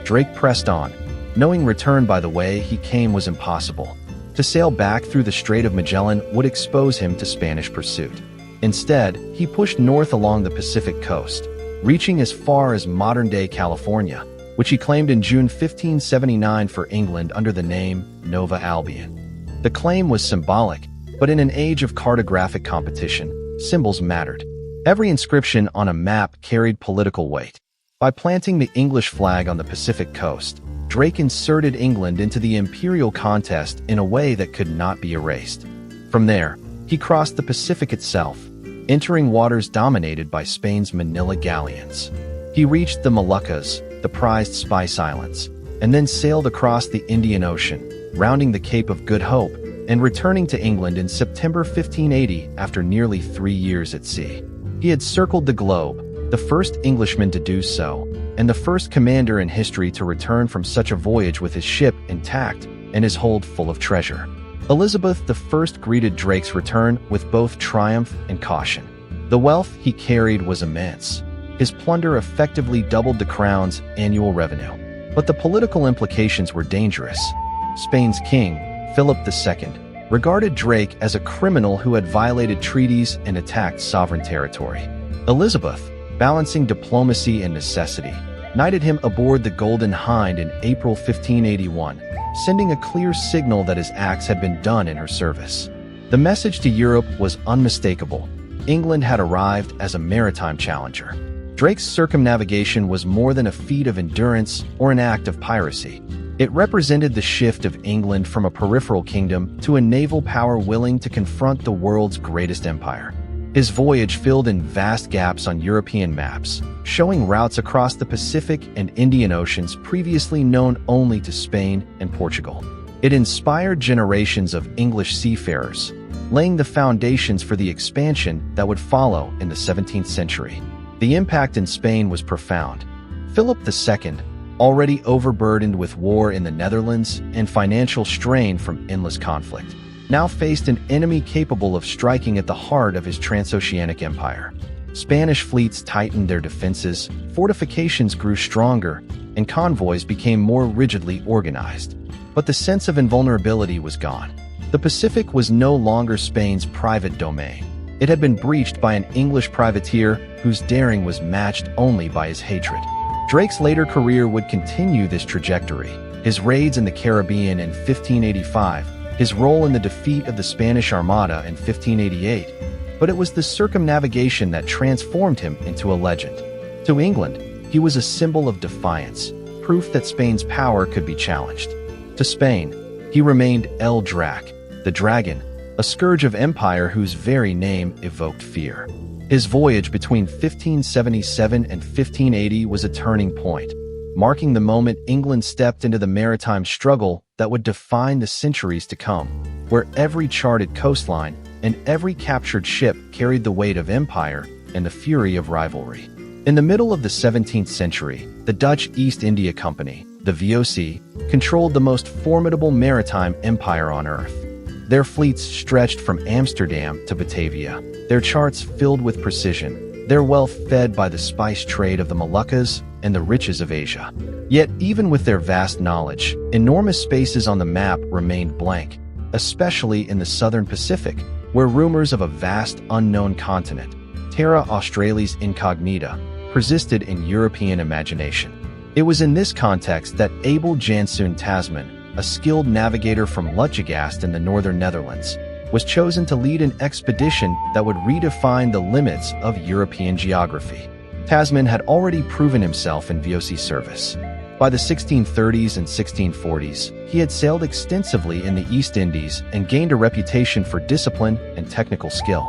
Drake pressed on, knowing return by the way he came was impossible. To sail back through the Strait of Magellan would expose him to Spanish pursuit. Instead, he pushed north along the Pacific coast, reaching as far as modern-day California, which he claimed in June 1579 for England under the name Nova Albion. The claim was symbolic, but in an age of cartographic competition, symbols mattered. Every inscription on a map carried political weight. By planting the English flag on the Pacific coast, Drake inserted England into the imperial contest in a way that could not be erased. From there, he crossed the Pacific itself, entering waters dominated by Spain's Manila galleons. He reached the Moluccas, the prized Spice Islands, and then sailed across the Indian Ocean, rounding the Cape of Good Hope, and returning to England in September 1580 after nearly 3 years at sea. He had circled the globe, the first Englishman to do so, and the first commander in history to return from such a voyage with his ship intact and his hold full of treasure. Elizabeth I greeted Drake's return with both triumph and caution. The wealth he carried was immense. His plunder effectively doubled the crown's annual revenue. But the political implications were dangerous. Spain's king, Philip II, regarded Drake as a criminal who had violated treaties and attacked sovereign territory. Elizabeth, balancing diplomacy and necessity, knighted him aboard the Golden Hind in April 1581, sending a clear signal that his acts had been done in her service. The message to Europe was unmistakable. England had arrived as a maritime challenger. Drake's circumnavigation was more than a feat of endurance or an act of piracy. It represented the shift of England from a peripheral kingdom to a naval power willing to confront the world's greatest empire. His voyage filled in vast gaps on European maps, showing routes across the Pacific and Indian Oceans previously known only to Spain and Portugal. It inspired generations of English seafarers, laying the foundations for the expansion that would follow in the 17th century. The impact in Spain was profound. Philip II, already overburdened with war in the Netherlands and financial strain from endless conflict, now faced an enemy capable of striking at the heart of his transoceanic empire. Spanish fleets tightened their defenses, fortifications grew stronger, and convoys became more rigidly organized. But the sense of invulnerability was gone. The Pacific was no longer Spain's private domain. It had been breached by an English privateer whose daring was matched only by his hatred. Drake's later career would continue this trajectory. His raids in the Caribbean in 1585, his role in the defeat of the Spanish Armada in 1588, but it was the circumnavigation that transformed him into a legend. To England, he was a symbol of defiance, proof that Spain's power could be challenged. To Spain, he remained El Drac, the dragon, a scourge of empire whose very name evoked fear. His voyage between 1577 and 1580 was a turning point, marking the moment England stepped into the maritime struggle that would define the centuries to come, where every charted coastline and every captured ship carried the weight of empire and the fury of rivalry. In the middle of the 17th century, the Dutch East India Company, the VOC, controlled the most formidable maritime empire on Earth. Their fleets stretched from Amsterdam to Batavia, their charts filled with precision, their wealth fed by the spice trade of the Moluccas and the riches of Asia. Yet, even with their vast knowledge, enormous spaces on the map remained blank, especially in the southern Pacific, where rumors of a vast unknown continent, Terra Australis Incognita, persisted in European imagination. It was in this context that Abel Janszoon Tasman, a skilled navigator from Lutjegast in the northern Netherlands, was chosen to lead an expedition that would redefine the limits of European geography. Tasman had already proven himself in VOC service. By the 1630s and 1640s, he had sailed extensively in the East Indies and gained a reputation for discipline and technical skill.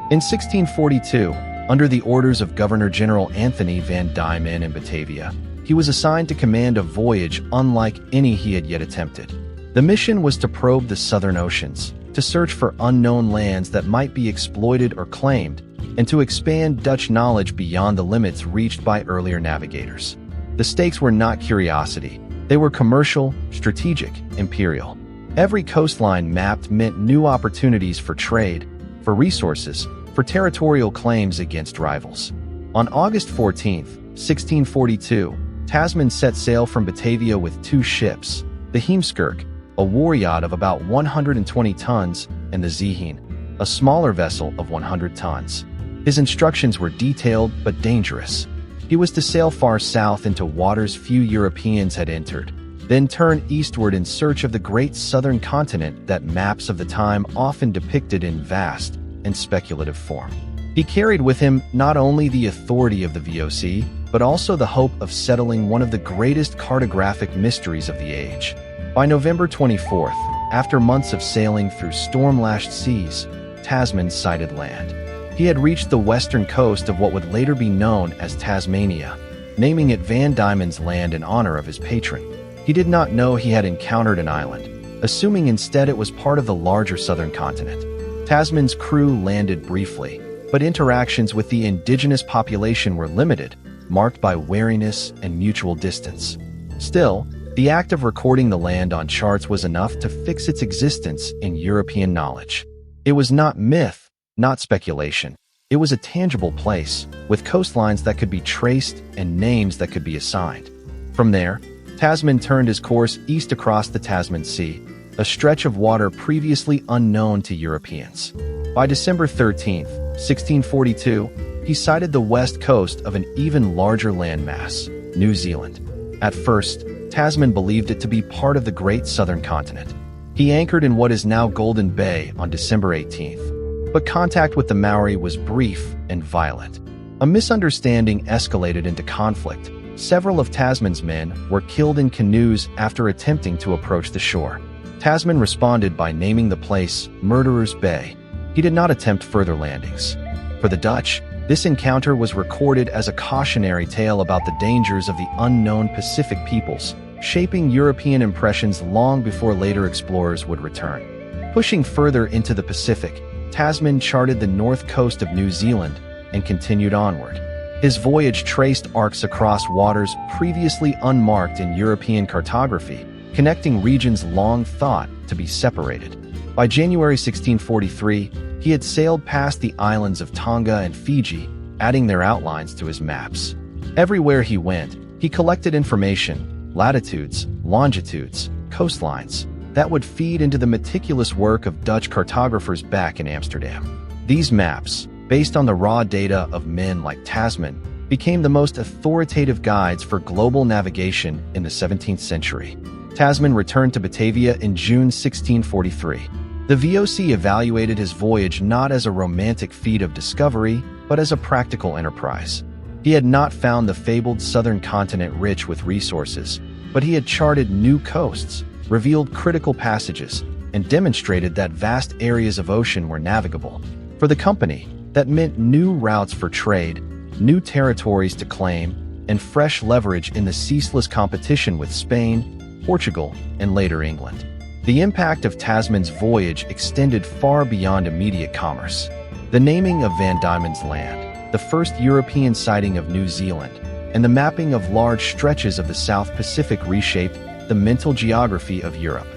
In 1642, under the orders of Governor-General Anthony van Diemen in Batavia, he was assigned to command a voyage unlike any he had yet attempted. The mission was to probe the southern oceans, to search for unknown lands that might be exploited or claimed, and to expand Dutch knowledge beyond the limits reached by earlier navigators. The stakes were not curiosity. They were commercial, strategic, imperial. Every coastline mapped meant new opportunities for trade, for resources, for territorial claims against rivals. On August 14, 1642, Tasman set sail from Batavia with two ships, the Heemskerk, a war yacht of about 120 tons, and the Zheng, a smaller vessel of 100 tons. His instructions were detailed but dangerous. He was to sail far south into waters few Europeans had entered, then turn eastward in search of the great southern continent that maps of the time often depicted in vast and speculative form. He carried with him not only the authority of the VOC, but also the hope of settling one of the greatest cartographic mysteries of the age. By November 24th, after months of sailing through storm-lashed seas, Tasman sighted land. He had reached the western coast of what would later be known as Tasmania, naming it Van Diemen's Land in honor of his patron. He did not know he had encountered an island, assuming instead it was part of the larger southern continent. Tasman's crew landed briefly, but interactions with the indigenous population were limited, marked by wariness and mutual distance. Still, the act of recording the land on charts was enough to fix its existence in European knowledge. It was not myth, not speculation. It was a tangible place, with coastlines that could be traced and names that could be assigned. From there, Tasman turned his course east across the Tasman Sea, a stretch of water previously unknown to Europeans. By December 13, 1642, he sighted the west coast of an even larger landmass, New Zealand. At first, Tasman believed it to be part of the great southern continent. He anchored in what is now Golden Bay on December 18th, but contact with the Maori was brief and violent. A misunderstanding escalated into conflict. Several of Tasman's men were killed in canoes after attempting to approach the shore. Tasman responded by naming the place Murderers Bay. He did not attempt further landings. For the Dutch, this encounter was recorded as a cautionary tale about the dangers of the unknown Pacific peoples, shaping European impressions long before later explorers would return. Pushing further into the Pacific, Tasman charted the north coast of New Zealand and continued onward. His voyage traced arcs across waters previously unmarked in European cartography, connecting regions long thought to be separated. By January 1643, he had sailed past the islands of Tonga and Fiji, adding their outlines to his maps. Everywhere he went, he collected information, latitudes, longitudes, coastlines, that would feed into the meticulous work of Dutch cartographers back in Amsterdam. These maps, based on the raw data of men like Tasman, became the most authoritative guides for global navigation in the 17th century. Tasman returned to Batavia in June 1643. The VOC evaluated his voyage not as a romantic feat of discovery, but as a practical enterprise. He had not found the fabled southern continent rich with resources, but he had charted new coasts, revealed critical passages, and demonstrated that vast areas of ocean were navigable. For the company, that meant new routes for trade, new territories to claim, and fresh leverage in the ceaseless competition with Spain, Portugal, and later England. The impact of Tasman's voyage extended far beyond immediate commerce. The naming of Van Diemen's Land, the first European sighting of New Zealand, and the mapping of large stretches of the South Pacific reshaped the mental geography of Europe.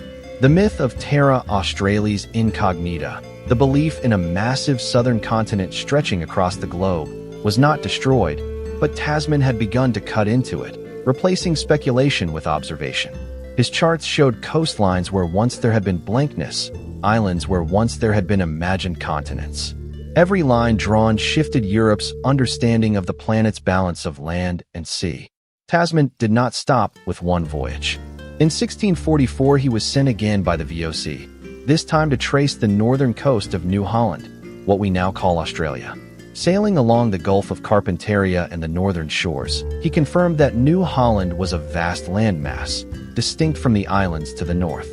The myth of Terra Australis Incognita, the belief in a massive southern continent stretching across the globe, was not destroyed, but Tasman had begun to cut into it, replacing speculation with observation. His charts showed coastlines where once there had been blankness, islands where once there had been imagined continents. Every line drawn shifted Europe's understanding of the planet's balance of land and sea. Tasman did not stop with one voyage. In 1644, he was sent again by the VOC, this time to trace the northern coast of New Holland, what we now call Australia. Sailing along the Gulf of Carpentaria and the northern shores, he confirmed that New Holland was a vast landmass, distinct from the islands to the north.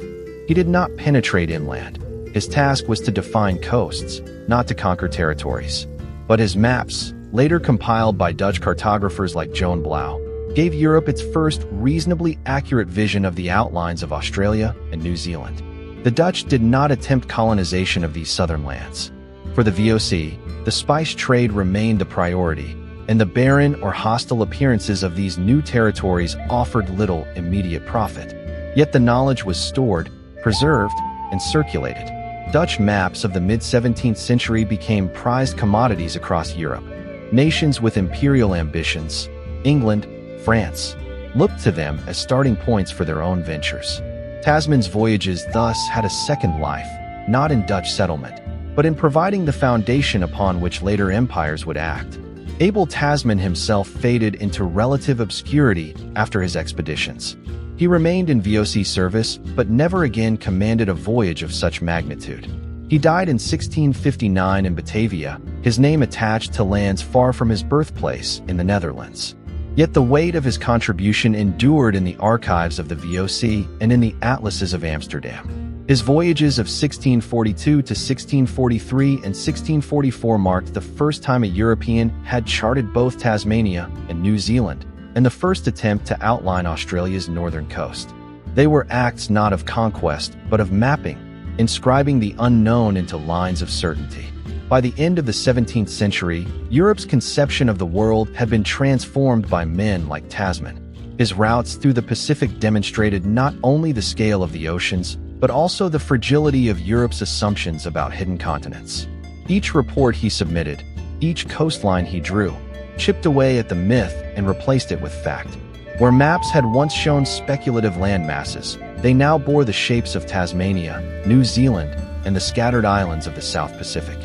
He did not penetrate inland. His task was to define coasts, not to conquer territories. But his maps, later compiled by Dutch cartographers like Joan Blau, gave Europe its first reasonably accurate vision of the outlines of Australia and New Zealand. The Dutch did not attempt colonization of these southern lands. For the VOC, the spice trade remained the priority, and the barren or hostile appearances of these new territories offered little immediate profit. Yet the knowledge was stored, preserved, and circulated. Dutch maps of the mid-17th century became prized commodities across Europe. Nations with imperial ambitions, England, France, looked to them as starting points for their own ventures. Tasman's voyages thus had a second life, not in Dutch settlement, but in providing the foundation upon which later empires would act. Abel Tasman himself faded into relative obscurity after his expeditions. He remained in VOC service, but never again commanded a voyage of such magnitude. He died in 1659 in Batavia, his name attached to lands far from his birthplace in the Netherlands. Yet the weight of his contribution endured in the archives of the VOC and in the atlases of Amsterdam. His voyages of 1642 to 1643 and 1644 marked the first time a European had charted both Tasmania and New Zealand, and the first attempt to outline Australia's northern coast. They were acts not of conquest, but of mapping, inscribing the unknown into lines of certainty. By the end of the 17th century, Europe's conception of the world had been transformed by men like Tasman. His routes through the Pacific demonstrated not only the scale of the oceans, but also the fragility of Europe's assumptions about hidden continents. Each report he submitted, each coastline he drew, chipped away at the myth and replaced it with fact. Where maps had once shown speculative land masses, they now bore the shapes of Tasmania, New Zealand, and the scattered islands of the South Pacific.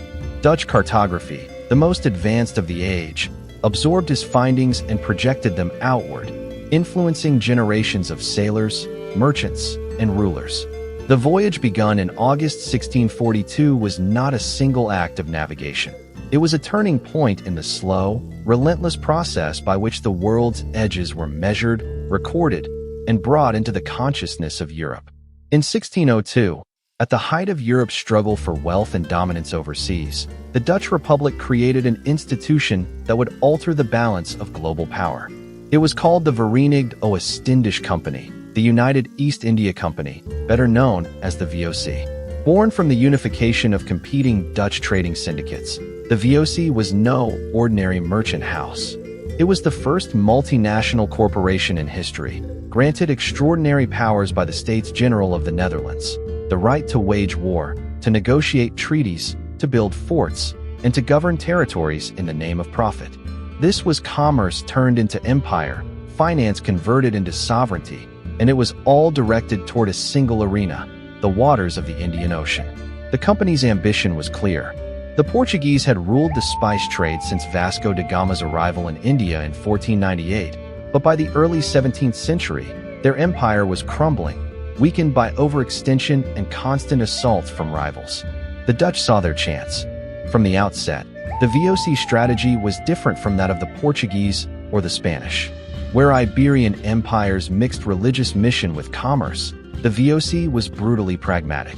Dutch cartography, the most advanced of the age, absorbed his findings and projected them outward, influencing generations of sailors, merchants, and rulers. The voyage begun in August 1642 was not a single act of navigation. It was a turning point in the slow, relentless process by which the world's edges were measured, recorded, and brought into the consciousness of Europe. In 1602, at the height of Europe's struggle for wealth and dominance overseas, the Dutch Republic created an institution that would alter the balance of global power. It was called the Verenigd Oost-Indisch Company, the United East India Company, better known as the VOC. Born from the unification of competing Dutch trading syndicates, the VOC was no ordinary merchant house. It was the first multinational corporation in history, granted extraordinary powers by the States General of the Netherlands, the right to wage war, to negotiate treaties, to build forts, and to govern territories in the name of profit. This was commerce turned into empire, finance converted into sovereignty, and it was all directed toward a single arena, the waters of the Indian Ocean. The company's ambition was clear. The Portuguese had ruled the spice trade since Vasco da Gama's arrival in India in 1498, but by the early 17th century, their empire was crumbling, weakened by overextension and constant assaults from rivals. The Dutch saw their chance. From the outset, the VOC strategy was different from that of the Portuguese or the Spanish. Where Iberian empires mixed religious mission with commerce, the VOC was brutally pragmatic.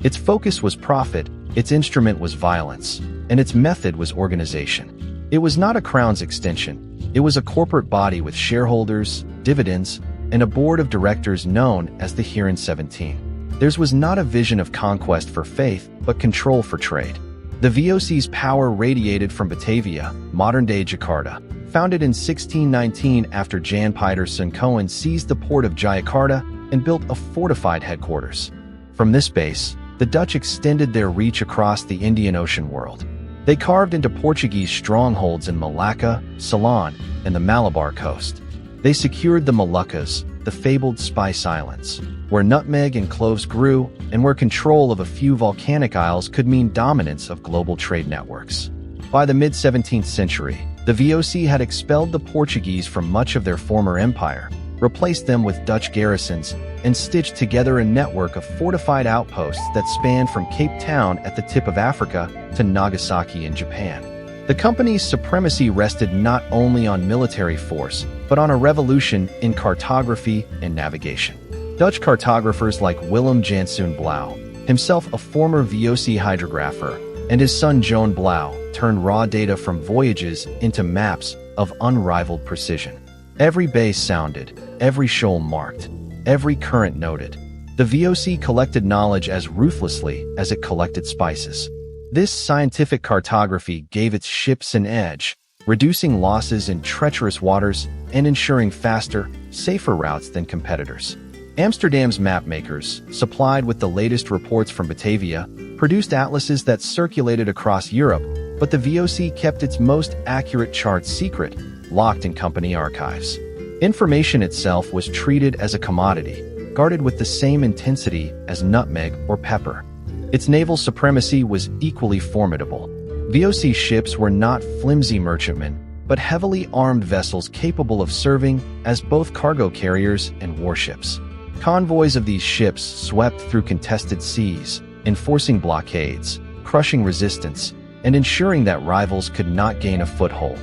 Its focus was profit, its instrument was violence, and its method was organization. It was not a crown's extension. It was a corporate body with shareholders, dividends, and a board of directors known as the Heren 17. Theirs was not a vision of conquest for faith, but control for trade. The VOC's power radiated from Batavia, modern-day Jakarta, founded in 1619 after Jan Pieter Suncoen seized the port of Jayakarta and built a fortified headquarters. From this base, the Dutch extended their reach across the Indian Ocean world. They carved into Portuguese strongholds in Malacca, Ceylon, and the Malabar coast. They secured the Moluccas, the fabled Spice Islands, where nutmeg and cloves grew and where control of a few volcanic isles could mean dominance of global trade networks. By the mid-17th century, the VOC had expelled the Portuguese from much of their former empire, replaced them with Dutch garrisons, and stitched together a network of fortified outposts that spanned from Cape Town at the tip of Africa to Nagasaki in Japan. The company's supremacy rested not only on military force, but on a revolution in cartography and navigation. Dutch cartographers like Willem Janszoon Blauw, himself a former VOC hydrographer, and his son Joan Blauw turned raw data from Voyages into maps of unrivaled precision. Every bay sounded, every shoal marked, every current noted. The VOC collected knowledge as ruthlessly as it collected spices. This scientific cartography gave its ships an edge, reducing losses in treacherous waters and ensuring faster, safer routes than competitors. Amsterdam's mapmakers, supplied with the latest reports from Batavia, produced atlases that circulated across Europe, but the VOC kept its most accurate charts secret, locked in company archives. Information itself was treated as a commodity, guarded with the same intensity as nutmeg or pepper. Its naval supremacy was equally formidable. VOC ships were not flimsy merchantmen, but heavily armed vessels capable of serving as both cargo carriers and warships. Convoys of these ships swept through contested seas, enforcing blockades, crushing resistance, and ensuring that rivals could not gain a foothold.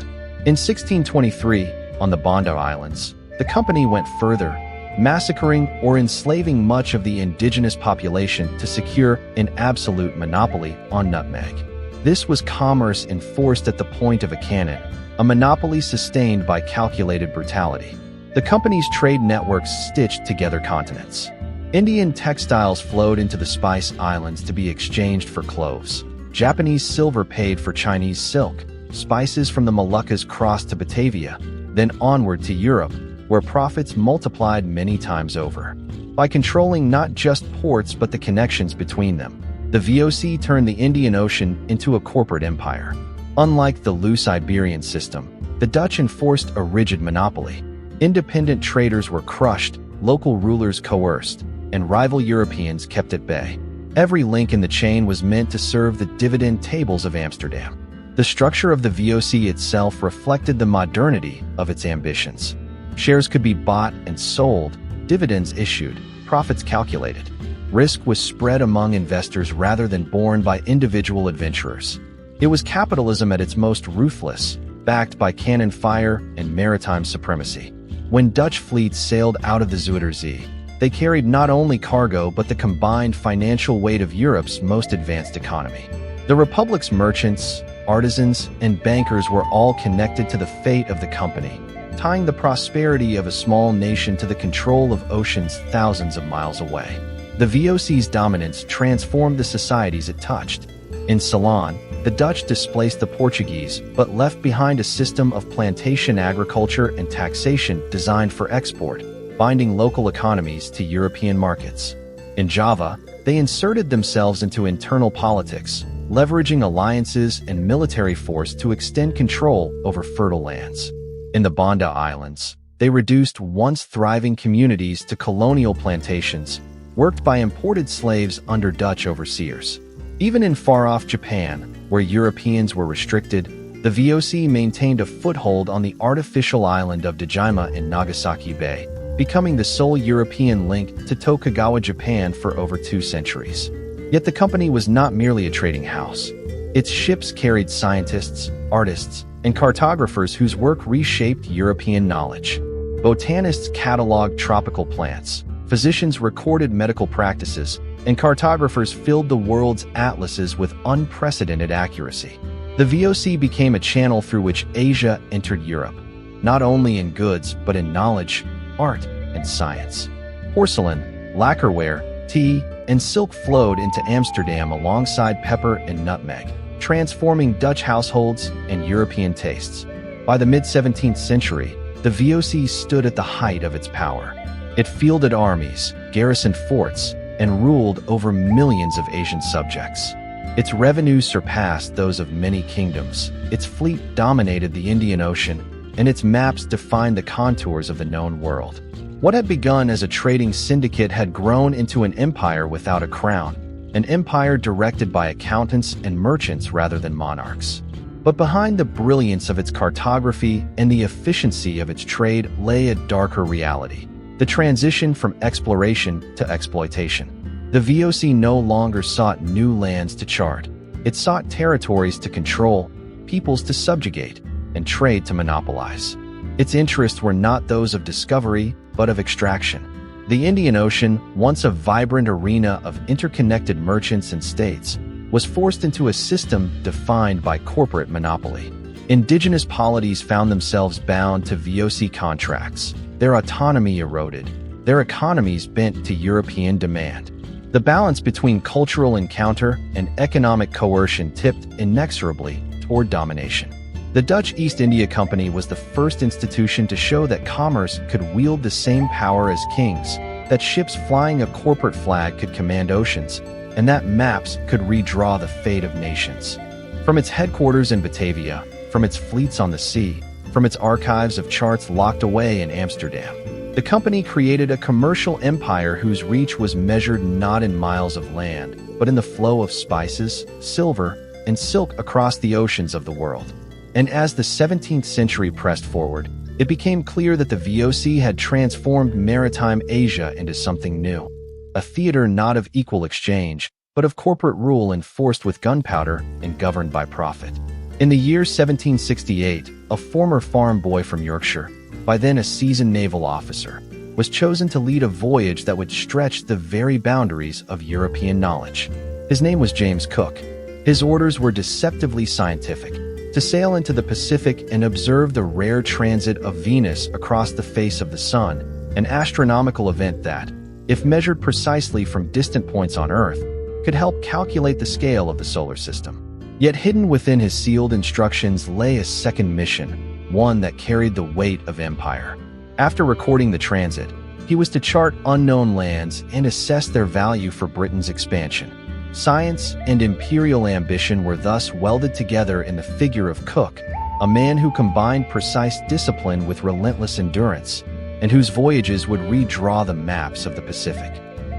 In 1623, on the Banda Islands, the company went further, massacring or enslaving much of the indigenous population to secure an absolute monopoly on nutmeg. This was commerce enforced at the point of a cannon, a monopoly sustained by calculated brutality. The company's trade networks stitched together continents. Indian textiles flowed into the Spice Islands to be exchanged for cloves. Japanese silver paid for Chinese silk. Spices from the Moluccas crossed to Batavia, then onward to Europe, where profits multiplied many times over. By controlling not just ports but the connections between them, the VOC turned the Indian Ocean into a corporate empire. Unlike the loose Iberian system, the Dutch enforced a rigid monopoly. Independent traders were crushed, local rulers coerced, and rival Europeans kept at bay. Every link in the chain was meant to serve the dividend tables of Amsterdam. The structure of the VOC itself reflected the modernity of its ambitions. Shares could be bought and sold, dividends issued, profits calculated. Risk was spread among investors rather than borne by individual adventurers. It was capitalism at its most ruthless, backed by cannon fire and maritime supremacy. When Dutch fleets sailed out of the Zuiderzee, they carried not only cargo but the combined financial weight of Europe's most advanced economy. The Republic's merchants, artisans, and bankers were all connected to the fate of the company, tying the prosperity of a small nation to the control of oceans thousands of miles away. The VOC's dominance transformed the societies it touched. In Ceylon, the Dutch displaced the Portuguese but left behind a system of plantation agriculture and taxation designed for export, binding local economies to European markets. In Java, they inserted themselves into internal politics, leveraging alliances and military force to extend control over fertile lands. In the Banda Islands, they reduced once thriving communities to colonial plantations, worked by imported slaves under Dutch overseers. Even in far-off Japan, where Europeans were restricted, the VOC maintained a foothold on the artificial island of Dejima in Nagasaki Bay, becoming the sole European link to Tokugawa Japan for over 2 centuries. Yet the company was not merely a trading house. Its ships carried scientists, artists, and cartographers whose work reshaped European knowledge. Botanists cataloged tropical plants, physicians recorded medical practices, and cartographers filled the world's atlases with unprecedented accuracy. The VOC became a channel through which Asia entered Europe, not only in goods but in knowledge, art, and science. Porcelain, lacquerware, tea, and silk flowed into Amsterdam alongside pepper and nutmeg, transforming Dutch households and European tastes. By the mid-17th century, the VOC stood at the height of its power. It fielded armies, garrisoned forts, and ruled over millions of Asian subjects. Its revenues surpassed those of many kingdoms, its fleet dominated the Indian Ocean, and its maps defined the contours of the known world. What had begun as a trading syndicate had grown into an empire without a crown, an empire directed by accountants and merchants rather than monarchs. But behind the brilliance of its cartography and the efficiency of its trade lay a darker reality: the transition from exploration to exploitation. The VOC no longer sought new lands to chart. It sought territories to control, peoples to subjugate, and trade to monopolize. Its interests were not those of discovery, but of extraction. The Indian Ocean, once a vibrant arena of interconnected merchants and states, was forced into a system defined by corporate monopoly. Indigenous polities found themselves bound to VOC contracts. Their autonomy eroded, their economies bent to European demand. The balance between cultural encounter and economic coercion tipped inexorably toward domination. The Dutch East India Company was the first institution to show that commerce could wield the same power as kings, that ships flying a corporate flag could command oceans, and that maps could redraw the fate of nations. From its headquarters in Batavia, from its fleets on the sea, from its archives of charts locked away in Amsterdam, the company created a commercial empire whose reach was measured not in miles of land, but in the flow of spices, silver, and silk across the oceans of the world. And as the 17th century pressed forward, it became clear that the VOC had transformed maritime Asia into something new. A theater not of equal exchange, but of corporate rule enforced with gunpowder and governed by profit. In the year 1768, a former farm boy from Yorkshire, by then a seasoned naval officer, was chosen to lead a voyage that would stretch the very boundaries of European knowledge. His name was James Cook. His orders were deceptively scientific: to sail into the Pacific and observe the rare transit of Venus across the face of the Sun, an astronomical event that, if measured precisely from distant points on Earth, could help calculate the scale of the solar system. Yet hidden within his sealed instructions lay a second mission, one that carried the weight of empire. After recording the transit, he was to chart unknown lands and assess their value for Britain's expansion. Science and imperial ambition were thus welded together in the figure of Cook, a man who combined precise discipline with relentless endurance, and whose voyages would redraw the maps of the Pacific.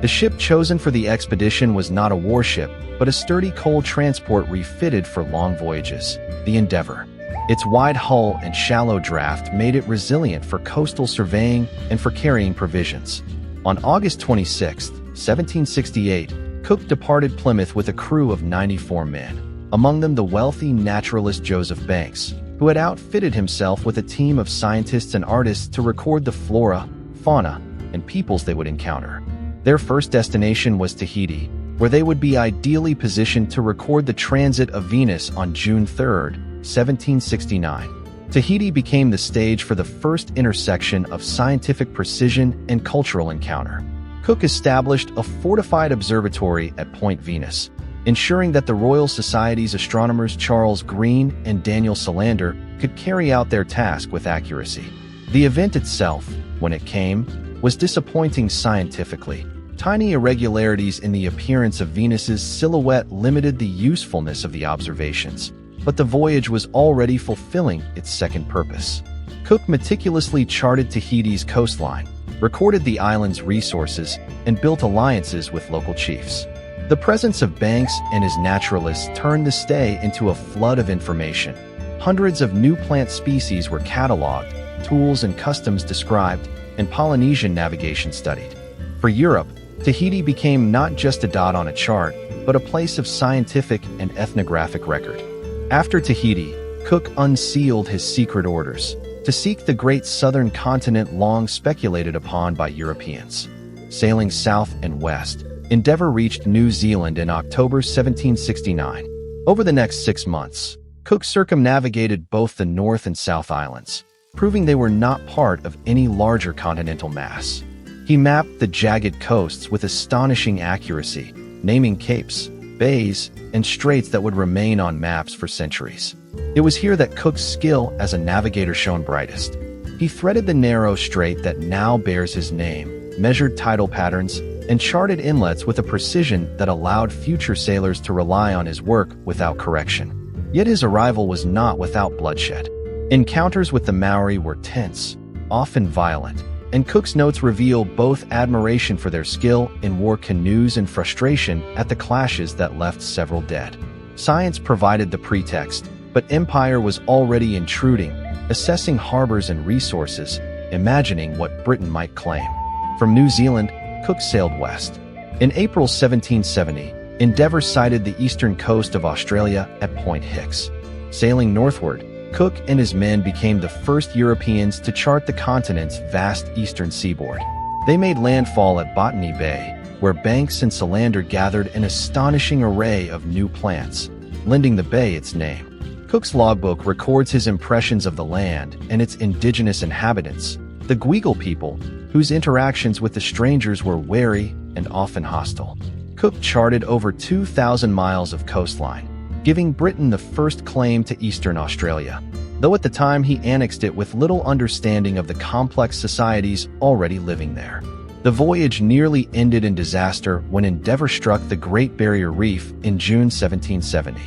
The ship chosen for the expedition was not a warship, but a sturdy coal transport refitted for long voyages, the Endeavour. Its wide hull and shallow draft made it resilient for coastal surveying and for carrying provisions. On August 26, 1768, Cook departed Plymouth with a crew of 94 men. among them the wealthy naturalist Joseph Banks, who had outfitted himself with a team of scientists and artists to record the flora, fauna, and peoples they would encounter. Their first destination was Tahiti, where they would be ideally positioned to record the transit of Venus on June 3, 1769. Tahiti became the stage for the first intersection of scientific precision and cultural encounter. Cook established a fortified observatory at Point Venus, ensuring that the Royal Society's astronomers Charles Green and Daniel Solander could carry out their task with accuracy. The event itself, when it came, was disappointing scientifically. Tiny irregularities in the appearance of Venus's silhouette limited the usefulness of the observations, but the voyage was already fulfilling its second purpose. Cook meticulously charted Tahiti's coastline, recorded the island's resources, and built alliances with local chiefs. The presence of Banks and his naturalists turned the stay into a flood of information. Hundreds of new plant species were cataloged, tools and customs described, and Polynesian navigation studied. For Europe, Tahiti became not just a dot on a chart, but a place of scientific and ethnographic record. After Tahiti, Cook unsealed his secret orders to seek the great southern continent long speculated upon by Europeans. Sailing south and west, Endeavour reached New Zealand in October 1769. Over the next 6 months, Cook circumnavigated both the North and South Islands, proving they were not part of any larger continental mass. He mapped the jagged coasts with astonishing accuracy, naming capes, bays, and straits that would remain on maps for centuries. It was here that Cook's skill as a navigator shone brightest. He threaded the narrow strait that now bears his name, measured tidal patterns, and charted inlets with a precision that allowed future sailors to rely on his work without correction. Yet his arrival was not without bloodshed. Encounters with the Maori were tense, often violent, and Cook's notes reveal both admiration for their skill in war canoes and frustration at the clashes that left several dead. Science provided the pretext, but empire was already intruding, assessing harbors and resources, imagining what Britain might claim. From New Zealand, Cook sailed west. In April 1770, Endeavour sighted the eastern coast of Australia at Point Hicks. Sailing northward, Cook and his men became the first Europeans to chart the continent's vast eastern seaboard. They made landfall at Botany Bay, where Banks and Solander gathered an astonishing array of new plants, lending the bay its name. Cook's logbook records his impressions of the land and its indigenous inhabitants, the Guigal people, whose interactions with the strangers were wary and often hostile. Cook charted over 2,000 miles of coastline, giving Britain the first claim to eastern Australia, though at the time he annexed it with little understanding of the complex societies already living there. The voyage nearly ended in disaster when Endeavour struck the Great Barrier Reef in June 1770.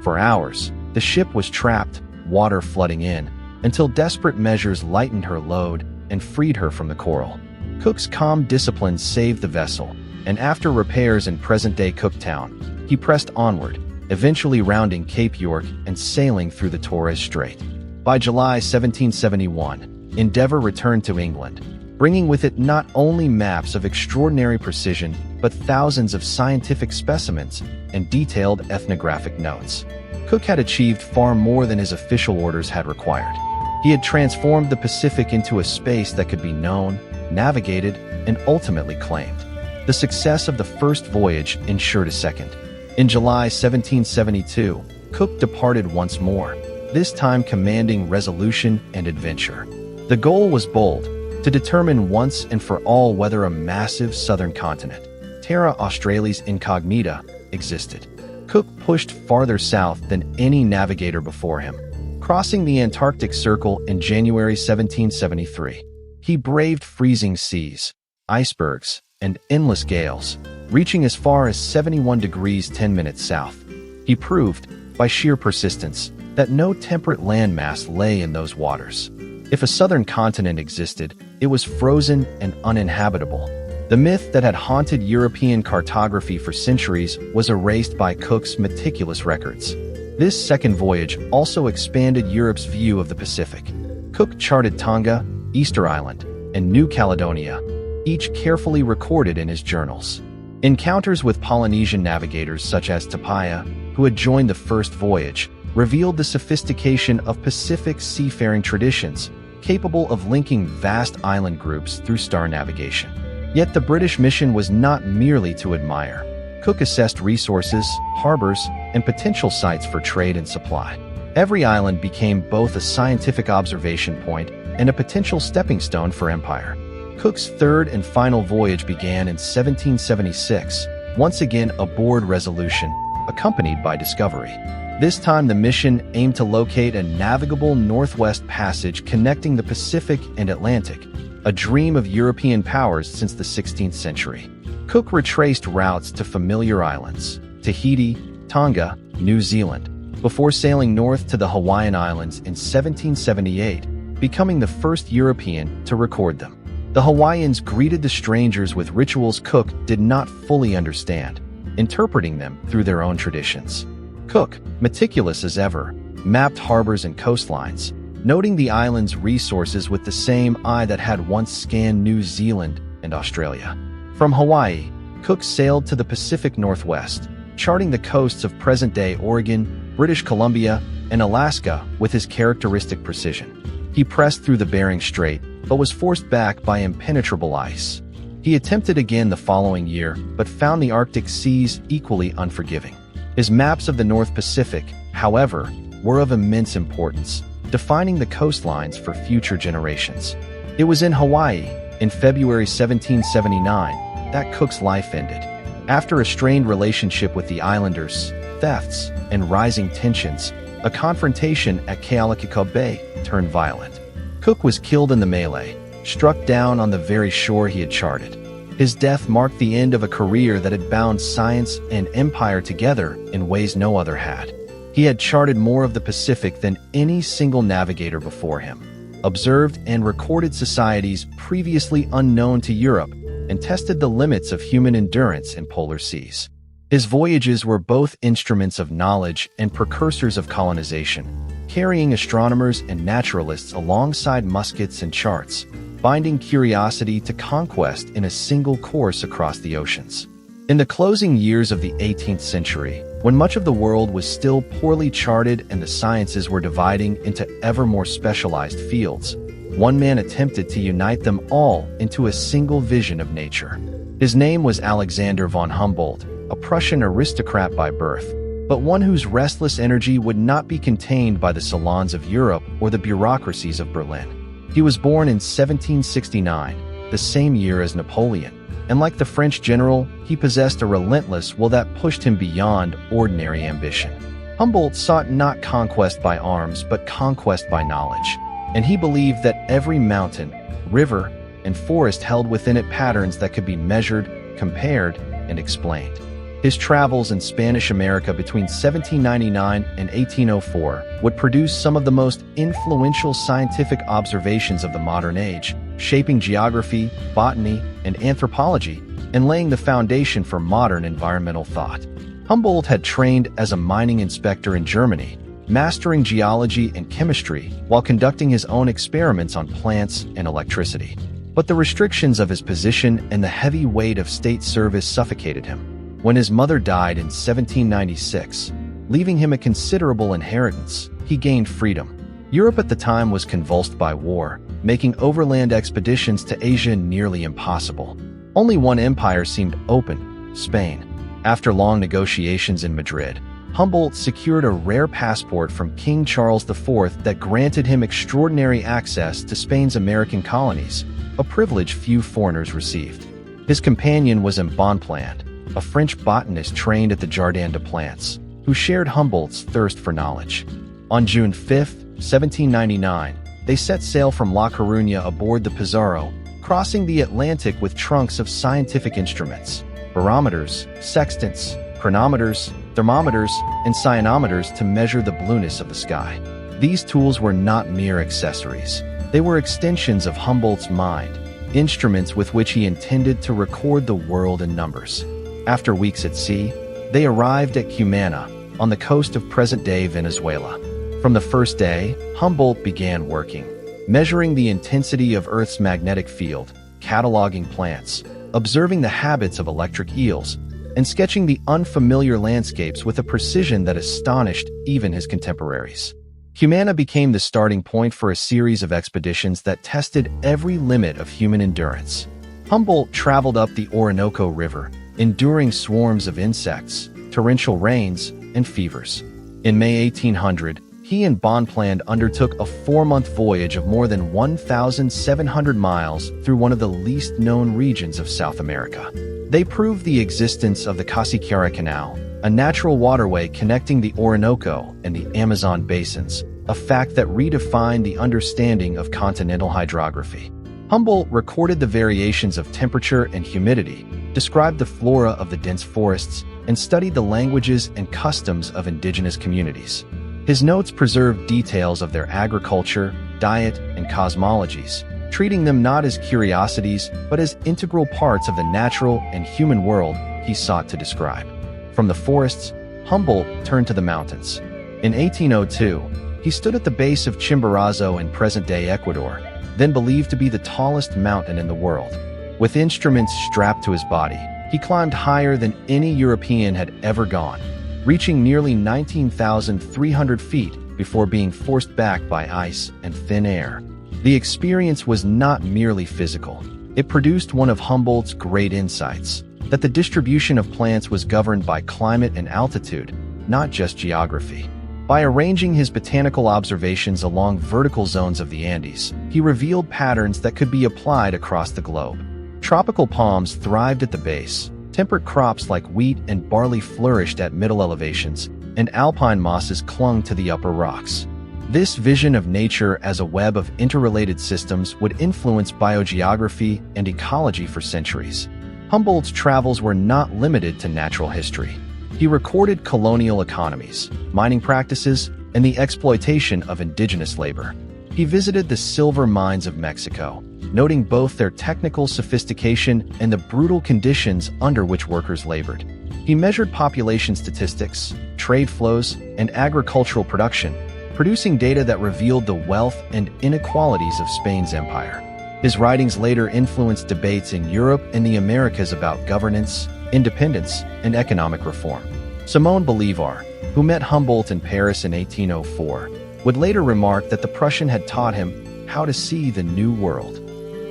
For hours, the ship was trapped, water flooding in, until desperate measures lightened her load and freed her from the coral. Cook's calm discipline saved the vessel, and after repairs in present-day Cooktown, he pressed onward, eventually rounding Cape York and sailing through the Torres Strait. By July 1771, Endeavour returned to England, bringing with it not only maps of extraordinary precision, but thousands of scientific specimens and detailed ethnographic notes. Cook had achieved far more than his official orders had required. He had transformed the Pacific into a space that could be known, navigated, and ultimately claimed. The success of the first voyage ensured a second. In July 1772, Cook departed once more, this time commanding resolution and adventure. The goal was bold, to determine once and for all whether a massive southern continent, Terra Australis Incognita, existed. Cook pushed farther south than any navigator before him, crossing the Antarctic Circle in January 1773. He braved freezing seas, icebergs, and endless gales, reaching as far as 71 degrees 10 minutes south. He proved, by sheer persistence, that no temperate landmass lay in those waters. If a southern continent existed, it was frozen and uninhabitable. The myth that had haunted European cartography for centuries was erased by Cook's meticulous records. This second voyage also expanded Europe's view of the Pacific. Cook charted Tonga, Easter Island, and New Caledonia, each carefully recorded in his journals. Encounters with Polynesian navigators such as Tapaya, who had joined the first voyage, revealed the sophistication of Pacific seafaring traditions, capable of linking vast island groups through star navigation. Yet the British mission was not merely to admire. Cook assessed resources, harbors, and potential sites for trade and supply. Every island became both a scientific observation point and a potential stepping stone for empire. Cook's third and final voyage began in 1776, once again aboard Resolution, accompanied by Discovery. This time the mission aimed to locate a navigable northwest passage connecting the Pacific and Atlantic, a dream of European powers since the 16th century. Cook retraced routes to familiar islands, Tahiti, Tonga, New Zealand, before sailing north to the Hawaiian Islands in 1778, becoming the first European to record them. The Hawaiians greeted the strangers with rituals Cook did not fully understand, interpreting them through their own traditions. Cook, meticulous as ever, mapped harbors and coastlines, noting the island's resources with the same eye that had once scanned New Zealand and Australia. From Hawaii, Cook sailed to the Pacific Northwest, charting the coasts of present-day Oregon, British Columbia, and Alaska with his characteristic precision. He pressed through the Bering Strait, but was forced back by impenetrable ice. He attempted again the following year, but found the Arctic seas equally unforgiving. His maps of the North Pacific, however, were of immense importance, defining the coastlines for future generations. It was in Hawaii, in February 1779, that Cook's life ended. After a strained relationship with the islanders, thefts, and rising tensions, a confrontation at Kealakekau Bay turned violent. Cook was killed in the melee, struck down on the very shore he had charted. His death marked the end of a career that had bound science and empire together in ways no other had. He had charted more of the Pacific than any single navigator before him, observed and recorded societies previously unknown to Europe, and tested the limits of human endurance in polar seas. His voyages were both instruments of knowledge and precursors of colonization, carrying astronomers and naturalists alongside muskets and charts, binding curiosity to conquest in a single course across the oceans. In the closing years of the 18th century, when much of the world was still poorly charted and the sciences were dividing into ever more specialized fields, one man attempted to unite them all into a single vision of nature. His name was Alexander von Humboldt, a Prussian aristocrat by birth, but one whose restless energy would not be contained by the salons of Europe or the bureaucracies of Berlin. He was born in 1769, the same year as Napoleon, and like the French general, he possessed a relentless will that pushed him beyond ordinary ambition. Humboldt sought not conquest by arms but conquest by knowledge, and he believed that every mountain, river, and forest held within it patterns that could be measured, compared, and explained. His travels in Spanish America between 1799 and 1804 would produce some of the most influential scientific observations of the modern age, shaping geography, botany, and anthropology, and laying the foundation for modern environmental thought. Humboldt had trained as a mining inspector in Germany, mastering geology and chemistry while conducting his own experiments on plants and electricity. But the restrictions of his position and the heavy weight of state service suffocated him. When his mother died in 1796, leaving him a considerable inheritance, he gained freedom. Europe at the time was convulsed by war, making overland expeditions to Asia nearly impossible. Only one empire seemed open, Spain. After long negotiations in Madrid, Humboldt secured a rare passport from King Charles IV that granted him extraordinary access to Spain's American colonies, a privilege few foreigners received. His companion was Bonpland, a French botanist trained at the Jardin des Plantes, who shared Humboldt's thirst for knowledge. On June 5, 1799, they set sail from La Coruña aboard the Pizarro, crossing the Atlantic with trunks of scientific instruments, barometers, sextants, chronometers, thermometers, and cyanometers to measure the blueness of the sky. These tools were not mere accessories. They were extensions of Humboldt's mind, instruments with which he intended to record the world in numbers. After weeks at sea, they arrived at Cumana, on the coast of present-day Venezuela. From the first day, Humboldt began working, measuring the intensity of Earth's magnetic field, cataloging plants, observing the habits of electric eels, and sketching the unfamiliar landscapes with a precision that astonished even his contemporaries. Humana became the starting point for a series of expeditions that tested every limit of human endurance. Humboldt traveled up the Orinoco River, enduring swarms of insects, torrential rains, and fevers. In May 1800, he and Bonpland undertook a 4-month voyage of more than 1,700 miles through one of the least known regions of South America. They proved the existence of the Casiquiara Canal, a natural waterway connecting the Orinoco and the Amazon basins, a fact that redefined the understanding of continental hydrography. Humboldt recorded the variations of temperature and humidity, described the flora of the dense forests, and studied the languages and customs of indigenous communities. His notes preserve details of their agriculture, diet, and cosmologies, treating them not as curiosities but as integral parts of the natural and human world he sought to describe. From the forests, Humboldt turned to the mountains. In 1802, he stood at the base of Chimborazo in present-day Ecuador, then believed to be the tallest mountain in the world. With instruments strapped to his body, he climbed higher than any European had ever gone, reaching nearly 19,300 feet before being forced back by ice and thin air. The experience was not merely physical. It produced one of Humboldt's great insights, that the distribution of plants was governed by climate and altitude, not just geography. By arranging his botanical observations along vertical zones of the Andes, he revealed patterns that could be applied across the globe. Tropical palms thrived at the base, temperate crops like wheat and barley flourished at middle elevations, and alpine mosses clung to the upper rocks. This vision of nature as a web of interrelated systems would influence biogeography and ecology for centuries. Humboldt's travels were not limited to natural history. He recorded colonial economies, mining practices, and the exploitation of indigenous labor. He visited the silver mines of Mexico, noting both their technical sophistication and the brutal conditions under which workers labored. He measured population statistics, trade flows, and agricultural production, producing data that revealed the wealth and inequalities of Spain's empire. His writings later influenced debates in Europe and the Americas about governance, independence, and economic reform. Simon Bolivar, who met Humboldt in Paris in 1804, would later remark that the Prussian had taught him how to see the New World.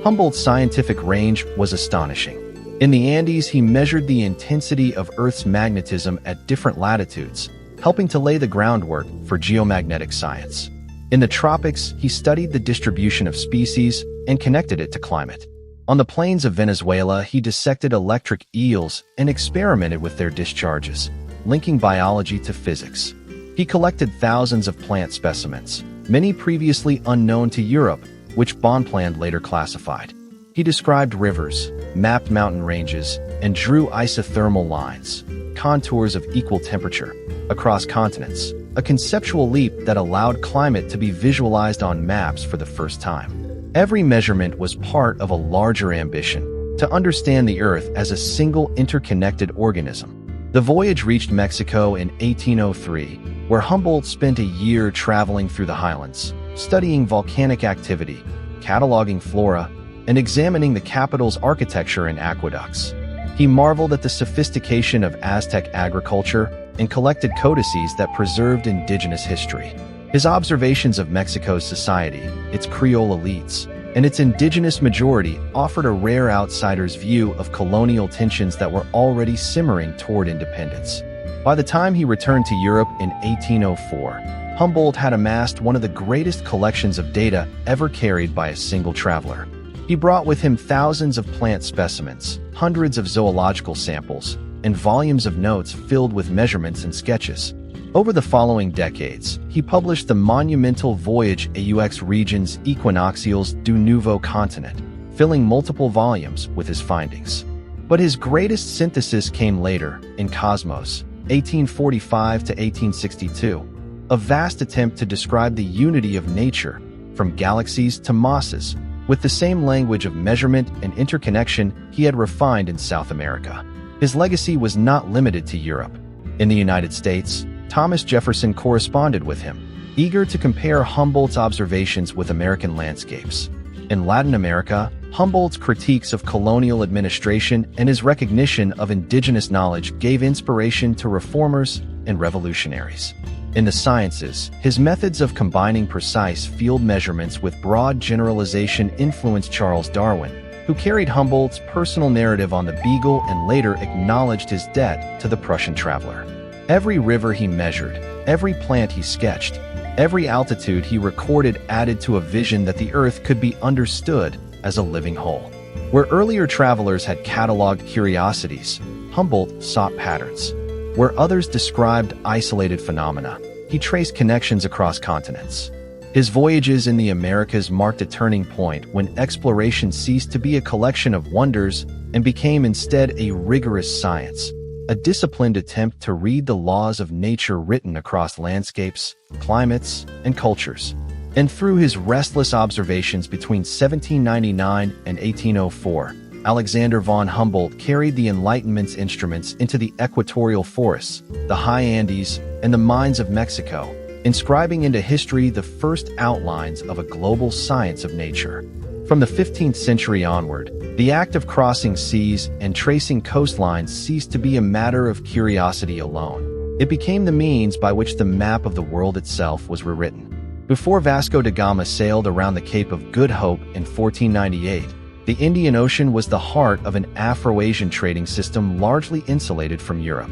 Humboldt's scientific range was astonishing. In the Andes, he measured the intensity of Earth's magnetism at different latitudes, helping to lay the groundwork for geomagnetic science. In the tropics, he studied the distribution of species and connected it to climate. On the plains of Venezuela, he dissected electric eels and experimented with their discharges, linking biology to physics. He collected thousands of plant specimens, many previously unknown to Europe, which Bonpland later classified. He described rivers, mapped mountain ranges, and drew isothermal lines, contours of equal temperature, across continents, a conceptual leap that allowed climate to be visualized on maps for the first time. Every measurement was part of a larger ambition, to understand the Earth as a single interconnected organism. The voyage reached Mexico in 1803, where Humboldt spent a year traveling through the highlands, studying volcanic activity, cataloging flora, and examining the capital's architecture and aqueducts. He marveled at the sophistication of Aztec agriculture and collected codices that preserved indigenous history. His observations of Mexico's society, its Creole elites, and its indigenous majority offered a rare outsider's view of colonial tensions that were already simmering toward independence. By the time he returned to Europe in 1804, Humboldt had amassed one of the greatest collections of data ever carried by a single traveler. He brought with him thousands of plant specimens, hundreds of zoological samples, and volumes of notes filled with measurements and sketches. Over the following decades, he published the monumental Voyage aux regions equinoxiales du Nouveau Continent, filling multiple volumes with his findings. But his greatest synthesis came later, in Cosmos, 1845 to 1862, a vast attempt to describe the unity of nature, from galaxies to mosses, with the same language of measurement and interconnection he had refined in South America. His legacy was not limited to Europe. In the United States, Thomas Jefferson corresponded with him, eager to compare Humboldt's observations with American landscapes. In Latin America, Humboldt's critiques of colonial administration and his recognition of indigenous knowledge gave inspiration to reformers and revolutionaries. In the sciences, his methods of combining precise field measurements with broad generalization influenced Charles Darwin, who carried Humboldt's personal narrative on the Beagle and later acknowledged his debt to the Prussian traveler. Every river he measured, every plant he sketched, every altitude he recorded added to a vision that the Earth could be understood as a living whole. Where earlier travelers had cataloged curiosities, Humboldt sought patterns. Where others described isolated phenomena, he traced connections across continents. His voyages in the Americas marked a turning point when exploration ceased to be a collection of wonders and became instead a rigorous science, a disciplined attempt to read the laws of nature written across landscapes, climates, and cultures. And through his restless observations between 1799 and 1804, Alexander von Humboldt carried the Enlightenment's instruments into the equatorial forests, the high Andes, and the mines of Mexico, inscribing into history the first outlines of a global science of nature. From the 15th century onward, the act of crossing seas and tracing coastlines ceased to be a matter of curiosity alone. It became the means by which the map of the world itself was rewritten. Before Vasco da Gama sailed around the Cape of Good Hope in 1498, the Indian Ocean was the heart of an Afro-Asian trading system largely insulated from Europe.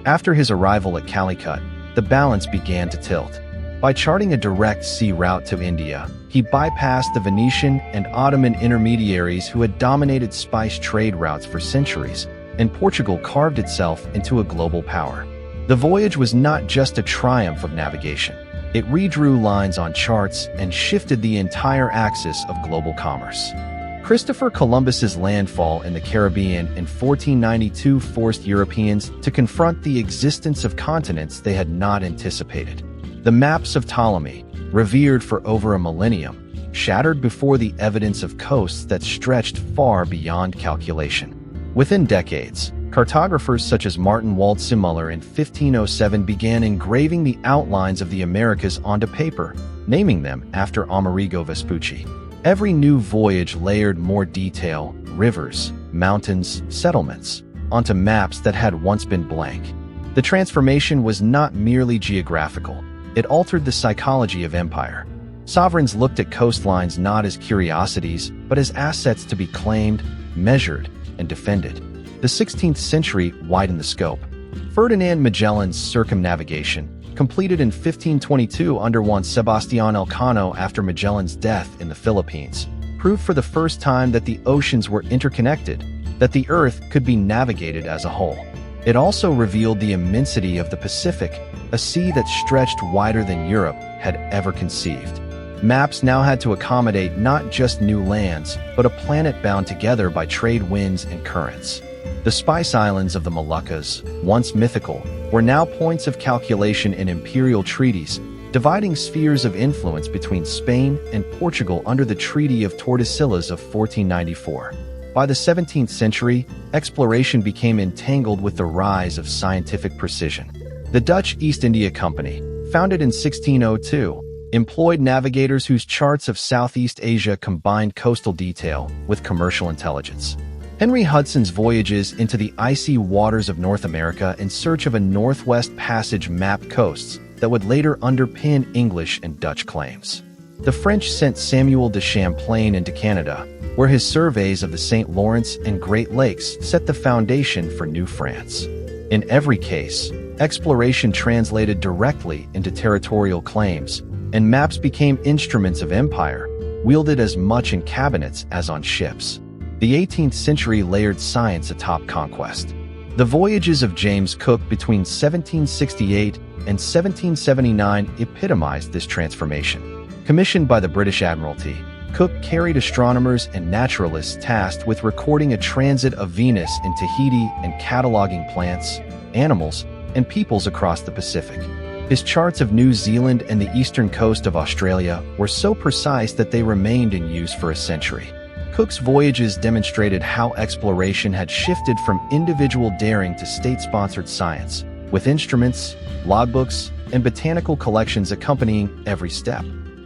After his arrival at Calicut, the balance began to tilt. By charting a direct sea route to India, he bypassed the Venetian and Ottoman intermediaries who had dominated spice trade routes for centuries, and Portugal carved itself into a global power. The voyage was not just a triumph of navigation. It redrew lines on charts and shifted the entire axis of global commerce. Christopher Columbus's landfall in the Caribbean in 1492 forced Europeans to confront the existence of continents they had not anticipated. The maps of Ptolemy, revered for over a millennium, shattered before the evidence of coasts that stretched far beyond calculation. Within decades, cartographers such as Martin Waldseemüller in 1507 began engraving the outlines of the Americas onto paper, naming them after Amerigo Vespucci. Every new voyage layered more detail, rivers, mountains, settlements, onto maps that had once been blank. The transformation was not merely geographical. It altered the psychology of empire. Sovereigns looked at coastlines not as curiosities, but as assets to be claimed, measured, and defended. The 16th century widened the scope. Ferdinand Magellan's circumnavigation, completed in 1522 under Juan Sebastián Elcano after Magellan's death in the Philippines, proved for the first time that the oceans were interconnected, that the Earth could be navigated as a whole. It also revealed the immensity of the Pacific, a sea that stretched wider than Europe had ever conceived. Maps now had to accommodate not just new lands, but a planet bound together by trade winds and currents. The Spice Islands of the Moluccas, once mythical, were now points of calculation in imperial treaties, dividing spheres of influence between Spain and Portugal under the Treaty of Tordesillas of 1494. By the 17th century, exploration became entangled with the rise of scientific precision. The Dutch East India Company, founded in 1602, employed navigators whose charts of Southeast Asia combined coastal detail with commercial intelligence. Henry Hudson's voyages into the icy waters of North America in search of a Northwest Passage mapped coasts that would later underpin English and Dutch claims. The French sent Samuel de Champlain into Canada, where his surveys of the St. Lawrence and Great Lakes set the foundation for New France. In every case, exploration translated directly into territorial claims, and maps became instruments of empire, wielded as much in cabinets as on ships. The 18th century layered science atop conquest. The voyages of James Cook between 1768 and 1779 epitomized this transformation. Commissioned by the British Admiralty, Cook carried astronomers and naturalists tasked with recording a transit of Venus in Tahiti and cataloging plants, animals, and peoples across the Pacific. His charts of New Zealand and the eastern coast of Australia were so precise that they remained in use for a century. Cook's voyages demonstrated how exploration had shifted from individual daring to state-sponsored science, with instruments, logbooks, and botanical collections accompanying every step.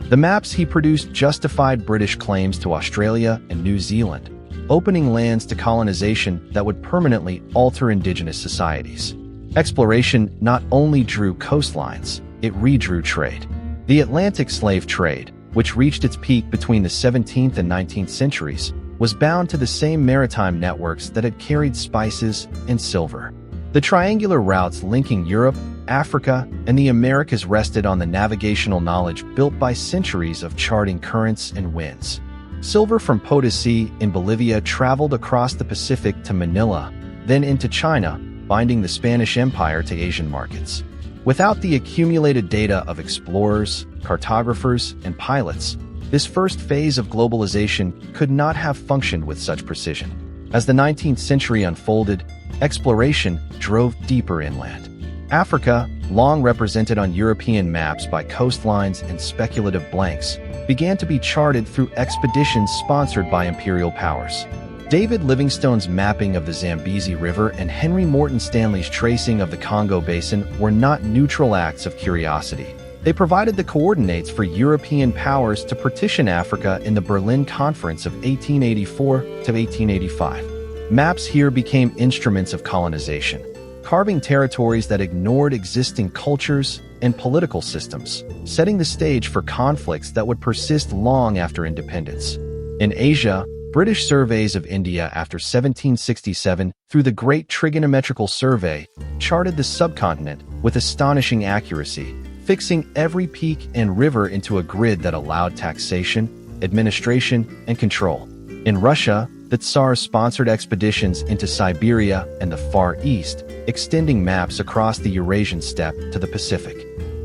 The maps he produced justified British claims to Australia and New Zealand, opening lands to colonization that would permanently alter indigenous societies. Exploration not only drew coastlines, it redrew trade. The Atlantic slave trade, which reached its peak between the 17th and 19th centuries, was bound to the same maritime networks that had carried spices and silver. The triangular routes linking Europe, Africa, and the Americas rested on the navigational knowledge built by centuries of charting currents and winds. Silver from Potosi in Bolivia traveled across the Pacific to Manila, then into China, binding the Spanish Empire to Asian markets. Without the accumulated data of explorers, cartographers, and pilots, this first phase of globalization could not have functioned with such precision. As the 19th century unfolded, exploration drove deeper inland. Africa, long represented on European maps by coastlines and speculative blanks, began to be charted through expeditions sponsored by imperial powers. David Livingstone's mapping of the Zambezi River and Henry Morton Stanley's tracing of the Congo Basin were not neutral acts of curiosity. They provided the coordinates for European powers to partition Africa in the Berlin Conference of 1884 to 1885. Maps here became instruments of colonization, carving territories that ignored existing cultures and political systems, setting the stage for conflicts that would persist long after independence. In Asia, British surveys of India after 1767 through the Great Trigonometrical Survey charted the subcontinent with astonishing accuracy, fixing every peak and river into a grid that allowed taxation, administration, and control. In Russia, the Tsars sponsored expeditions into Siberia and the Far East, extending maps across the Eurasian steppe to the Pacific.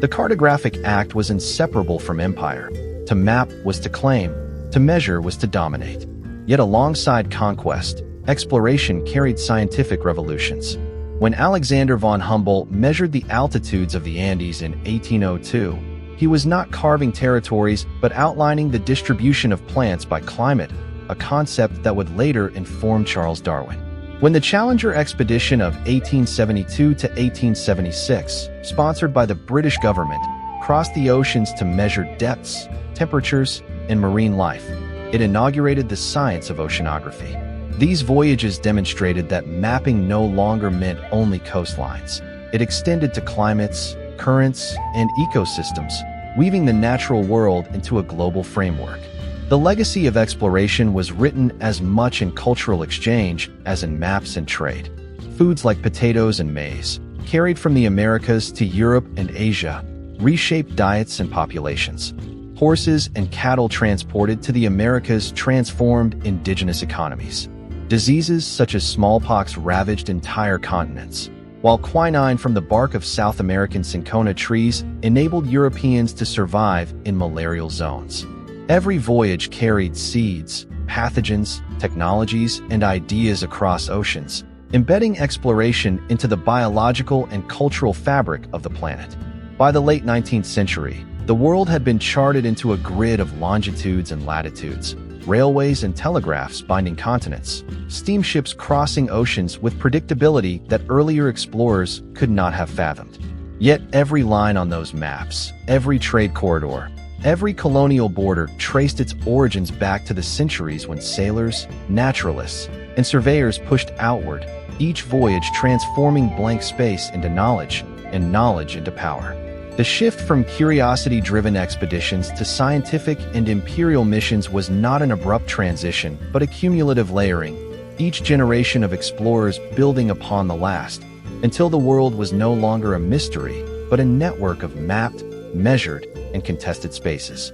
The cartographic act was inseparable from empire. To map was to claim, to measure was to dominate. Yet alongside conquest, exploration carried scientific revolutions. When Alexander von Humboldt measured the altitudes of the Andes in 1802, he was not carving territories but outlining the distribution of plants by climate, a concept that would later inform Charles Darwin. When the Challenger expedition of 1872 to 1876, sponsored by the British government, crossed the oceans to measure depths, temperatures, and marine life, it inaugurated the science of oceanography. These voyages demonstrated that mapping no longer meant only coastlines. It extended to climates, currents, and ecosystems, weaving the natural world into a global framework. The legacy of exploration was written as much in cultural exchange as in maps and trade. Foods like potatoes and maize, carried from the Americas to Europe and Asia, reshaped diets and populations. Horses and cattle transported to the Americas transformed indigenous economies. Diseases such as smallpox ravaged entire continents, while quinine from the bark of South American cinchona trees enabled Europeans to survive in malarial zones. Every voyage carried seeds, pathogens, technologies, and ideas across oceans, embedding exploration into the biological and cultural fabric of the planet. By the late 19th century, the world had been charted into a grid of longitudes and latitudes, railways and telegraphs binding continents, steamships crossing oceans with predictability that earlier explorers could not have fathomed. Yet every line on those maps, every trade corridor, every colonial border traced its origins back to the centuries when sailors, naturalists, and surveyors pushed outward, each voyage transforming blank space into knowledge and knowledge into power. The shift from curiosity-driven expeditions to scientific and imperial missions was not an abrupt transition, but a cumulative layering, each generation of explorers building upon the last, until the world was no longer a mystery, but a network of mapped, measured, and contested spaces.